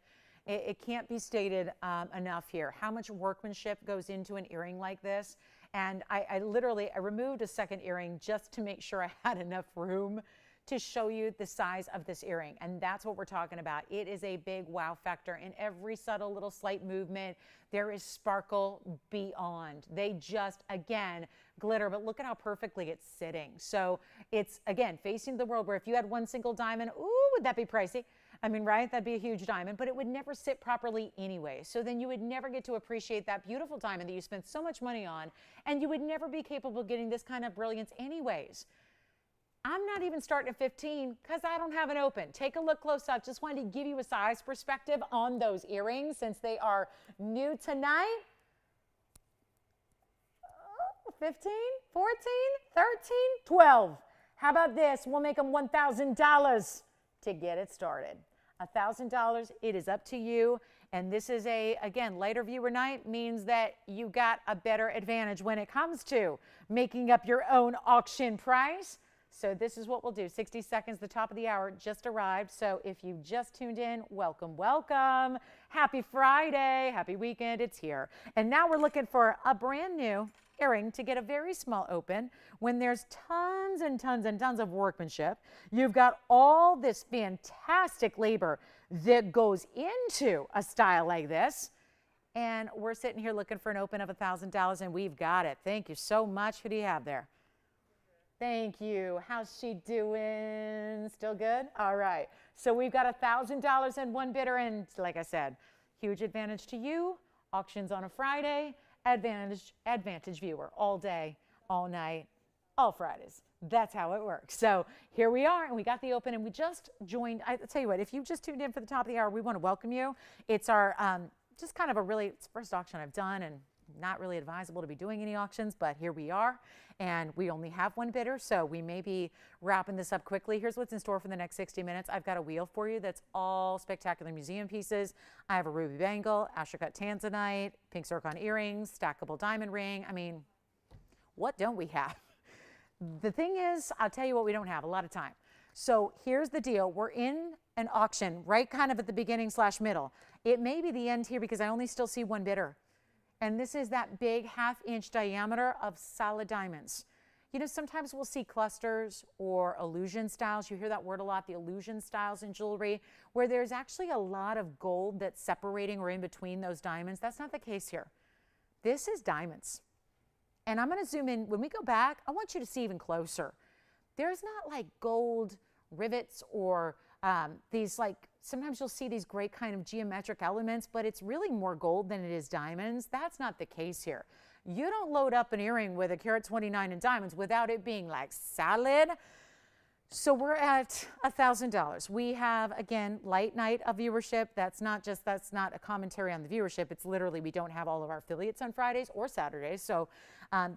It can't be stated enough here how much workmanship goes into an earring like this. And I literally removed a second earring just to make sure I had enough room to show you the size of this earring. And that's what we're talking about. It is a big wow factor. In every subtle little slight movement, there is sparkle beyond. They just, again, glitter, but look at how perfectly it's sitting. So it's, again, facing the world where if you had one single diamond, ooh, would that be pricey? I mean, right? That'd be a huge diamond, but it would never sit properly anyway. So then you would never get to appreciate that beautiful diamond that you spent so much money on, and you would never be capable of getting this kind of brilliance anyways. I'm not even starting at 15 because I don't have it open. Take a look close up. Just wanted to give you a size perspective on those earrings since they are new tonight. 15, 14, 13, 12. How about this? We'll make them $1,000 to get it started. $1,000, it is up to you. And this is again, lighter viewer night means that you got a better advantage when it comes to making up your own auction price. So this is what we'll do. 60 seconds, the top of the hour just arrived. So if you just tuned in, welcome, welcome. Happy Friday, happy weekend, it's here. And now we're looking for a brand new earring to get a very small open when there's tons and tons and tons of workmanship. You've got all this fantastic labor that goes into a style like this. And we're sitting here looking for an open of $1,000, and we've got it. Thank you so much. Who do you have there? Thank you. How's she doing? Still good? All right. So we've got $1,000 and one bidder, and like I said, huge advantage to you. Auctions on a Friday. Advantage viewer all day, all night, all Fridays. That's how it works. So here we are, and we got the open, and we just joined. I tell you what, if you just tuned in for the top of the hour, we want to welcome you. It's our just kind of it's the first auction I've done, and not really advisable to be doing any auctions, but here we are, and we only have one bidder, so we may be wrapping this up quickly. Here's what's in store for the next 60 minutes. I've got a wheel for you that's all spectacular museum pieces. I have a ruby bangle, astro-cut tanzanite, pink zircon earrings, stackable diamond ring. I mean, what don't we have? The thing is, I'll tell you what we don't have, a lot of time. So here's the deal. We're in an auction right kind of at the beginning / middle. It may be the end here because I only still see one bidder. And this is that big ½ inch diameter of solid diamonds. You know, sometimes we'll see clusters or illusion styles. You hear that word a lot, the illusion styles in jewelry, where there's actually a lot of gold that's separating or in between those diamonds. That's not the case here. This is diamonds. And I'm going to zoom in. When we go back, I want you to see even closer. There's not like gold rivets or these, like, sometimes you'll see these great kind of geometric elements, but it's really more gold than it is diamonds. That's not the case here. You don't load up an earring with a carat 29 in diamonds without it being like solid. So we're at $1,000. We have, again, light night of viewership. That's not a commentary on the viewership. It's literally, we don't have all of our affiliates on Fridays or Saturdays. So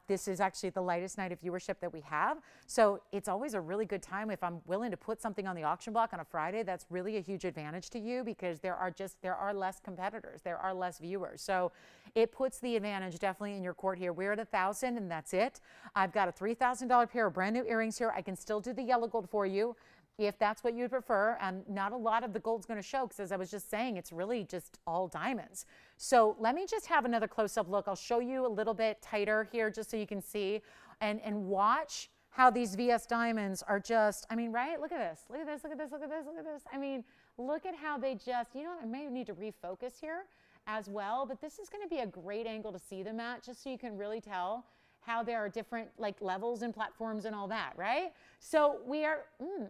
this is actually the lightest night of viewership that we have. So it's always a really good time. If I'm willing to put something on the auction block on a Friday, that's really a huge advantage to you, because there are less competitors. There are less viewers. So it puts the advantage definitely in your court here. We're at 1,000 and that's it. I've got a $3,000 pair of brand new earrings here. I can still do the yellow gold for you if that's what you'd prefer. And not a lot of the gold's going to show, because as I was just saying, it's really just all diamonds. So let me just have another close-up look. I'll show you a little bit tighter here just so you can see and watch how these VS diamonds are just, I mean, right? Look at this. Look at this. Look at this. Look at this. Look at this. I mean, look at how they just, you know, I may need to refocus here as well, but this is going to be a great angle to see them at, just so you can really tell how there are different like levels and platforms and all that, right? So we are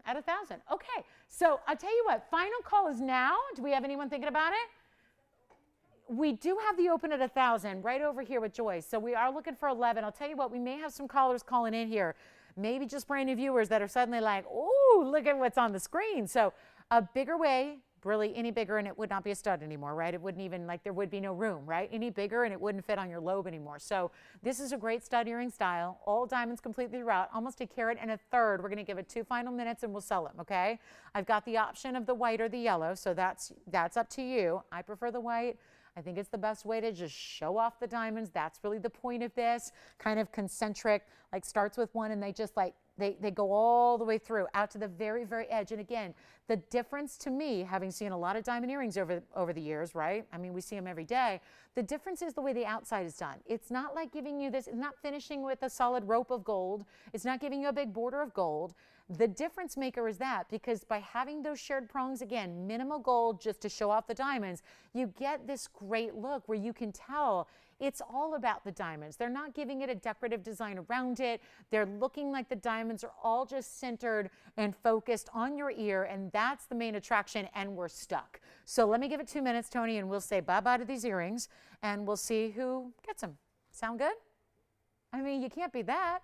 at 1,000. Okay, so I'll tell you what, final call is now. Do we have anyone thinking about it? We do have the open at 1,000 right over here with Joyce. So we are looking for 11. I'll tell you what, we may have some callers calling in here. Maybe just brand new viewers that are suddenly like, oh, look at what's on the screen. So a bigger way, really any bigger and it would not be a stud anymore, right? It wouldn't even, like, there would be no room, right? Any bigger and it wouldn't fit on your lobe anymore. So this is a great stud earring style, all diamonds completely throughout, almost a carat and a third. We're going to give it 2 final minutes and we'll sell them, okay? I've got the option of the white or the yellow, so that's up to you. I prefer the white. I think it's the best way to just show off the diamonds. That's really the point of this, kind of concentric, like starts with one and they just like, they go all the way through out to the very, very edge. And again, the difference to me, having seen a lot of diamond earrings over the years, right? I mean, we see them every day. The difference is the way the outside is done. It's not like giving you this, it's not finishing with a solid rope of gold. It's not giving you a big border of gold. The difference maker is that, because by having those shared prongs, again, minimal gold just to show off the diamonds, you get this great look where you can tell it's all about the diamonds. They're not giving it a decorative design around it. They're looking like the diamonds are all just centered and focused on your ear, and that's the main attraction, and we're stuck. So let me give it 2 minutes, Tony, and we'll say bye-bye to these earrings, and we'll see who gets them. Sound good? I mean, you can't beat that.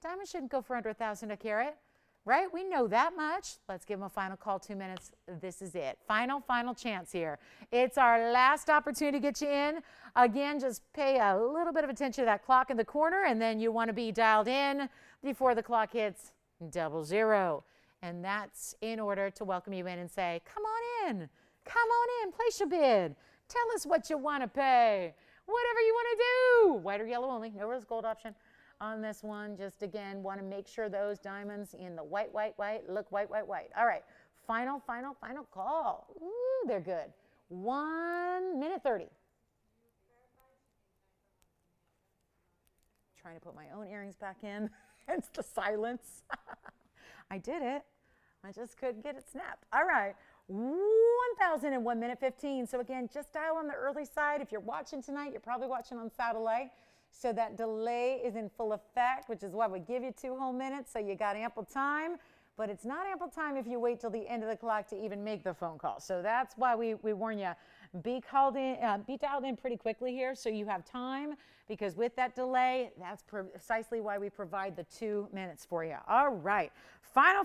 Diamonds shouldn't go for under 1,000 a carat. Right? We know that much. Let's give them a final call, 2 minutes. This is it. Final chance here. It's our last opportunity to get you in. Again, just pay a little bit of attention to that clock in the corner, and then you want to be dialed in before the clock hits 00. And that's in order to welcome you in and say, come on in. Come on in. Place your bid. Tell us what you want to pay. Whatever you want to do. White or yellow only. No rose gold option. On this one, just again, want to make sure those diamonds in the white, look white. All right, final call. Ooh, they're good. 1 minute 30. Trying to put my own earrings back in. It's the silence. I did it. I just couldn't get it snapped. All right, 1,000 in 1 minute 15. So again, just dial on the early side. If you're watching tonight, you're probably watching on satellite. So that delay is in full effect, which is why we give you 2 whole minutes, so you got ample time. But it's not ample time if you wait till the end of the clock to even make the phone call. So that's why we warn you, be dialed in pretty quickly here so you have time, because with that delay, that's precisely why we provide the 2 minutes for you. All right, final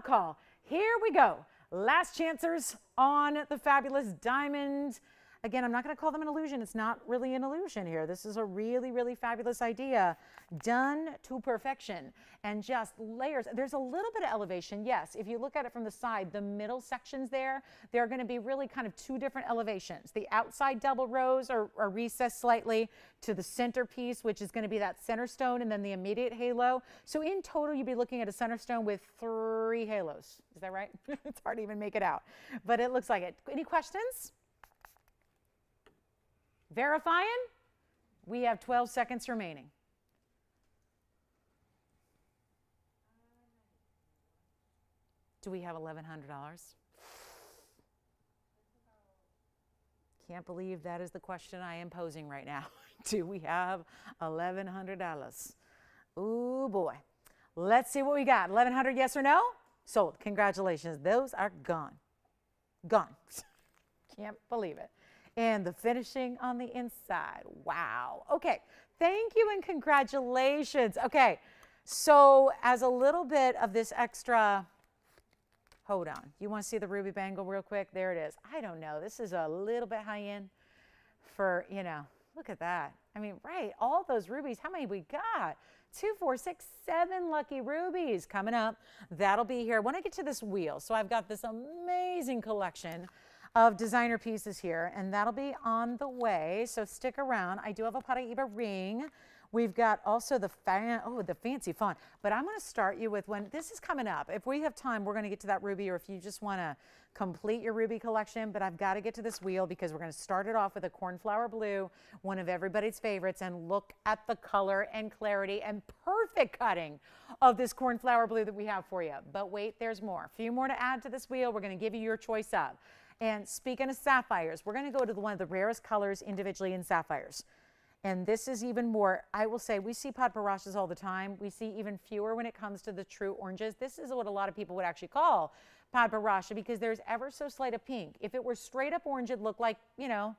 call. Here we go. Last chancers on the fabulous diamond. Again, I'm not going to call them an illusion. It's not really an illusion here. This is a really, really fabulous idea done to perfection, and just layers. There's a little bit of elevation, yes. If you look at it from the side, the middle sections there, they're going to be really kind of 2 different elevations. The outside double rows are recessed slightly to the center piece, which is going to be that center stone, and then the immediate halo. So in total, you'd be looking at a center stone with 3 halos. Is that right? It's hard to even make it out, but it looks like it. Any questions? Verifying? We have 12 seconds remaining. Do we have $1,100? Can't believe that is the question I am posing right now. Do we have $1,100? Ooh, boy. Let's see what we got. 1,100, yes or no? Sold. Congratulations. Those are gone. Gone. Can't believe it. And the finishing on the inside. Wow. Okay. Thank you and congratulations. Okay. So as a little bit of this extra, hold on. You want to see the ruby bangle real quick? There it is. I don't know. This is a little bit high end for, you know, look at that. I mean, right. All those rubies. How many we got? 2, 4, 6, 7 lucky rubies coming up. That'll be here. When I get to this wheel, so I've got this amazing collection of designer pieces here, and that'll be on the way. So stick around. I do have a Paraíba ring. We've got also the fancy fawn. But I'm going to start you with when this is coming up. If we have time, we're going to get to that ruby, or if you just want to complete your ruby collection. But I've got to get to this wheel because we're going to start it off with a cornflower blue, one of everybody's favorites. And look at the color and clarity and perfect cutting of this cornflower blue that we have for you. But wait, there's more. A few more to add to this wheel. We're going to give you your choice of. And speaking of sapphires, we're going to go to one of the rarest colors individually in sapphires. And this is even more, I will say, we see padbarashas all the time. We see even fewer when it comes to the true oranges. This is what a lot of people would actually call padbarasha because there's ever so slight of pink. If it were straight up orange, it'd look like, you know,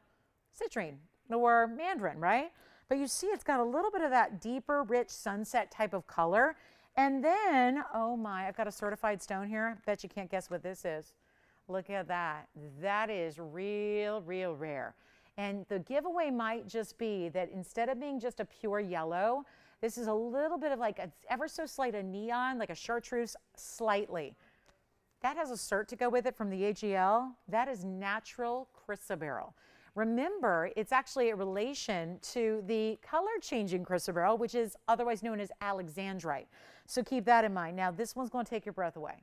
citrine or mandarin, right? But you see it's got a little bit of that deeper, rich sunset type of color. And then, oh my, I've got a certified stone here. Bet you can't guess what this is. Look at that. That is real, real rare. And the giveaway might just be that instead of being just a pure yellow, this is a little bit of like a ever so slight a neon, like a chartreuse slightly. That has a cert to go with it from the AGL. That is natural chrysoberyl. Remember, it's actually a relation to the color-changing chrysoberyl, which is otherwise known as alexandrite. So keep that in mind. Now, this one's going to take your breath away.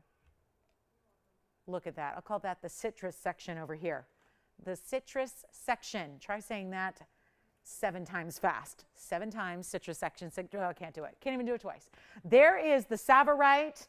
Look at that. I'll call that the citrus section over here. The citrus section. Try saying that 7 times fast. 7 times citrus section. Oh, I can't do it. Can't even do it twice. There is the savorite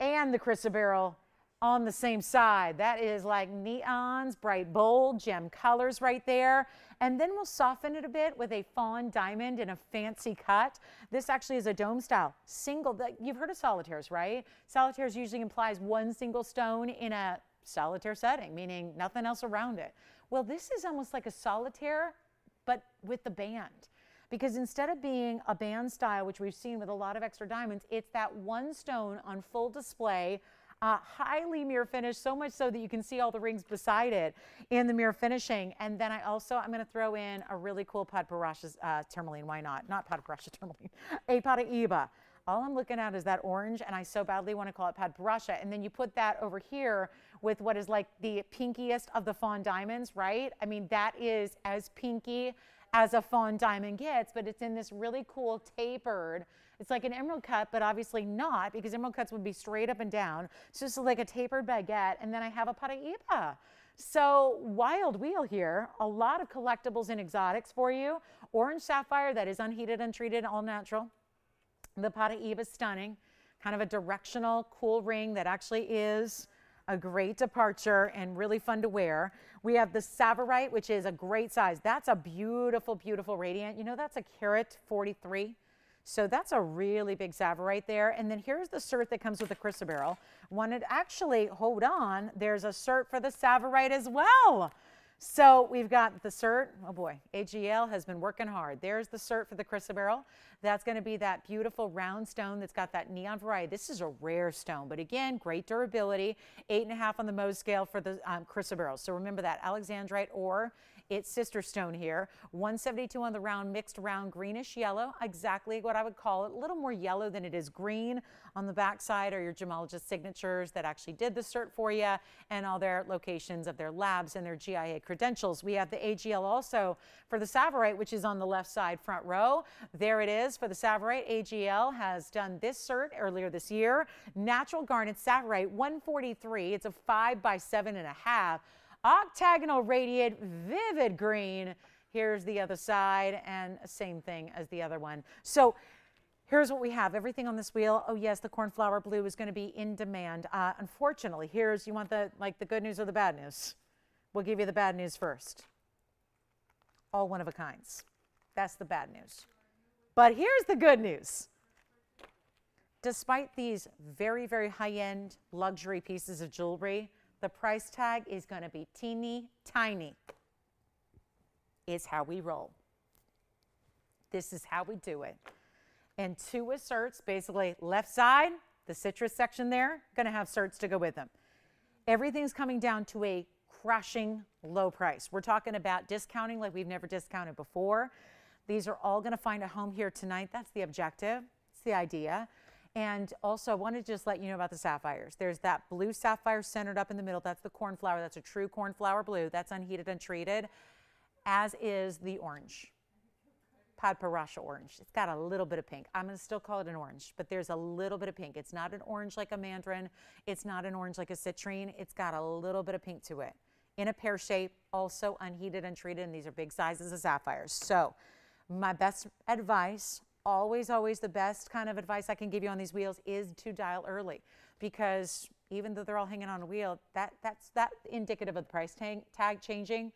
and the chrysoberyl on the same side. That is like neons, bright bold, gem colors right there. And then we'll soften it a bit with a fawn diamond in a fancy cut. This actually is a dome style. Single, you've heard of solitaires, right? Solitaires usually implies one single stone in a solitaire setting, meaning nothing else around it. Well, this is almost like a solitaire, but with the band. Because instead of being a band style, which we've seen with a lot of extra diamonds, it's that one stone on full display, highly mirror finished, so much so that you can see all the rings beside it in the mirror finishing. And then I'm going to throw in a really cool padbarashas tourmaline. Why not? Not padbarashas tourmaline, a Paraíba. All I'm looking at is that orange, and I so badly want to call it padbarasha. And then you put that over here with what is like the pinkiest of the fawn diamonds, right? I mean, that is as pinky as a fawn diamond gets, but it's in this really cool tapered. It's like an emerald cut, but obviously not, because emerald cuts would be straight up and down. So this is like a tapered baguette, and then I have a Paraíba. So wild wheel here, a lot of collectibles and exotics for you. Orange sapphire that is unheated, untreated, all natural. The Paraíba is stunning, kind of a directional, cool ring that actually is a great departure and really fun to wear. We have the savorite, which is a great size. That's a beautiful, beautiful radiant. You know, that's a carat 43. So that's a really big savorite there. And then here's the cert that comes with the chrysoberyl. Wanted actually, hold on, there's a cert for the savorite as well. So we've got the cert. Oh boy, AGL has been working hard. There's the cert for the chrysoberyl. That's going to be that beautiful round stone that's got that neon variety. This is a rare stone, but again, great durability. 8.5 on the Mohs scale for the chrysoberyl. So remember that alexandrite or its sister stone here. 172 on the round, mixed round greenish yellow. Exactly what I would call it. A little more yellow than it is green. On the back side are your gemologist signatures that actually did the cert for you and all their locations of their labs and their GIA credentials. We have the AGL also for the savorite, which is on the left side front row. There it is for the savorite. AGL has done this cert earlier this year. Natural garnet savorite 143. It's a 5 by 7.5. Octagonal radiant vivid green. Here's the other side and same thing as the other one. So Here's what we have. Everything on this wheel. Oh yes, the cornflower blue is going to be in demand. Unfortunately, you want the good news or the bad news? We'll give you the bad news first. All one of a kinds. That's the bad news. But here's the good news. Despite these very, very high-end luxury pieces of jewelry, the price tag is going to be teeny tiny. It's how we roll. This is how we do it. And 2 asserts, basically left side, the citrus section there, going to have certs to go with them. Everything's coming down to a crushing low price. We're talking about discounting like we've never discounted before. These are all going to find a home here tonight. That's the objective. It's the idea. And also, I wanted to just let you know about the sapphires. There's that blue sapphire centered up in the middle. That's the cornflower. That's a true cornflower blue. That's unheated, untreated, as is the orange. Padparacha orange. It's got a little bit of pink. I'm going to still call it an orange, but there's a little bit of pink. It's not an orange like a mandarin. It's not an orange like a citrine. It's got a little bit of pink to it. In a pear shape, also unheated, untreated, and these are big sizes of sapphires. So my best advice, always the best kind of advice I can give you on these wheels is to dial early, because even though they're all hanging on a wheel, that's indicative of the price tag changing.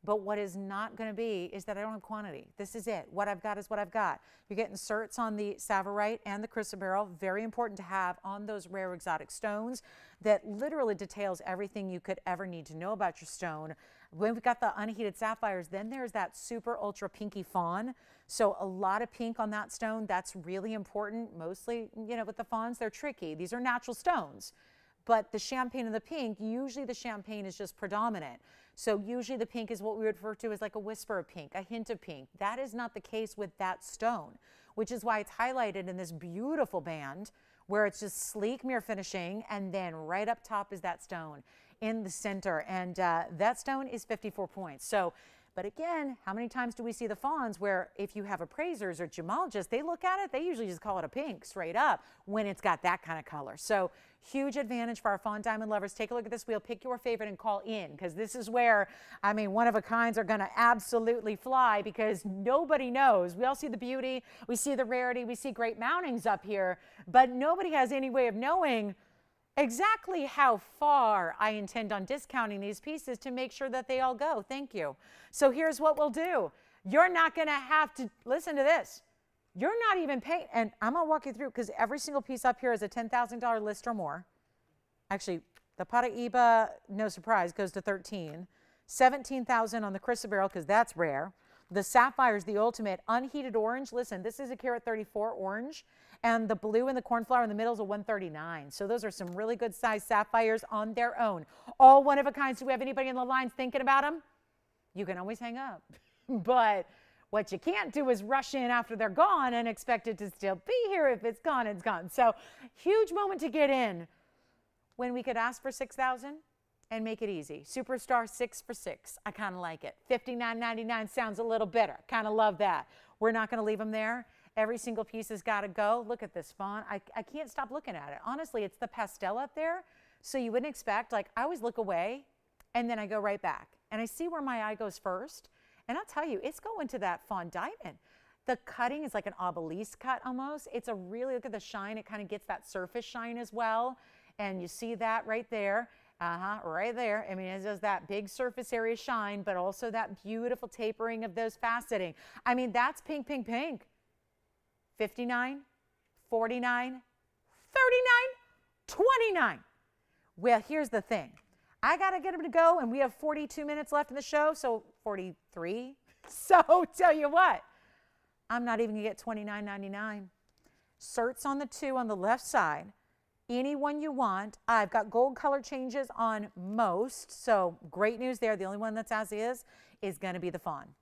But what is not going to be is that I don't have quantity. This is it. What I've got is what I've got. You're getting certs on the savorite and the chrysoberyl. Very important to have on those rare exotic stones that literally details everything you could ever need to know about your stone. When we've got the unheated sapphires, then there's that super ultra pinky fawn. So a lot of pink on that stone. That's really important. Mostly, with the fawns, they're tricky. These are natural stones. But the champagne and the pink, usually the champagne is just predominant. So usually the pink is what we would refer to as like a whisper of pink, a hint of pink. That is not the case with that stone, which is why it's highlighted in this beautiful band where it's just sleek mirror finishing, and then right up top is that stone in the center. And that stone is 54 points. So, but again, how many times do we see the fawns where if you have appraisers or gemologists, they look at it, they usually just call it a pink straight up when it's got that kind of color. So huge advantage for our fawn diamond lovers. Take a look at this wheel, pick your favorite and call in, because this is where, one of a kinds are going to absolutely fly, because nobody knows. We all see the beauty, we see the rarity, we see great mountings up here, but nobody has any way of knowing exactly how far I intend on discounting these pieces to make sure that they all go. Thank you. So here's what we'll do. You're not going to have to listen to this. You're not even paying, and I'm going to walk you through, because every single piece up here is a $10,000 list or more. Actually, the Paraíba, no surprise, goes to 13. 17,000 on the chrysoberyl, because that's rare. The sapphire is the ultimate. Unheated orange, listen, this is a carat 34 orange, and the blue and the cornflower in the middle is a 139. So those are some really good size sapphires on their own. All one of a kinds. Do we have anybody in the lines thinking about them? You can always hang up. But what you can't do is rush in after they're gone and expect it to still be here. If it's gone, it's gone. So huge moment to get in when we could ask for 6,000 and make it easy. Superstar 6 for 6. I kind of like it. $59.99 sounds a little better. Kind of love that. We're not going to leave them there. Every single piece has got to go. Look at this font. I can't stop looking at it. Honestly, it's the pastel up there. So you wouldn't expect, like, I always look away and then I go right back. And I see where my eye goes first. And I'll tell you, it's going to that fawn diamond. The cutting is like an obelisk cut almost. It's a really, look at the shine. It kind of gets that surface shine as well. And you see that right there. Right there. It's just that big surface area shine, but also that beautiful tapering of those faceting. That's pink, pink, pink. 59, 49, 39, 29. Well, here's the thing. I got to get them to go, and we have 42 minutes left in the show, so 43. So tell you what, I'm not even going to get $29.99. Certs on the 2 on the left side. Any one you want. I've got gold color changes on most, so great news there. The only one that's as is going to be the fawn.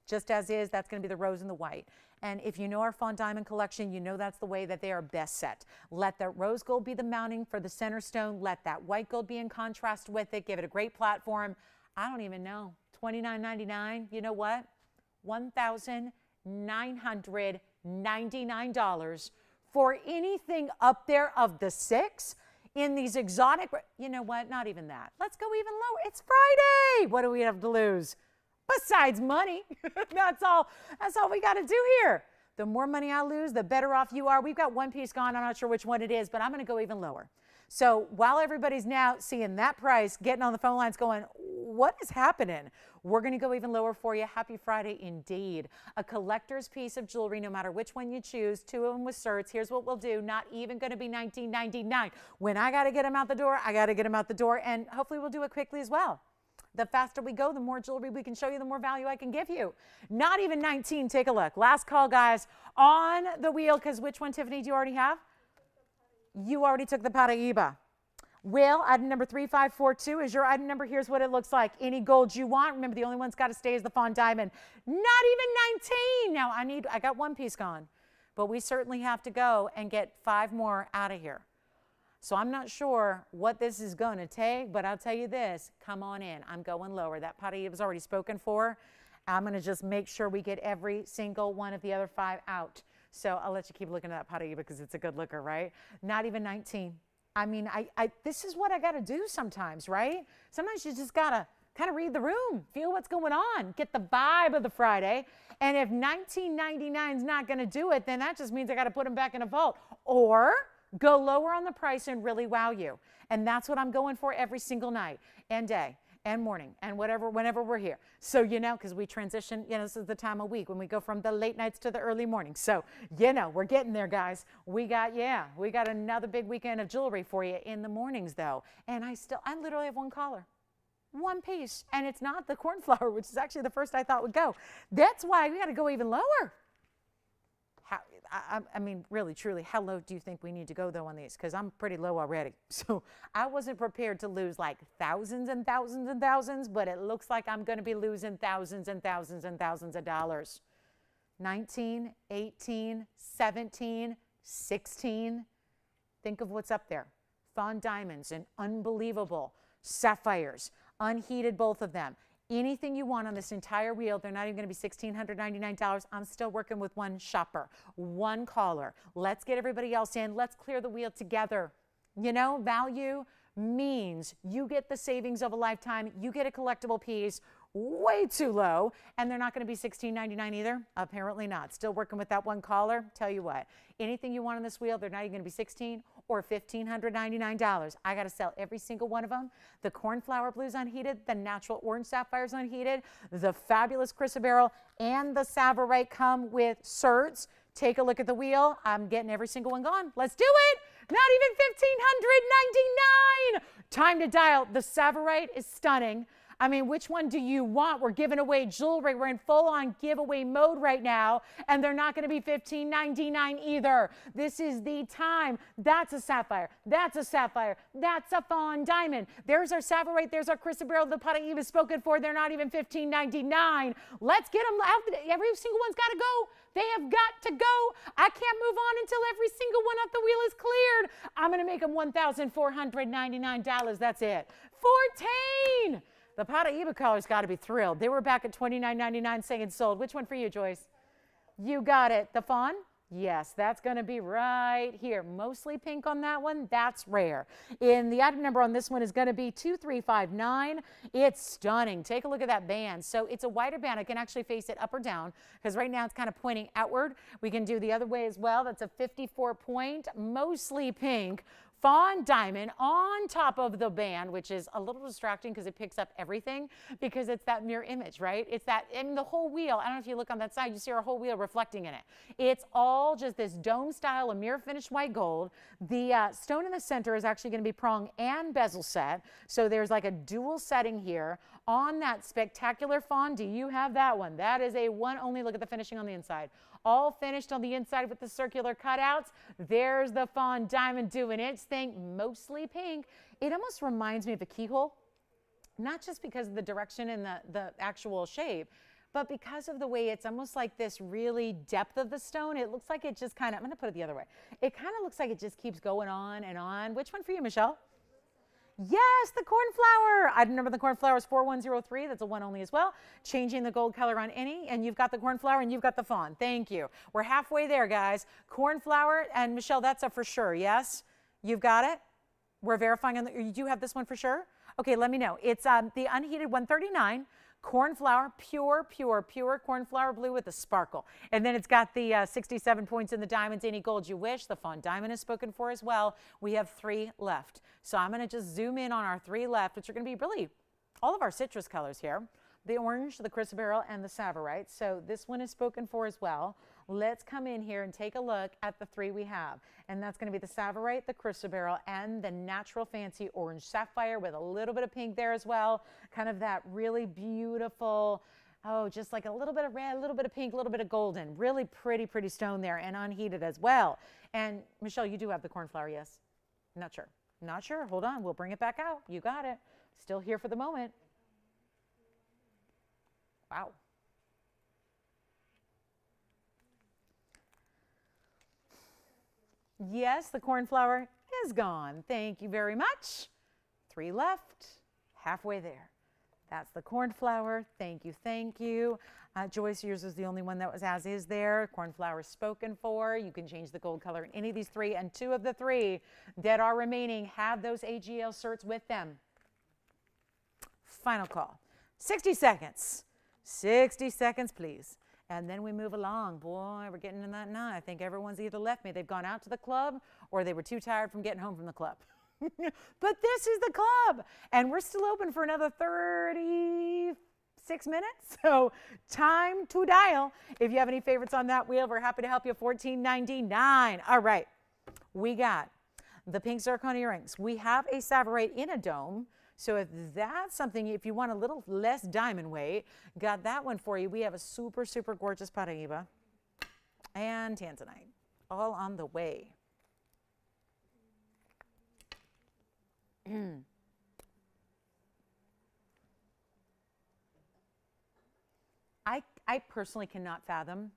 Just as is, that's going to be the rose and the white. And if you know our fawn diamond collection, you know that's the way that they are best set. Let that rose gold be the mounting for the center stone. Let that white gold be in contrast with it. Give it a great platform. I don't even know. $29.99. You know what? $1,999 for anything up there of the 6 in these exotic. You know what? Not even that. Let's go even lower. It's Friday. What do we have to lose? Besides money. That's all we got to do here. The more money I lose, the better off you are. We've got one piece gone. I'm not sure which one it is, but I'm going to go even lower. So while everybody's now seeing that price, getting on the phone lines going, what is happening? We're going to go even lower for you. Happy Friday indeed. A collector's piece of jewelry, no matter which one you choose, 2 of them with certs. Here's what we'll do. Not even going to be $19.99. When I got to get them out the door, I got to get them out the door, and hopefully we'll do it quickly as well. The faster we go, the more jewelry we can show you, the more value I can give you. Not even 19. Take a look. Last call, guys, on the wheel, because which one, Tiffany, do you already have? You already took the Paraíba. Will, item number 3542 is your item number. Here's what it looks like. Any gold you want. Remember, the only one's got to stay is the fawn diamond. Not even 19. Now, I got one piece gone, but we certainly have to go and get 5 more out of here. So I'm not sure what this is going to take, but I'll tell you this. Come on in. I'm going lower. That Paraíba is already spoken for. I'm going to just make sure we get every single one of the other 5 out. So I'll let you keep looking at that Paraíba because it's a good looker, right? Not even 19. I mean, this is what I got to do sometimes, right? Sometimes you just got to kind of read the room, feel what's going on, get the vibe of the Friday. And if $19.99 is not going to do it, then that just means I got to put them back in a vault or go lower on the price and really wow you. And that's what I'm going for every single night and day and morning and whatever, whenever we're here. So, you know, because we transition, you know, this is the time of week when we go from the late nights to the early mornings. So, you know, we're getting there, guys. We got another big weekend of jewelry for you in the mornings, though. And I literally have one caller, one piece, and it's not the cornflower, which is actually the first I thought would go. That's why we got to go even lower. I mean, really, truly, how low do you think we need to go, though, on these? Because I'm pretty low already. So I wasn't prepared to lose like thousands and thousands and thousands, but it looks like I'm going to be losing thousands and thousands and thousands of dollars. 19, 18, 17, 16. Think of what's up there. Fawn diamonds and unbelievable sapphires, unheated, both of them. Anything you want on this entire wheel, they're not even going to be $1,699. I'm still working with one shopper, one caller. Let's get everybody else in. Let's clear the wheel together. You know, value means you get the savings of a lifetime. You get a collectible piece way too low, and they're not going to be $16.99 either. Apparently not. Still working with that one caller. Tell you what, anything you want on this wheel, they're not even going to be $1,600 or $1,599. I got to sell every single one of them. The cornflower blues unheated, the natural orange sapphires unheated, the fabulous chrysoberyl, and the savorite come with certs. Take a look at the wheel. I'm getting every single one gone. Let's do it. Not even $1,599. Time to dial. The savorite is stunning. I mean, which one do you want? We're giving away jewelry. We're in full-on giveaway mode right now, and they're not going to be $15.99 either. This is the time. That's a sapphire. That's a sapphire. That's a fawn diamond. There's our savorite. There's our chrysoberyl. The Paraíba is spoken for. They're not even $15.99. Let's get them out. Every single one's got to go. They have got to go. I can't move on until every single one off the wheel is cleared. I'm going to make them $1,499. That's it. 14. The Paraíba caller's got to be thrilled. They were back at $29.99 saying sold. Which one for you, Joyce? You got it. The fawn? Yes, that's going to be right here. Mostly pink on that one. That's rare. And the item number on this one is going to be 2359. It's stunning. Take a look at that band. So it's a wider band. I can actually face it up or down because right now it's kind of pointing outward. We can do the other way as well. That's a 54 point, mostly pink fawn diamond on top of the band, which is a little distracting because it picks up everything because it's that mirror image, right? It's that, and the whole wheel, I don't know if you look on that side, you see our whole wheel reflecting in it. It's all just this dome style of mirror finished white gold. The stone in the center is actually going to be prong and bezel set. So there's like a dual setting here on that spectacular fawn. Do you have that one? That is a one only. Look at the finishing on the inside. All finished on the inside with the circular cutouts. There's the fawn diamond doing its thing, mostly pink. It almost reminds me of a keyhole, not just because of the direction and the actual shape, but because of the way it's almost like this really depth of the stone. It looks like it just kind of, I'm going to put it the other way. It kind of looks like it just keeps going on and on. Which one for you, Michelle? Yes, the cornflower. Item number of the cornflower is 4103. That's a one only as well. Changing the gold color on any, and you've got the cornflower and you've got the fawn. Thank you. We're halfway there, guys. Cornflower, and Michelle, that's a for sure, yes? You've got it? We're verifying, you do have this one for sure? Okay, let me know. It's the unheated 139, cornflower, pure cornflower blue with a sparkle. And then it's got the 67 points in the diamonds, any gold you wish. The fawn diamond is spoken for as well. We have 3 left. So I'm going to just zoom in on our 3 left, which are going to be really all of our citrus colors here. The orange, the chrysoberyl, and the savorite. So this one is spoken for as well. Let's come in here and take a look at the 3 we have. And that's going to be the savorite, the chrysoberyl, and the natural fancy orange sapphire with a little bit of pink there as well. Kind of that really beautiful, oh, just like a little bit of red, a little bit of pink, a little bit of golden. Really pretty stone there and unheated as well. And Michelle, you do have the cornflower, yes? Not sure. Not sure. Hold on. We'll bring it back out. You got it. Still here for the moment. Wow. Yes, the cornflower is gone. Thank you very much. 3 left, halfway there. That's the cornflower. Thank you, thank you. Joyce, yours was the only one that was as is there. Cornflower spoken for. You can change the gold color in any of these 3, and 2 of the 3 that are remaining have those AGL certs with them. Final call. 60 seconds. 60 seconds, please. And then we move along. Boy, we're getting in that night. I think everyone's either left me. They've gone out to the club or they were too tired from getting home from the club. But this is the club. And we're still open for another 36 minutes. So time to dial. If you have any favorites on that wheel, we're happy to help you. $14.99. All right. We got the pink zircon earrings. We have a savorite in a dome. So if that's something, if you want a little less diamond weight, got that one for you. We have a super gorgeous Paraíba and tanzanite all on the way. I personally cannot fathom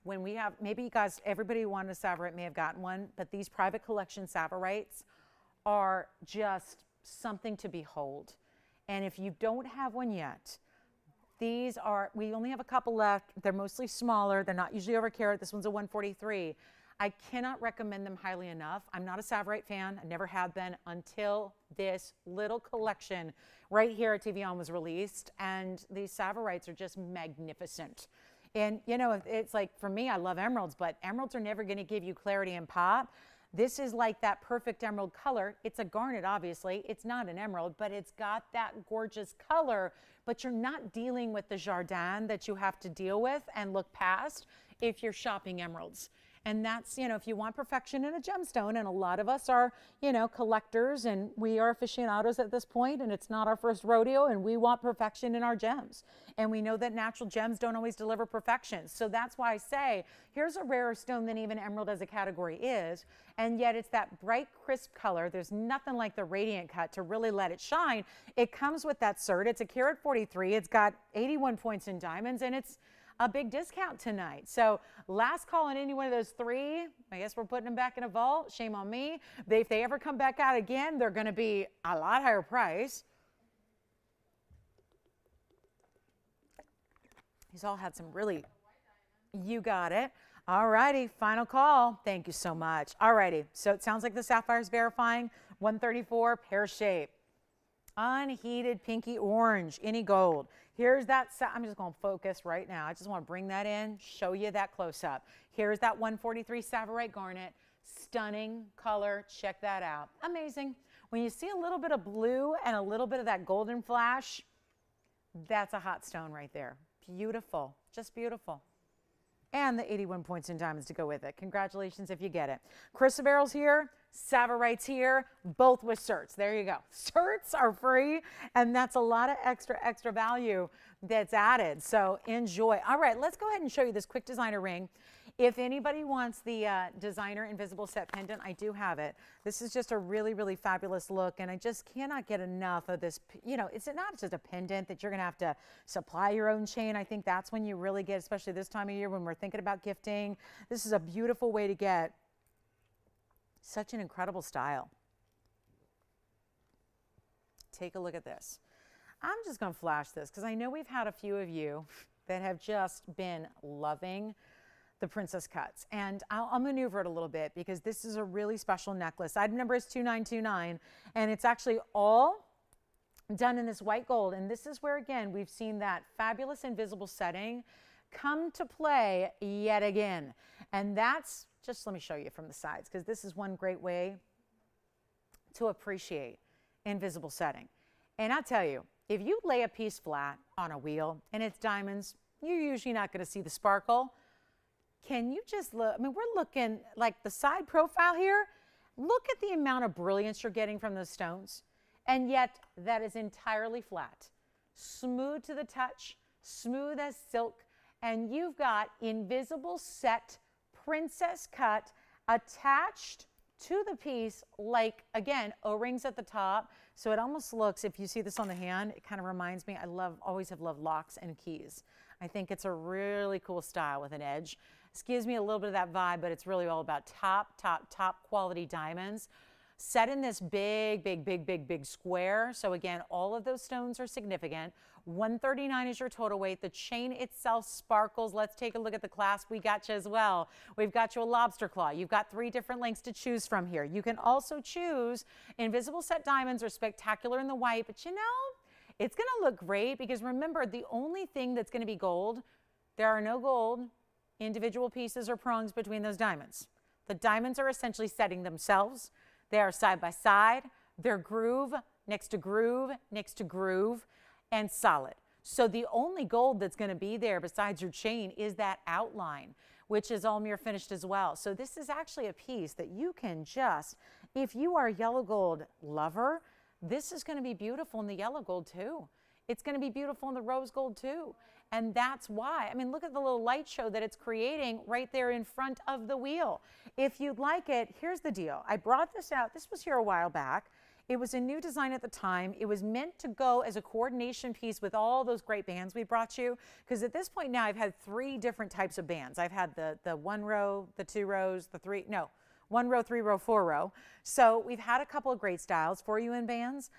when we have, maybe you guys, everybody who wanted a savorite may have gotten one, but these private collection savorites are just something to behold. And if you don't have one yet, these are, we only have a couple left. They're mostly smaller. They're not usually over carat. This one's a 143. I cannot recommend them highly enough. I'm not a savorite fan. I never have been until this little collection right here at TVON was released. And these savorites are just magnificent. And you know, it's like, for me, I love emeralds, but emeralds are never going to give you clarity and pop. This is like that perfect emerald color. It's a garnet, obviously. It's not an emerald, but it's got that gorgeous color, but you're not dealing with the jardin that you have to deal with and look past if you're shopping emeralds. And that's, you know, if you want perfection in a gemstone, and a lot of us are, you know, collectors and we are aficionados at this point, and it's not our first rodeo, and we want perfection in our gems. And we know that natural gems don't always deliver perfection. So that's why I say, here's a rarer stone than even emerald as a category is, and yet it's that bright, crisp color. There's nothing like the radiant cut to really let it shine. It comes with that cert. It's a carat 43. It's got 81 points in diamonds, and it's a big discount tonight. So last call on any one of those 3. I guess we're putting them back in a vault. Shame on me. If they ever come back out again, they're going to be a lot higher price. These all had some really, you got it. All righty, final call. Thank you so much. All righty, so it sounds like the sapphire's verifying. 134, pear-shaped. Unheated pinky orange, any gold. Here's that, I'm just going to focus right now. I just want to bring that in, show you that close up. Here's that 143 savorite garnet. Stunning color, check that out. Amazing. When you see a little bit of blue and a little bit of that golden flash, that's a hot stone right there. Beautiful, just beautiful. And the 81 points in diamonds to go with it. Congratulations if you get it. Chrysoberyl's here, savorite's here, both with certs. There you go. Certs are free, and that's a lot of extra value that's added. So enjoy. All right, let's go ahead and show you this quick designer ring. If anybody wants the designer invisible set pendant, I do have it. This is just a really fabulous look, and I just cannot get enough of this. You know, it's not just a pendant that you're going to have to supply your own chain. I think that's when you really get, especially this time of year when we're thinking about gifting. This is a beautiful way to get such an incredible style. Take a look at this. I'm just going to flash this because I know we've had a few of you that have just been loving the princess cuts, and I'll maneuver it a little bit because this is a really special necklace. Item number is 2929, and it's actually all done in this white gold. And this is where, again, we've seen that fabulous invisible setting come to play yet again. And that's, just let me show you from the sides, because this is one great way to appreciate invisible setting. And I tell you, if you lay a piece flat on a wheel and it's diamonds, you're usually not going to see the sparkle. Can you just look? I mean, we're looking like the side profile here. Look at the amount of brilliance you're getting from those stones. And yet that is entirely flat, smooth to the touch, smooth as silk. And you've got invisible set, princess cut, attached to the piece, like, again, O-rings at the top. So it almost looks, if you see this on the hand, it kind of reminds me, always have loved locks and keys. I think it's a really cool style with an edge. This gives me a little bit of that vibe, but it's really all about top quality diamonds set in this big square. So again, all of those stones are significant. 139 is your total weight. The chain itself sparkles. Let's take a look at the clasp. We got you as well. We've got you a lobster claw. You've got 3 different lengths to choose from here. You can also choose invisible set diamonds or spectacular in the white, but you know, it's going to look great because remember, the only thing that's going to be gold, there are no gold individual pieces or prongs between those diamonds. The diamonds are essentially setting themselves. They are side by side. They're groove next to groove next to groove and solid. So the only gold that's going to be there besides your chain is that outline, which is all mirror finished as well. So this is actually a piece that you can just, if you are a yellow gold lover, this is going to be beautiful in the yellow gold too. It's going to be beautiful in the rose gold too. And that's why, I mean, look at the little light show that it's creating right there in front of the wheel. If you'd like it, here's the deal. I brought this out. This was here a while back. It was a new design at the time. It was meant to go as a coordination piece with all those great bands we brought you. Because at this point now, I've had 3 different types of bands. I've had the 1 row, the 2 rows, the 3, no, 1 row, 3 row, 4 row. So we've had a couple of great styles for you in bands.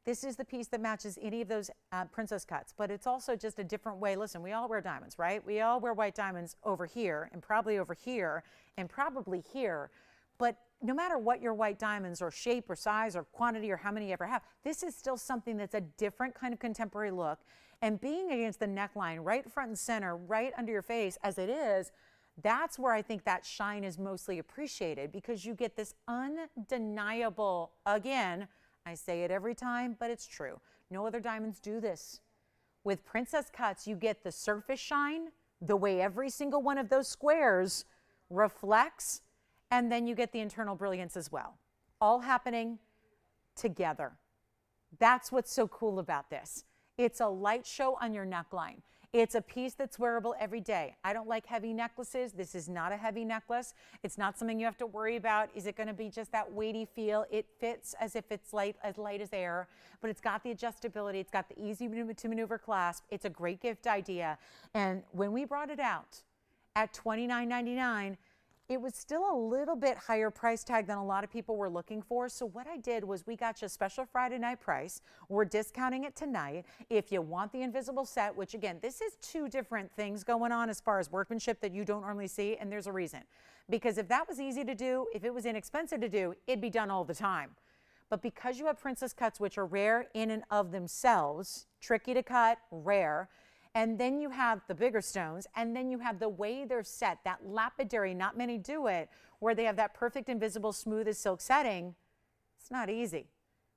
This is the piece that matches any of those princess cuts, but it's also just a different way. Listen, we all wear diamonds, right? We all wear white diamonds over here and probably over here and probably here. But no matter what your white diamonds or shape or size or quantity or how many you ever have, this is still something that's a different kind of contemporary look. And being against the neckline, right front and center, right under your face as it is, that's where I think that shine is mostly appreciated because you get this undeniable, again, I say it every time, but it's true. No other diamonds do this. With princess cuts, you get the surface shine, the way every single one of those squares reflects, and then you get the internal brilliance as well. All happening together. That's what's so cool about this. It's a light show on your neckline. It's a piece that's wearable every day. I don't like heavy necklaces. This is not a heavy necklace. It's not something you have to worry about. Is it going to be just that weighty feel? It fits as if it's light as air, but it's got the adjustability. It's got the easy to maneuver clasp. It's a great gift idea. And when we brought it out at $29.99, it was still a little bit higher price tag than a lot of people were looking for. So what I did was we got you a special Friday night price. We're discounting it tonight. If you want the invisible set, which again, this is 2 different things going on as far as workmanship that you don't normally see. And there's a reason. Because if that was easy to do, if it was inexpensive to do, it'd be done all the time. But because you have princess cuts, which are rare in and of themselves, tricky to cut, rare, and then you have the bigger stones, and then you have the way they're set, that lapidary, not many do it, where they have that perfect invisible smooth as silk setting. It's not easy.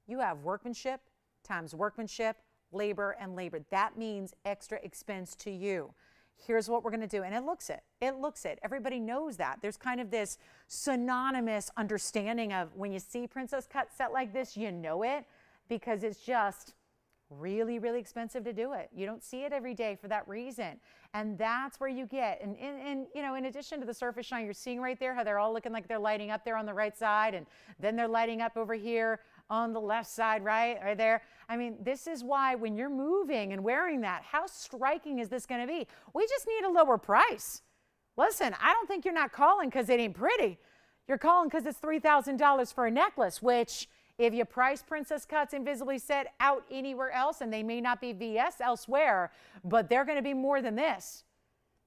You have workmanship times workmanship, labor and labor. That means extra expense to you. Here's what we're going to do. And it looks it. It looks it. Everybody knows that. There's kind of this synonymous understanding of when you see princess cut set like this, you know it, because it's just really, really expensive to do it. You don't see it every day for that reason. And that's where you get, and you know, in addition to the surface shine, you're seeing right there how they're all looking like they're lighting up there on the right side, and then they're lighting up over here on the left side, right there. I mean, this is why when you're moving and wearing that, how striking is this going to be? We just need a lower price. Listen, I don't think you're not calling because it ain't pretty. You're calling because it's $3,000 for a necklace, which if you price princess cuts invisibly set out anywhere else, and they may not be VS elsewhere, but they're going to be more than this.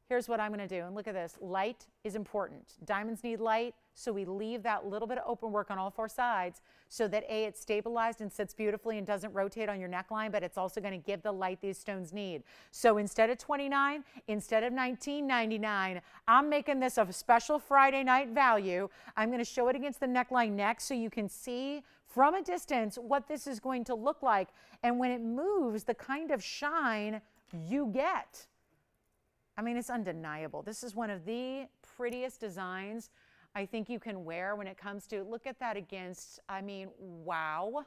Here's what I'm going to do. And look at this. Light is important. Diamonds need light. So we leave that little bit of open work on all 4 sides so that A, it's stabilized and sits beautifully and doesn't rotate on your neckline, but it's also going to give the light these stones need. So instead of $29, instead of $19.99, I'm making this a special Friday night value. I'm going to show it against the neckline next so you can see from a distance what this is going to look like. And when it moves, the kind of shine you get. I mean, it's undeniable. This is one of the prettiest designs I think you can wear when it comes to, look at that against, I mean, wow,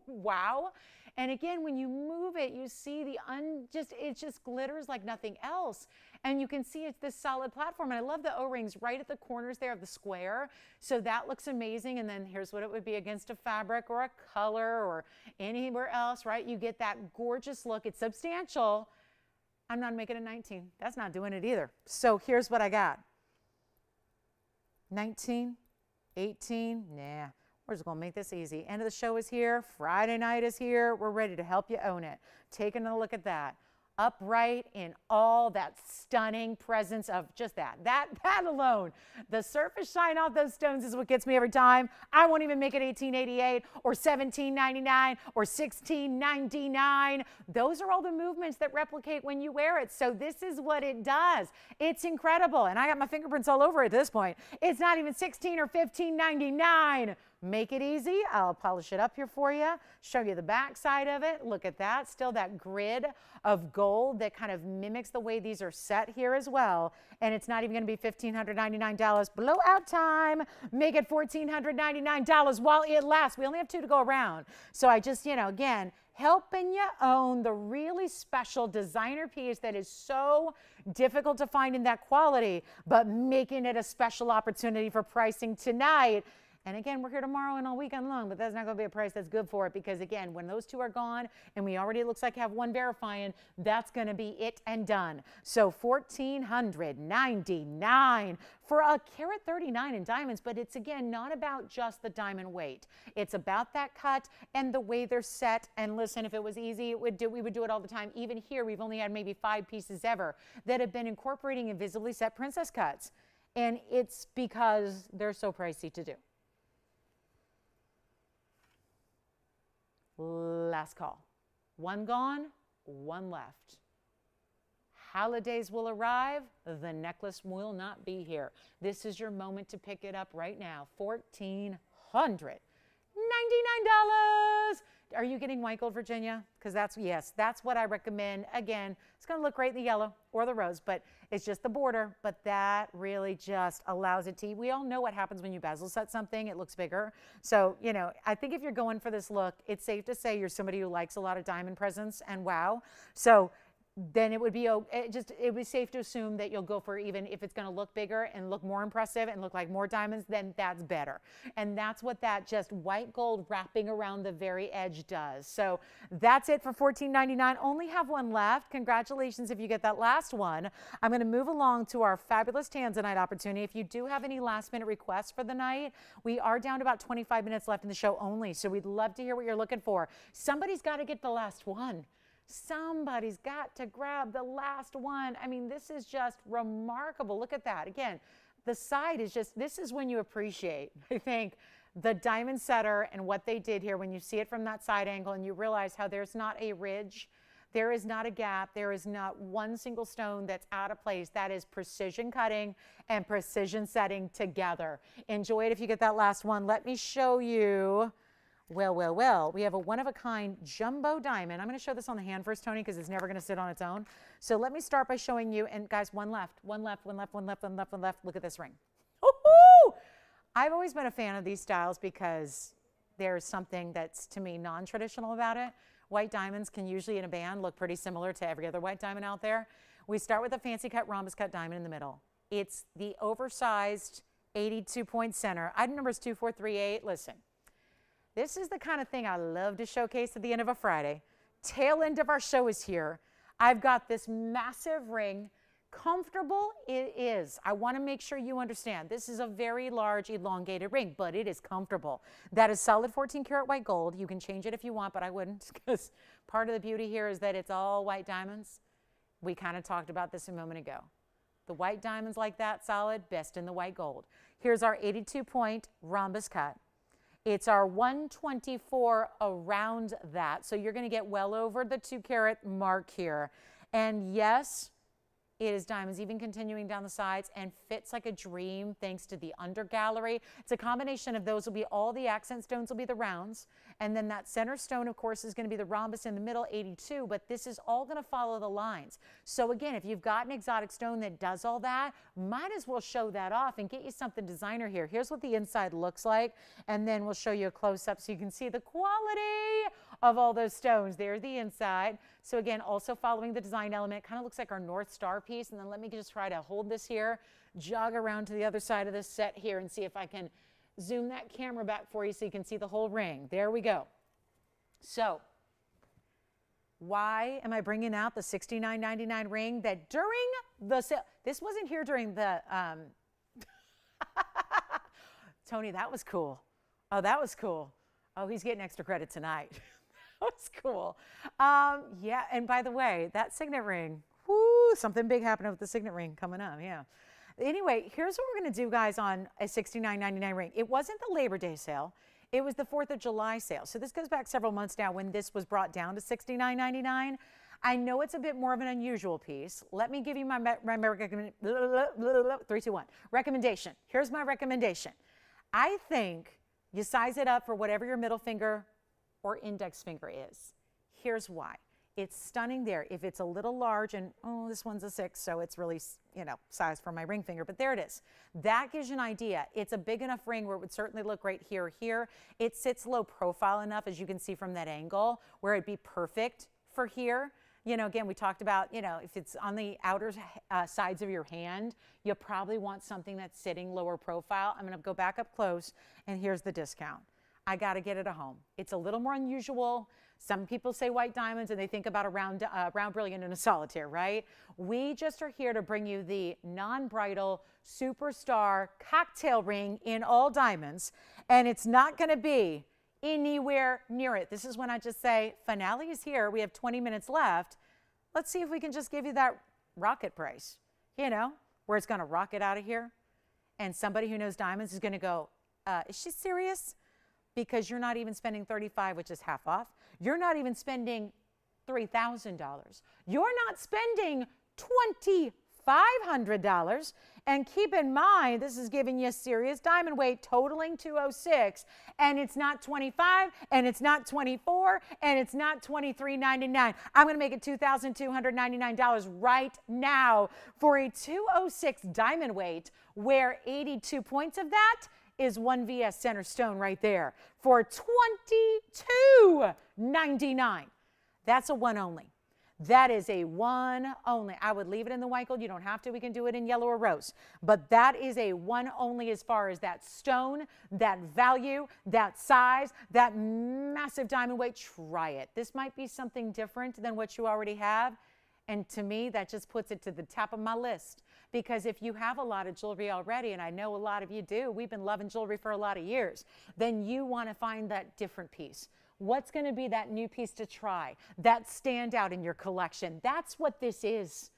wow. And again, when you move it, you see it just glitters like nothing else. And you can see it's this solid platform. And I love the O-rings right at the corners there of the square. So that looks amazing. And then here's what it would be against a fabric or a color or anywhere else, right? You get that gorgeous look. It's substantial. I'm not making it 19. That's not doing it either. So here's what I got. 19, 18, nah. We're just going to make this easy. End of the show is here. Friday night is here. We're ready to help you own it. Taking a look at that. Upright in all that stunning presence of just that alone. The surface shine off those stones is what gets me every time. I won't even make it $18.88 or $17.99 or $16.99. Those are all the movements that replicate when you wear it. So this is what it does. It's incredible. And I got my fingerprints all over it at this point. It's not even $16 or $15.99. Make it easy. I'll polish it up here for you, show you the back side of it. Look at that. Still that grid of gold that kind of mimics the way these are set here as well. And it's not even going to be $1,599. Blowout time. Make it $1,499 while it lasts. We only have 2 to go around. So I just, again, helping you own the really special designer piece that is so difficult to find in that quality, but making it a special opportunity for pricing tonight. And again, we're here tomorrow and all weekend long, but that's not going to be a price that's good for it because, again, when those 2 are gone and we already, it looks like, have 1 verifying, that's going to be it and done. So $1,499 for a carat 39 in diamonds, but it's, again, not about just the diamond weight. It's about that cut and the way they're set. And listen, if it was easy, we would do it all the time. Even here, we've only had maybe 5 pieces ever that have been incorporating invisibly set princess cuts. And it's because they're so pricey to do. Last call. 1 gone, 1 left. Holidays will arrive. The necklace will not be here. This is your moment to pick it up right now. $1,499. Are you getting white gold, Virginia? Because that's what I recommend. Again, it's going to look great in the yellow or the rose, but it's just the border. But that really just allows it to, we all know what happens when you bezel set something. It looks bigger. So, I think if you're going for this look, it's safe to say you're somebody who likes a lot of diamond presence and wow. So then it would be safe to assume that you'll go for, even if it's going to look bigger and look more impressive and look like more diamonds, then that's better. And that's what that just white gold wrapping around the very edge does. So that's it for $14.99. Only have 1 left. Congratulations if you get that last one. I'm going to move along to our fabulous tanzanite opportunity. If you do have any last minute requests for the night, we are down to about 25 minutes left in the show only. So we'd love to hear what you're looking for. Somebody's got to get the last one. Somebody's got to grab the last one. I mean, this is just remarkable. Look at that. Again, the side is just, this is when you appreciate, I think, the diamond setter and what they did here when you see it from that side angle and you realize how there's not a ridge, there is not a gap, there is not one single stone that's out of place. That is precision cutting and precision setting together. Enjoy it if you get that last one. Let me show you. Well, we have a one-of-a-kind jumbo diamond. I'm going to show this on the hand first, Tony, because it's never going to sit on its own. So let me start by showing you, and guys, 1 left, 1 left, 1 left, 1 left, 1 left, 1 left. Look at this ring. Woo-hoo! I've always been a fan of these styles because there's something that's, to me, non-traditional about it. White diamonds can usually, in a band, look pretty similar to every other white diamond out there. We start with a fancy cut rhombus cut diamond in the middle. It's the oversized 82-point center. Item number is 2438. Listen. This is the kind of thing I love to showcase at the end of a Friday. Tail end of our show is here. I've got this massive ring. Comfortable it is. I want to make sure you understand. This is a very large elongated ring, but it is comfortable. That is solid 14 karat white gold. You can change it if you want, but I wouldn't, because part of the beauty here is that it's all white diamonds. We kind of talked about this a moment ago. The white diamonds like that, solid, best in the white gold. Here's our 82 point rhombus cut. It's our 124 around that. So you're going to get well over the 2 carat mark here. And yes, it is diamonds, even continuing down the sides, and fits like a dream thanks to the under gallery. It's a combination of those will be all the accent stones will be the rounds. And then that center stone, of course, is going to be the rhombus in the middle, 82. But this is all going to follow the lines. So again, if you've got an exotic stone that does all that, might as well show that off and get you something designer here. Here's what the inside looks like. And then we'll show you a close-up so you can see the quality of all those stones. There's the inside. So again, also following the design element, kind of looks like our North Star piece. And then let me just try to hold this here, jog around to the other side of this set here and see if I can zoom that camera back for you so you can see the whole ring. There we go. So why am I bringing out the $69.99 ring that during the sale, this wasn't here during the, Tony, that was cool. Oh, that was cool. Oh, he's getting extra credit tonight. That was cool. Yeah, and by the way, that signet ring, whoo, something big happening with the signet ring coming up, yeah. Anyway, here's what we're going to do, guys, on a $69.99 ring. It wasn't the Labor Day sale. It was the 4th of July sale. So this goes back several months now when this was brought down to $69.99. I know it's a bit more of an unusual piece. Let me give you my recommendation. Here's my recommendation. I think you size it up for whatever your middle finger or index finger is. Here's why. It's stunning there. If it's a little large, and oh, this one's a 6, so it's really, you know, size for my ring finger, but there it is. That gives you an idea. It's a big enough ring where it would certainly look great here or here. It sits low profile enough, as you can see from that angle, where it'd be perfect for here. You know, again, we talked about, you know, if it's on the outer sides of your hand, you probably want something that's sitting lower profile. I'm going to go back up close, and here's the discount. I got to get it at home. It's a little more unusual. Some people say white diamonds and they think about a round brilliant and a solitaire, right? We just are here to bring you the non-bridal superstar cocktail ring in all diamonds, and it's not going to be anywhere near it. This is when I just say, finale is here. We have 20 minutes left. Let's see if we can just give you that rocket price, you know, where it's going to rocket out of here. And somebody who knows diamonds is going to go, is she serious? Because you're not even spending $35, which is half off. You're not even spending $3,000. You're not spending $2,500. And keep in mind, this is giving you a serious diamond weight totaling 206, and it's not 25, and it's not 24, and it's not $23.99. I'm going to make it $2,299 right now for a 206 diamond weight, where 82 points of that is 1 VS center stone right there for $22.99. That's a one only. That is a one only. I would leave it in the white gold. You don't have to. We can do it in yellow or rose. But that is a one only as far as that stone, that value, that size, that massive diamond weight. Try it. This might be something different than what you already have. And to me, that just puts it to the top of my list. Because if you have a lot of jewelry already, and I know a lot of you do, we've been loving jewelry for a lot of years, then you want to find that different piece. What's going to be that new piece to try, that stand out in your collection? That's what this is.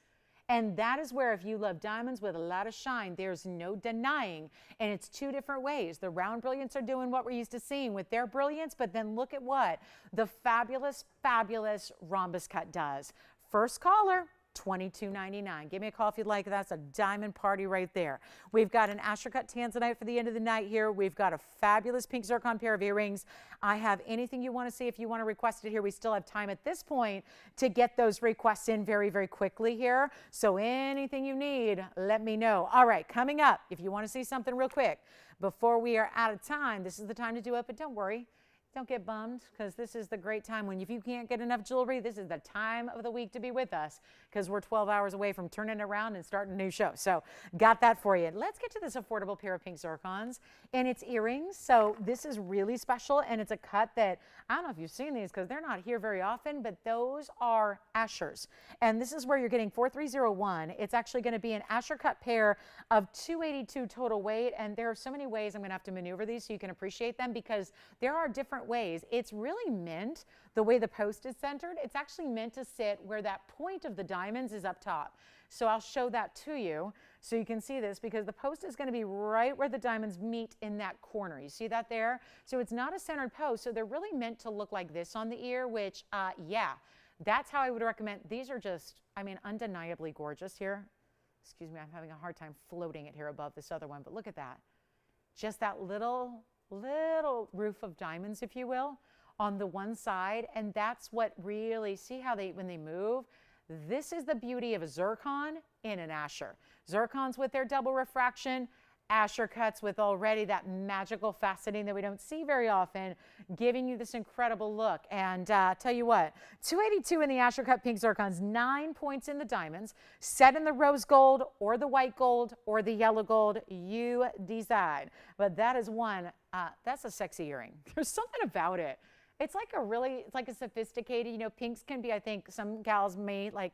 And that is where, if you love diamonds with a lot of shine, there's no denying. And it's two different ways. The round brilliants are doing what we're used to seeing with their brilliance, but then look at what the fabulous, fabulous rhombus cut does. First caller, $22.99. Give me a call if you'd like. That's a diamond party right there. We've got an Asher cut tanzanite for the end of the night here. We've got a fabulous pink zircon pair of earrings. I have anything you want to see. If you want to request it here, we still have time at this point to get those requests in very, very quickly here. So anything you need, let me know. All right, coming up, if you want to see something real quick, before we are out of time, this is the time to do it, but don't worry. Don't get bummed, because this is the great time when if you can't get enough jewelry, this is the time of the week to be with us, because we're 12 hours away from turning it around and starting a new show. So got that for you. Let's get to this affordable pair of pink zircons and its earrings. So this is really special, and it's a cut that, I don't know if you've seen these because they're not here very often, but those are Ashers. And this is where you're getting 4301. It's actually going to be an Asher cut pair of 282 total weight. And there are so many ways I'm going to have to maneuver these so you can appreciate them, because there are different ways. It's really meant, the way the post is centered, it's actually meant to sit where that point of the diamonds is up top. So I'll show that to you. So you can see this because the post is going to be right where the diamonds meet in that corner. You see that there? So it's not a centered post. So they're really meant to look like this on the ear, which, yeah, that's how I would recommend. These are just, I mean, undeniably gorgeous here. Excuse me, I'm having a hard time floating it here above this other one, but look at that. Just that little roof of diamonds, if you will, on the one side. And that's what really, see how when they move, this is the beauty of a zircon in an Asher. Zircons with their double refraction, Asher cuts with already that magical faceting that we don't see very often, giving you this incredible look. And tell you what, $282 in the Asher cut pink zircons, 9 points in the diamonds, set in the rose gold or the white gold or the yellow gold, you decide. But that is one, that's a sexy earring. There's something about it. It's like it's like a sophisticated, you know, pinks can be, I think some gals may like,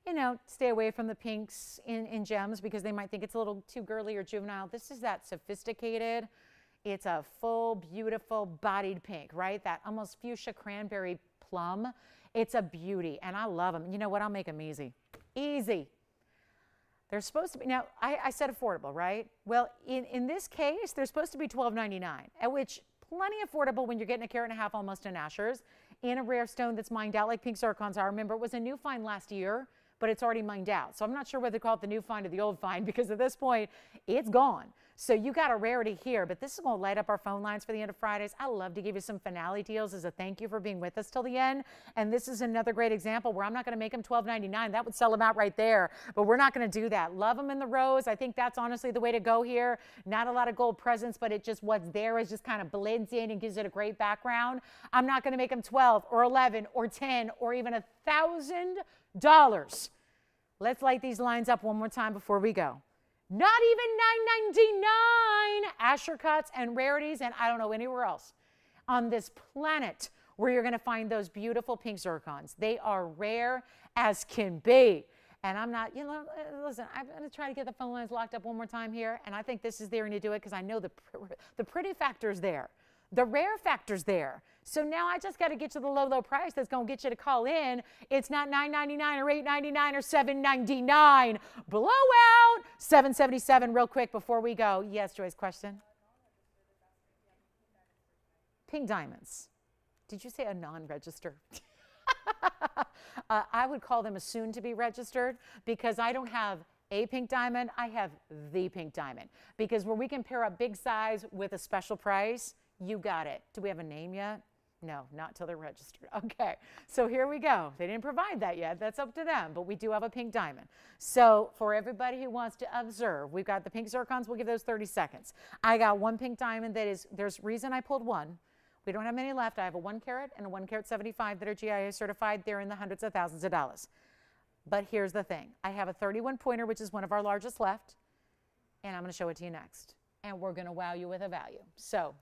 you know, stay away from the pinks in gems because they might think it's a little too girly or juvenile. This is that sophisticated. It's a full, beautiful bodied pink, right? That almost fuchsia cranberry plum. It's a beauty, and I love them. You know what? I'll make them easy. Easy. They're supposed to be, now, I said affordable, right? Well, in this case, they're supposed to be $12.99, at which plenty affordable when you're getting a carat and a half almost in Ashers in a rare stone that's mined out like pink zircons are. Remember, it was a new find last year, but it's already mined out. So I'm not sure whether to call it the new find or the old find because at this point, it's gone. So you got a rarity here, but this is going to light up our phone lines for the end of Fridays. I love to give you some finale deals as a thank you for being with us till the end. And this is another great example where I'm not going to make them $12.99. That would sell them out right there, but we're not going to do that. Love them in the rose. I think that's honestly the way to go here. Not a lot of gold presents, but it just what's there is just kind of blends in and gives it a great background. I'm not going to make them 12 or 11 or 10 or even $1,000. Let's light these lines up one more time before we go. Not even $9.99 Asher cuts and rarities, and I don't know anywhere else on this planet where you're going to find those beautiful pink zircons. They are rare as can be. And I'm not, you know, listen, I'm going to try to get the phone lines locked up one more time here, and I think this is there and to do it because I know the pretty factor's there. The rare factor's there. So now I just got to get you the low price that's going to get you to call in. It's not $9.99 or $8.99 or $7.99. Blowout. $7.77 real quick before we go. Yes, Joyce, question? Pink diamonds. Did you say a non-register? I would call them a soon-to-be registered because I don't have a pink diamond. I have the pink diamond because where we can pair up big size with a special price, you got it. Do we have a name yet? No, not till they're registered. Okay, so here we go. They didn't provide that yet. That's up to them, but we do have a pink diamond. So for everybody who wants to observe, we've got the pink zircons. We'll give those 30 seconds. I got one pink diamond that is, there's reason I pulled one. We don't have many left. I have a 1 carat and a 1 carat 75 that are GIA certified. They're in the hundreds of thousands of dollars. But here's the thing. I have a 31 pointer, which is one of our largest left, and I'm going to show it to you next. And we're going to wow you with a value. So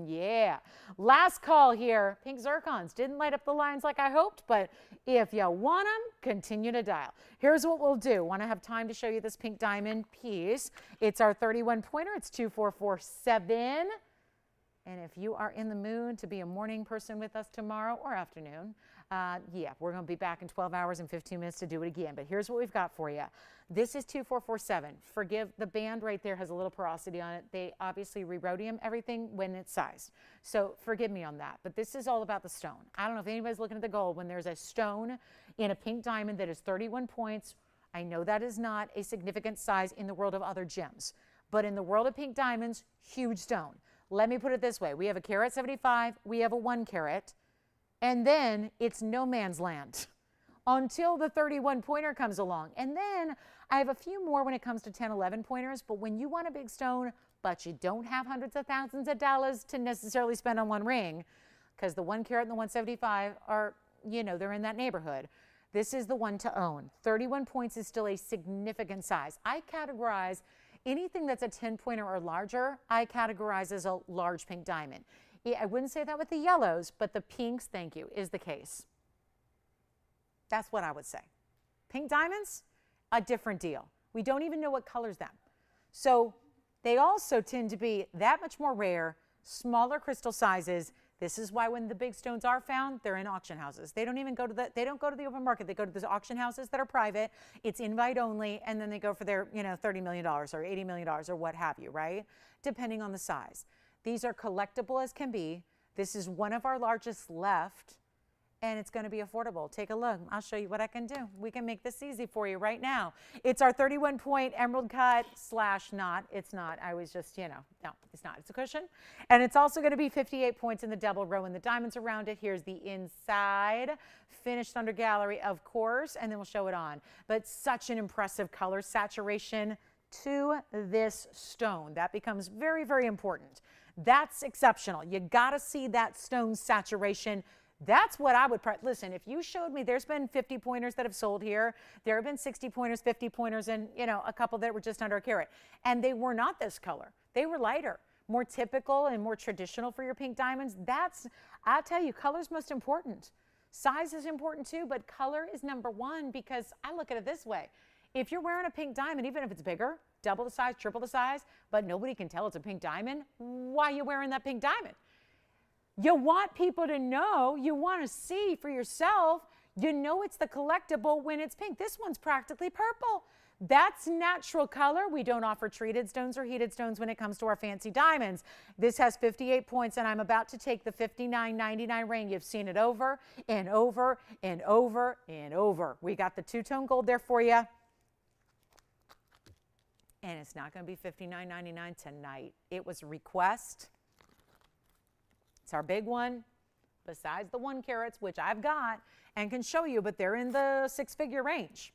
yeah. Last call here. Pink zircons. Didn't light up the lines like I hoped, but if you want them, continue to dial. Here's what we'll do. Want to have time to show you this pink diamond piece. It's our 31 pointer. It's 2447. And if you are in the mood to be a morning person with us tomorrow or afternoon, yeah, we're going to be back in 12 hours and 15 minutes to do it again. But here's what we've got for you. This is 2447. Forgive, the band right there has a little porosity on it. They obviously re-rhodium everything when it's sized. So forgive me on that. But this is all about the stone. I don't know if anybody's looking at the gold. When there's a stone in a pink diamond that is 31 points, I know that is not a significant size in the world of other gems. But in the world of pink diamonds, huge stone. Let me put it this way. We have a carat 75. We have a 1 carat. And then it's no man's land until the 31 pointer comes along. And then I have a few more when it comes to 10, 11 pointers. But when you want a big stone, but you don't have hundreds of thousands of dollars to necessarily spend on one ring, because the 1 carat and the 175 are, you know, they're in that neighborhood. This is the one to own. 31 points is still a significant size. I categorize anything that's a 10 pointer or larger, I categorize as a large pink diamond. I wouldn't say that with the yellows, but the pinks, thank you, is the case. That's what I would say. Pink diamonds, a different deal. We don't even know what colors them. So they also tend to be that much more rare, smaller crystal sizes. This is why when the big stones are found, they're in auction houses. They don't even go to the open market. They go to the auction houses that are private. It's invite only, and then they go for their, $30 million or $80 million or what have you, right? Depending on the size. These are collectible as can be. This is one of our largest left, and it's going to be affordable. Take a look. I'll show you what I can do. We can make this easy for you right now. It's our 31-point emerald cut / knot. It's not. I was just, no, it's not. It's a cushion. And it's also going to be 58 points in the double row and the diamonds around it. Here's the inside, finished under gallery, of course, and then we'll show it on. But such an impressive color saturation to this stone. That becomes very, very important. That's exceptional. You got to see that stone saturation. That's what I would, listen, if you showed me, there's been 50 pointers that have sold here. There have been 60 pointers, 50 pointers, and a couple that were just under a carat. And they were not this color. They were lighter, more typical and more traditional for your pink diamonds. I'll tell you, color's most important. Size is important too, but color is number one, because I look at it this way. If you're wearing a pink diamond, even if it's bigger, double the size, triple the size, but nobody can tell it's a pink diamond, why are you wearing that pink diamond? You want people to know, you want to see for yourself, it's the collectible when it's pink. This one's practically purple. That's natural color. We don't offer treated stones or heated stones when it comes to our fancy diamonds. This has 58 points, and I'm about to take the $59.99 ring. You've seen it over and over and over and over. We got the two-tone gold there for you. And it's not going to be $59.99 tonight. It was a request. It's our big one, besides the 1 carats, which I've got and can show you, but they're in the 6-figure range.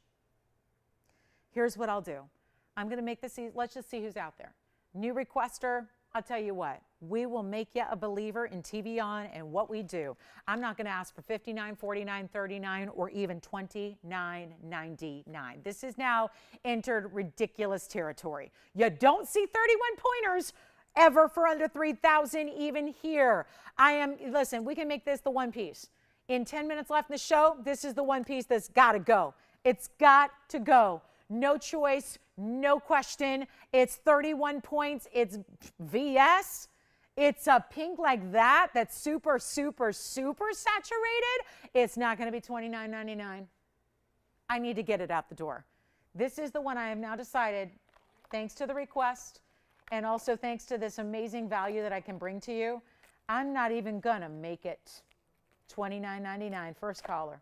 Here's what I'll do. I'm going to make this easy. Let's just see who's out there. New requester, I'll tell you what. We will make you a believer in TVON and what we do. I'm not going to ask for $59, $49, $39, or even $29.99. This is now entered ridiculous territory. You don't see 31 pointers ever for under 3,000 even here. Listen, we can make this the one piece. In 10 minutes left in the show, this is the one piece that's got to go. It's got to go. No choice, no question. It's 31 points. It's VS. It's a pink like that that's super, super, super saturated. It's not going to be $29.99. I need to get it out the door. This is the one I have now decided, thanks to the request, and also thanks to this amazing value that I can bring to you, I'm not even going to make it $29.99 first caller.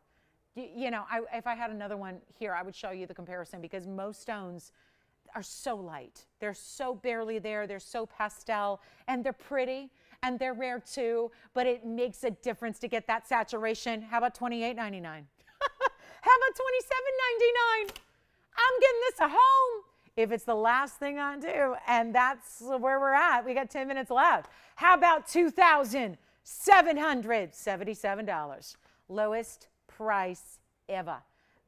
If I had another one here, I would show you the comparison, because most stones are so light. They're so barely there. They're so pastel, and they're pretty, and they're rare too, but it makes a difference to get that saturation. How about $28.99? How about $27.99? I'm getting this at home. If it's the last thing I do, and that's where we're at. We got 10 minutes left. How about $2,777? Lowest price ever.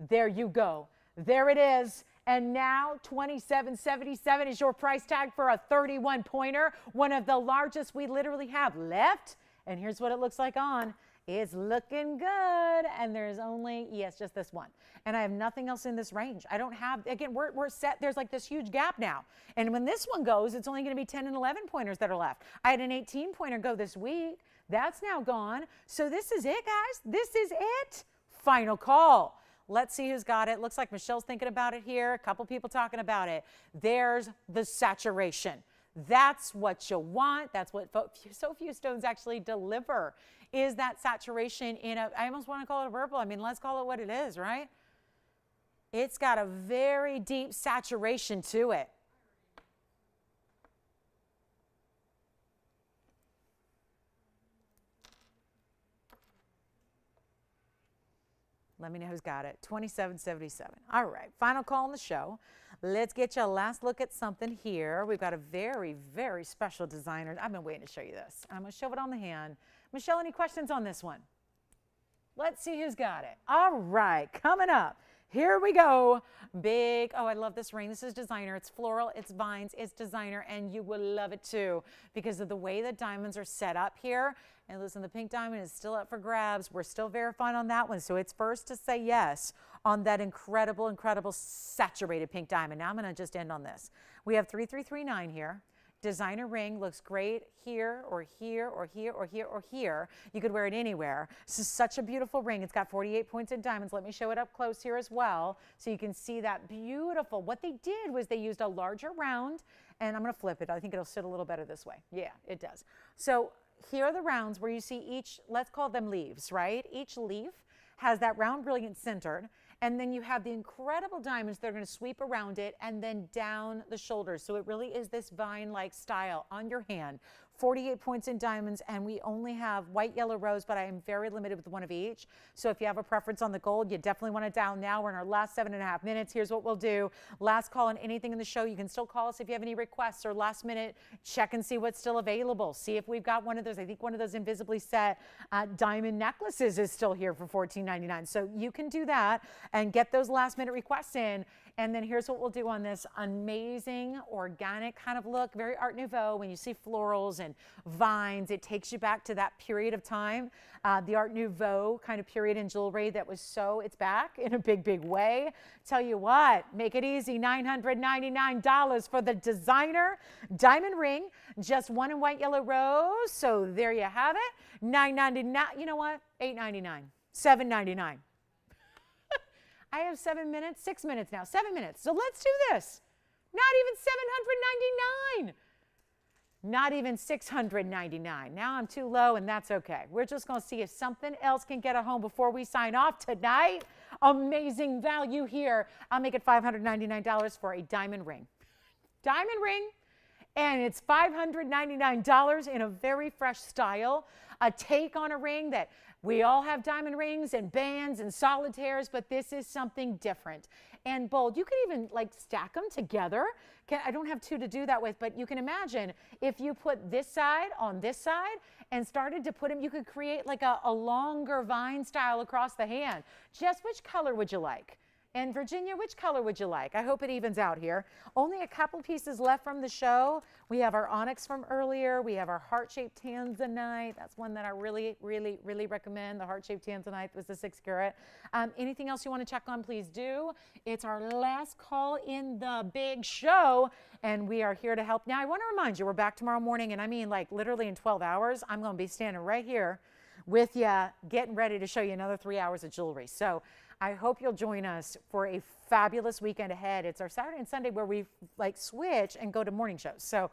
There you go. There it is. And now $27.77 is your price tag for a 31 pointer, one of the largest we literally have left. And here's what it looks like on. It's looking good, and there's only, just this one. And I have nothing else in this range. I don't have, again, we're set. There's like this huge gap now. And when this one goes, it's only going to be 10 and 11 pointers that are left. I had an 18 pointer go this week. That's now gone. So this is it, guys. This is it. Final call. Let's see who's got it. Looks like Michelle's thinking about it here. A couple people talking about it. There's the saturation. That's what you want. That's what so few stones actually deliver, is that saturation in a, I almost want to call it a purple. I mean, let's call it what it is, right? It's got a very deep saturation to it. Let me know who's got it. $27.77. All right, final call on the show. Let's get you a last look at something here. We've got a very, very special designer. I've been waiting to show you this. I'm going to show it on the hand. Michelle, any questions on this one? Let's see who's got it. All right, coming up. Here we go. Big, oh, I love this ring. This is designer. It's floral, it's vines, it's designer, and you will love it too because of the way the diamonds are set up here. And listen, the pink diamond is still up for grabs. We're still verifying on that one. So it's first to say yes on that incredible, incredible saturated pink diamond. Now I'm going to just end on this. We have 3339 here. designer ring. Looks great here or here or here or here or here. You could wear it anywhere. This is such a beautiful ring. It's got 48 points in diamonds. Let me show it up close here as well so you can see that beautiful. What they did was they used a larger round, and I'm going to flip it. I think it'll sit a little better this way. Yeah, it does. So here are the rounds where you see each, let's call them leaves, right? Each leaf has that round brilliant centered, and then you have the incredible diamonds that are going to sweep around it and then down the shoulders. So it really is this vine-like style on your hand. 48 points in diamonds, and we only have white, yellow, rose, but I am very limited with one of each. So if you have a preference on the gold, you definitely want to dial now. We're in our last 7.5 minutes. Here's what we'll do. Last call on anything in the show. You can still call us if you have any requests, or last minute, check and see what's still available. See if we've got one of those. I think one of those invisibly set diamond necklaces is still here for $14.99. So you can do that and get those last minute requests in. And then here's what we'll do on this amazing organic kind of look, very Art Nouveau. When you see florals and vines, it takes you back to that period of time, the Art Nouveau kind of period in jewelry that was so, it's back in a big, big way. Tell you what, make it easy, $999 for the designer diamond ring, just one in white, yellow, rose. So there you have it, $999. You know what, $899, $799. I have 7 minutes, 6 minutes now, 7 minutes. So let's do this. Not even $799. Not even $699. Now I'm too low, and that's okay. We're just going to see if something else can get a home before we sign off tonight. Amazing value here. I'll make it $599 for a diamond ring. Diamond ring, and it's $599 in a very fresh style. A take on a ring that we all have diamond rings and bands and solitaires, but this is something different and bold. You can even like stack them together. I don't have two to do that with, but you can imagine if you put this side on this side and started to put them, you could create like a longer vine style across the hand. Jess, which color would you like? And Virginia, which color would you like? I hope it evens out here. Only a couple pieces left from the show. We have our onyx from earlier. We have our heart-shaped tanzanite. That's one that I really, really, really recommend. The heart-shaped tanzanite was the 6 carat. Anything else you want to check on, please do. It's our last call in the big show, and we are here to help. Now, I want to remind you, we're back tomorrow morning, and I mean like literally in 12 hours. I'm going to be standing right here with you, getting ready to show you another 3 hours of jewelry. So I hope you'll join us for a fabulous weekend ahead. It's our Saturday and Sunday where we like switch and go to morning shows. So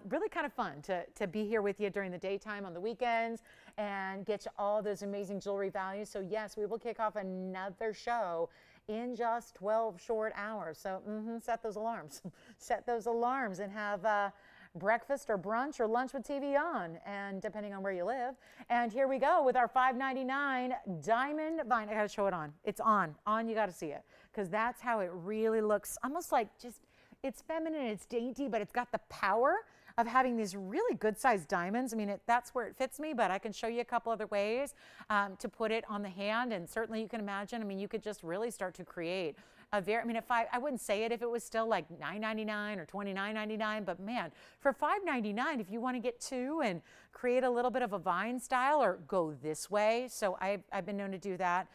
really kind of fun to be here with you during the daytime on the weekends and get you all those amazing jewelry values. So yes, we will kick off another show in just 12 short hours. So set those alarms. Set those alarms and have breakfast or brunch or lunch with TVON, and depending on where you live. And here we go with our $599 diamond vine. I gotta show it on. It's on, you gotta see it, because that's how it really looks. Almost like just, it's feminine, it's dainty, but it's got the power of having these really good sized diamonds. I mean, that's where it fits me, but I can show you a couple other ways to put it on the hand. And certainly you can imagine, I mean, you could just really start to create I mean, I wouldn't say it if it was still like $9.99 or $29.99, but man, for $5.99, if you want to get two and create a little bit of a vine style or go this way. So I've been known to do that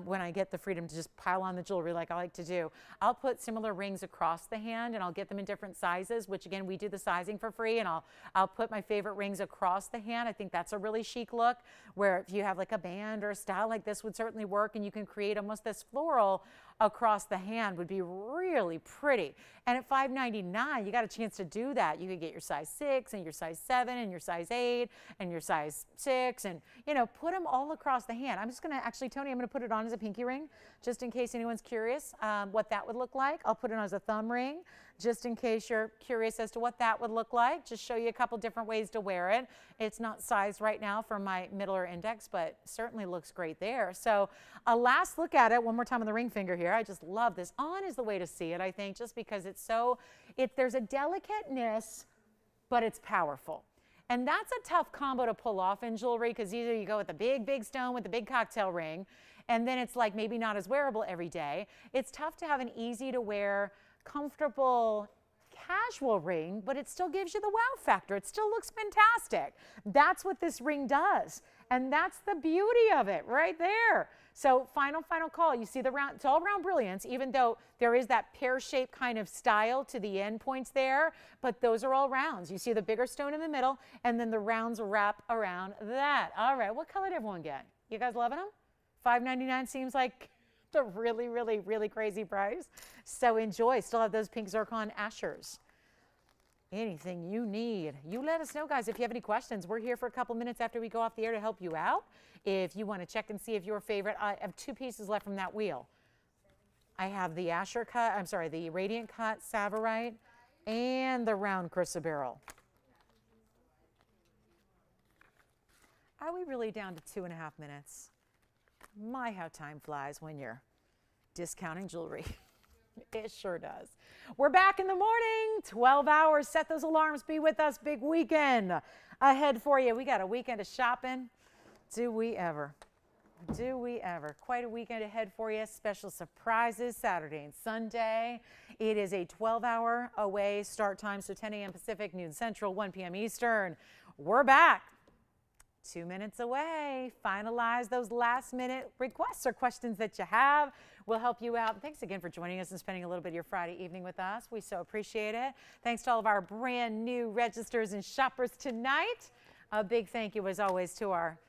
when I get the freedom to just pile on the jewelry like I like to do. I'll put similar rings across the hand, and I'll get them in different sizes, which again, we do the sizing for free, and I'll put my favorite rings across the hand. I think that's a really chic look, where if you have like a band or a style like this would certainly work, and you can create almost this floral across the hand would be really pretty. And at $5.99, you got a chance to do that. You could get your size 6 and your size 7 and your size 8 and your size 6 and, you know, put them all across the hand. I'm just going to actually, Tony, I'm going to put it on as a pinky ring just in case anyone's curious what that would look like. I'll put it on as a thumb ring just in case you're curious as to what that would look like. Just show you a couple different ways to wear it. It's not sized right now for my middle or index, but certainly looks great there. So a last look at it one more time on the ring finger here. I just love this. On is the way to see it, I think, just because it's so, there's a delicateness, but it's powerful. And that's a tough combo to pull off in jewelry, because either you go with the big stone with the big cocktail ring, and then it's like maybe not as wearable every day. It's tough to have an easy to wear, comfortable, casual ring, but it still gives you the wow factor. It still looks fantastic. That's what this ring does. And that's the beauty of it right there. So final call. You see the round, it's all round brilliance, even though there is that pear-shaped kind of style to the end points there, but those are all rounds. You see the bigger stone in the middle, and then the rounds wrap around that. All right, what color did everyone get? You guys loving them? $5.99 seems like a really crazy price. So enjoy. Still have those pink zircon ashers. Anything you need, you let us know, guys. If you have any questions, we're here for a couple minutes after we go off the air to help you out. If you want to check and see if your favorite, I have 2 pieces left from that wheel. I have the asher cut, I'm sorry, the radiant cut savorite and the round chrysoberyl. Are we really down to 2.5 minutes? My, how time flies when you're discounting jewelry. It sure does. We're back in the morning, 12 hours. Set those alarms. Be with us. Big weekend ahead for you. We got a weekend of shopping. Do we ever? Do we ever? Quite a weekend ahead for you. Special surprises Saturday and Sunday. It is a 12-hour away start time, so 10 a.m. Pacific, noon Central, 1 p.m. Eastern. We're back. 2 minutes away. Finalize those last-minute requests or questions that you have. We'll help you out. Thanks again for joining us and spending a little bit of your Friday evening with us. We so appreciate it. Thanks to all of our brand new registers and shoppers tonight. A big thank you, as always, to our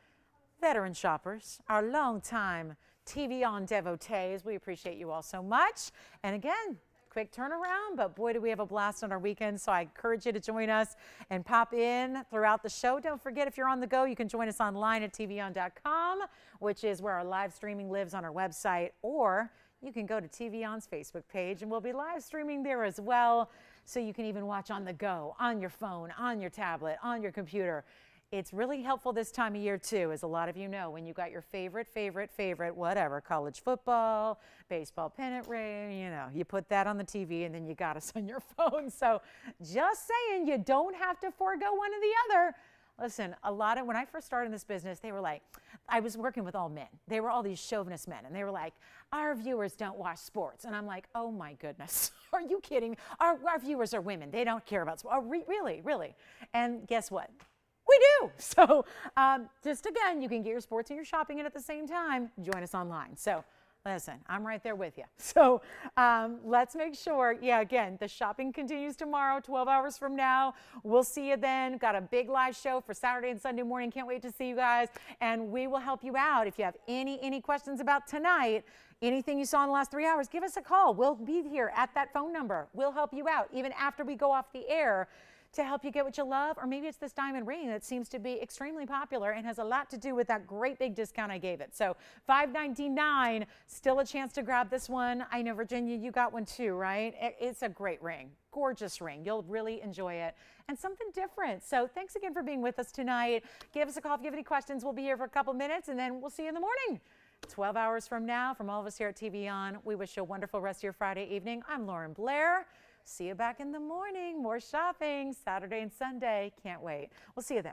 veteran shoppers, our longtime TVON devotees. We appreciate you all so much. And again, quick turnaround, but boy, do we have a blast on our weekend. So I encourage you to join us and pop in throughout the show. Don't forget, if you're on the go, you can join us online at tvon.com, which is where our live streaming lives on our website, or you can go to TVON's Facebook page and we'll be live streaming there as well. So you can even watch on the go, on your phone, on your tablet, on your computer. It's really helpful this time of year, too, as a lot of you know, when you got your favorite, whatever, college football, baseball pennant ring, you know, you put that on the TV and then you got us on your phone. So just saying, you don't have to forego one or the other. Listen, when I first started in this business, they were like, I was working with all men. They were all these chauvinist men, and they were like, our viewers don't watch sports. And I'm like, oh my goodness, are you kidding? Our viewers are women. They don't care about sports. Oh, really? And guess what? We do. So just again, you can get your sports and your shopping in at the same time. Join us online. So listen, I'm right there with you. So let's make sure, again, the shopping continues tomorrow, 12 hours from now. We'll see you then. Got a big live show for Saturday and Sunday morning. Can't wait to see you guys. And we will help you out. If you have any questions about tonight, anything you saw in the last 3 hours, give us a call. We'll be here at that phone number. We'll help you out even after we go off the air, to help you get what you love. Or maybe it's this diamond ring that seems to be extremely popular and has a lot to do with that great big discount I gave it. So $5.99, still a chance to grab this one. I know, Virginia, you got one too, right? It's a great ring, gorgeous ring. You'll really enjoy it, and something different. So thanks again for being with us tonight. Give us a call if you have any questions. We'll be here for a couple minutes, and then we'll see you in the morning. 12 hours from now, from all of us here at TVON, we wish you a wonderful rest of your Friday evening. I'm Lauren Blair. See you back in the morning. More shopping Saturday and Sunday. Can't wait. We'll see you then.